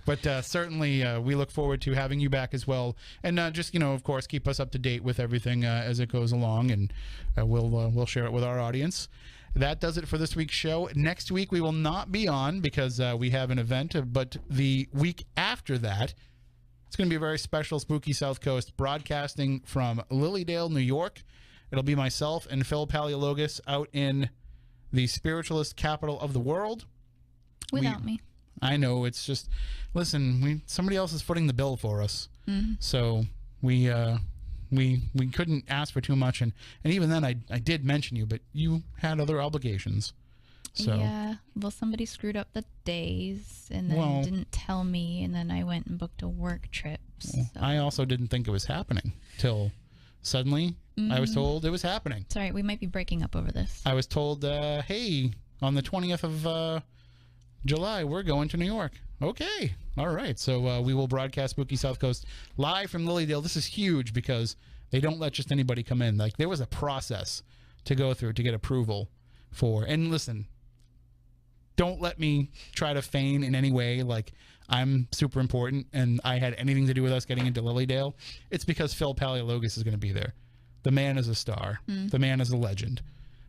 But certainly we look forward to having you back as well. And just, of course, keep us up to date with everything as it goes along, and we'll share it with our audience. That does it for this week's show. Next week we will not be on because we have an event, but the week after that, it's going to be a very special Spooky South Coast broadcasting from Lilydale, New York. It'll be myself and Phil Paleologos out in the spiritualist capital of the world. Without me. I know, it's just, listen, somebody else is footing the bill for us. Mm-hmm. So we couldn't ask for too much, and even then I did mention you, but you had other obligations. So yeah, well, somebody screwed up the days and then didn't tell me, and then I went and booked a work trip. So. I also didn't think it was happening till suddenly I was told it was happening. Sorry, we might be breaking up over this. I was told, hey, on the 20th of July, we're going to New York. Okay. All right. So we will broadcast Spooky South Coast live from Lilydale. This is huge because they don't let just anybody come in. Like, there was a process to go through to get approval for. And listen, don't let me try to feign in any way like I'm super important and I had anything to do with us getting into Lilydale. It's because Phil Paleologos is going to be there. The man is a star. The man is a legend.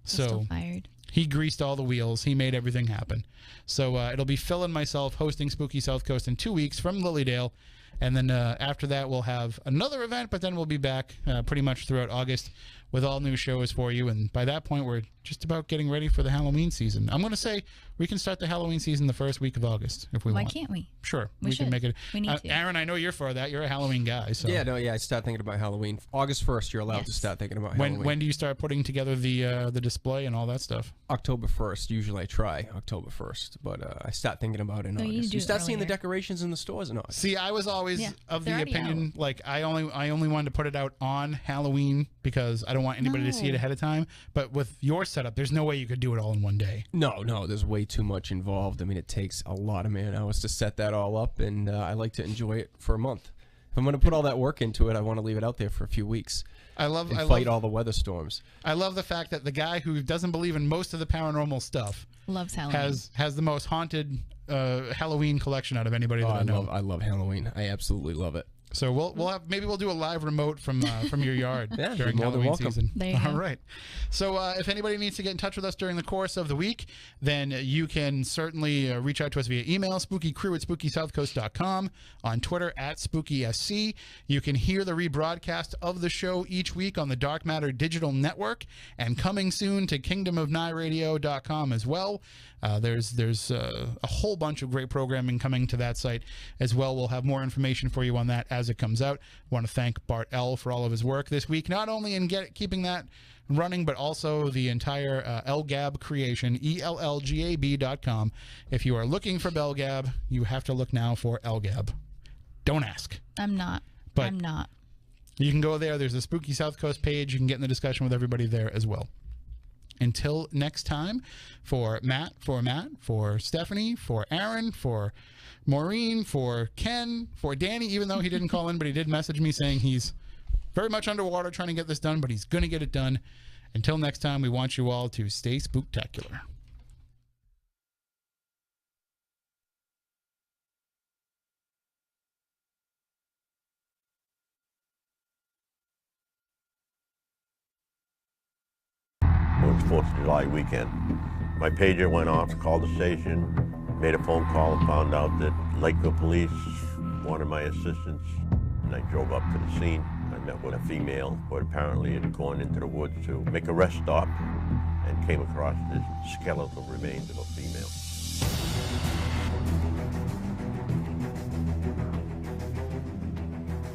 So still fired. He greased all the wheels. He made everything happen. So it'll be Phil and myself hosting Spooky South Coast in 2 weeks from Lilydale. And then after that, we'll have another event, but then we'll be back pretty much throughout August with all new shows for you. And by that point, we're just about getting ready for the Halloween season. I'm going to say we can start the Halloween season the first week of August if we want. Why can't we? Sure. We can make it. We need to. Aaron, I know you're for that. You're a Halloween guy. So. Yeah, I start thinking about Halloween. August 1st, you're allowed to start thinking about Halloween. When do you start putting together the display and all that stuff? October 1st. Usually I try October 1st, but I start thinking about it in August. You start seeing the decorations in the stores in August. See, I was always of the opinion, like, I only wanted to put it out on Halloween because I don't want anybody to see it ahead of time. But with your setup, there's no way you could do it all in one day. No, there's way too much involved. I mean, it takes a lot of man hours to set that all up, and I like to enjoy it for a month. If I'm going to put all that work into it, I want to leave it out there for a few weeks. I fight all the weather storms. I love the fact that the guy who doesn't believe in most of the paranormal stuff loves Halloween. Has the most haunted Halloween collection out of anybody that I know. I love Halloween. I absolutely love it. So we'll do a live remote from your yard yeah, during Halloween season. There you go. All right. So if anybody needs to get in touch with us during the course of the week, then you can certainly reach out to us via email, spookycrew@spookysouthcoast.com, on Twitter @SpookySC. You can hear the rebroadcast of the show each week on the Dark Matter Digital Network, and coming soon to kingdomofnyradio.com as well. There's a whole bunch of great programming coming to that site as well. We'll have more information for you on that as it comes out. I want to thank Bart L. for all of his work this week, not only in keeping that running, but also the entire LGAB creation, ELLGAB.com. If you are looking for BellGab, you have to look now for LGAB. Don't ask. I'm not. You can go there. There's a Spooky South Coast page. You can get in the discussion with everybody there as well. Until next time, for Matt, for Stephanie, for Aaron, for Maureen, for Ken, for Danny, even though he didn't call in, but he did message me saying he's very much underwater trying to get this done, but he's going to get it done. Until next time, we want you all to stay spooktacular. It was 4th of July weekend. My pager went off, called the station, made a phone call and found out that Lakeville Police wanted my assistance. And I drove up to the scene. I met with a female who apparently had gone into the woods to make a rest stop and came across the skeletal remains of a female.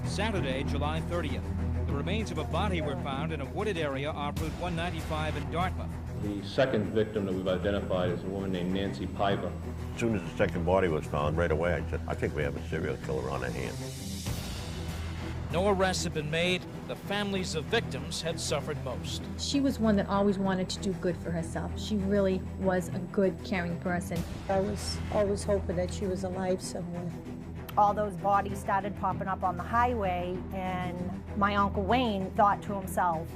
Saturday, July 30th. The remains of a body were found in a wooded area off Route 195 in Dartmouth. The second victim that we've identified is a woman named Nancy Piva. As soon as the second body was found, right away I said, I think we have a serial killer on our hands. No arrests have been made. The families of victims had suffered most. She was one that always wanted to do good for herself. She really was a good, caring person. I was always hoping that she was alive somewhere. All those bodies started popping up on the highway, and my Uncle Wayne thought to himself,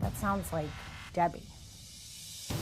that sounds like Debbie.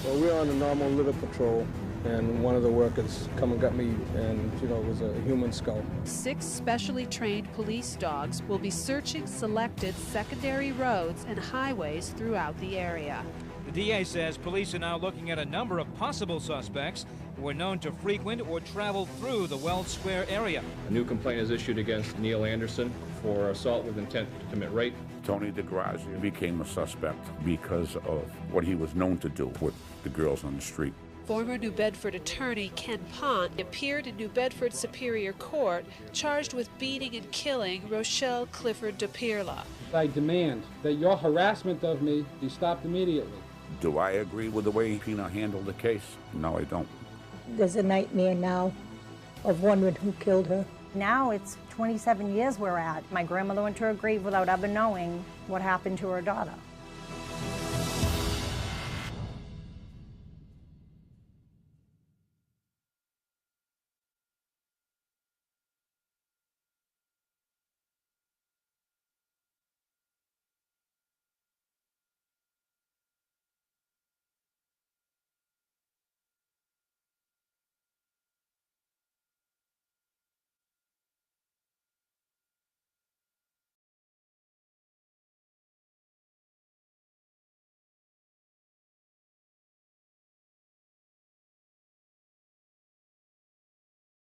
Well, we were on a normal litter patrol, and one of the workers come and got me, and, it was a human skull. 6 specially trained police dogs will be searching selected secondary roads and highways throughout the area. The DA says police are now looking at a number of possible suspects who are known to frequent or travel through the Weld Square area. A new complaint is issued against Neil Anderson for assault with intent to commit rape. Tony DeGrazia became a suspect because of what he was known to do with the girls on the street. Former New Bedford attorney Ken Pont appeared in New Bedford Superior Court charged with beating and killing Rochelle Clifford DePirla. I demand that your harassment of me be stopped immediately. Do I agree with the way Pina handled the case? No, I don't. There's a nightmare now of wondering who killed her. Now it's 27 years we're at. My grandmother went to her grave without ever knowing what happened to her daughter.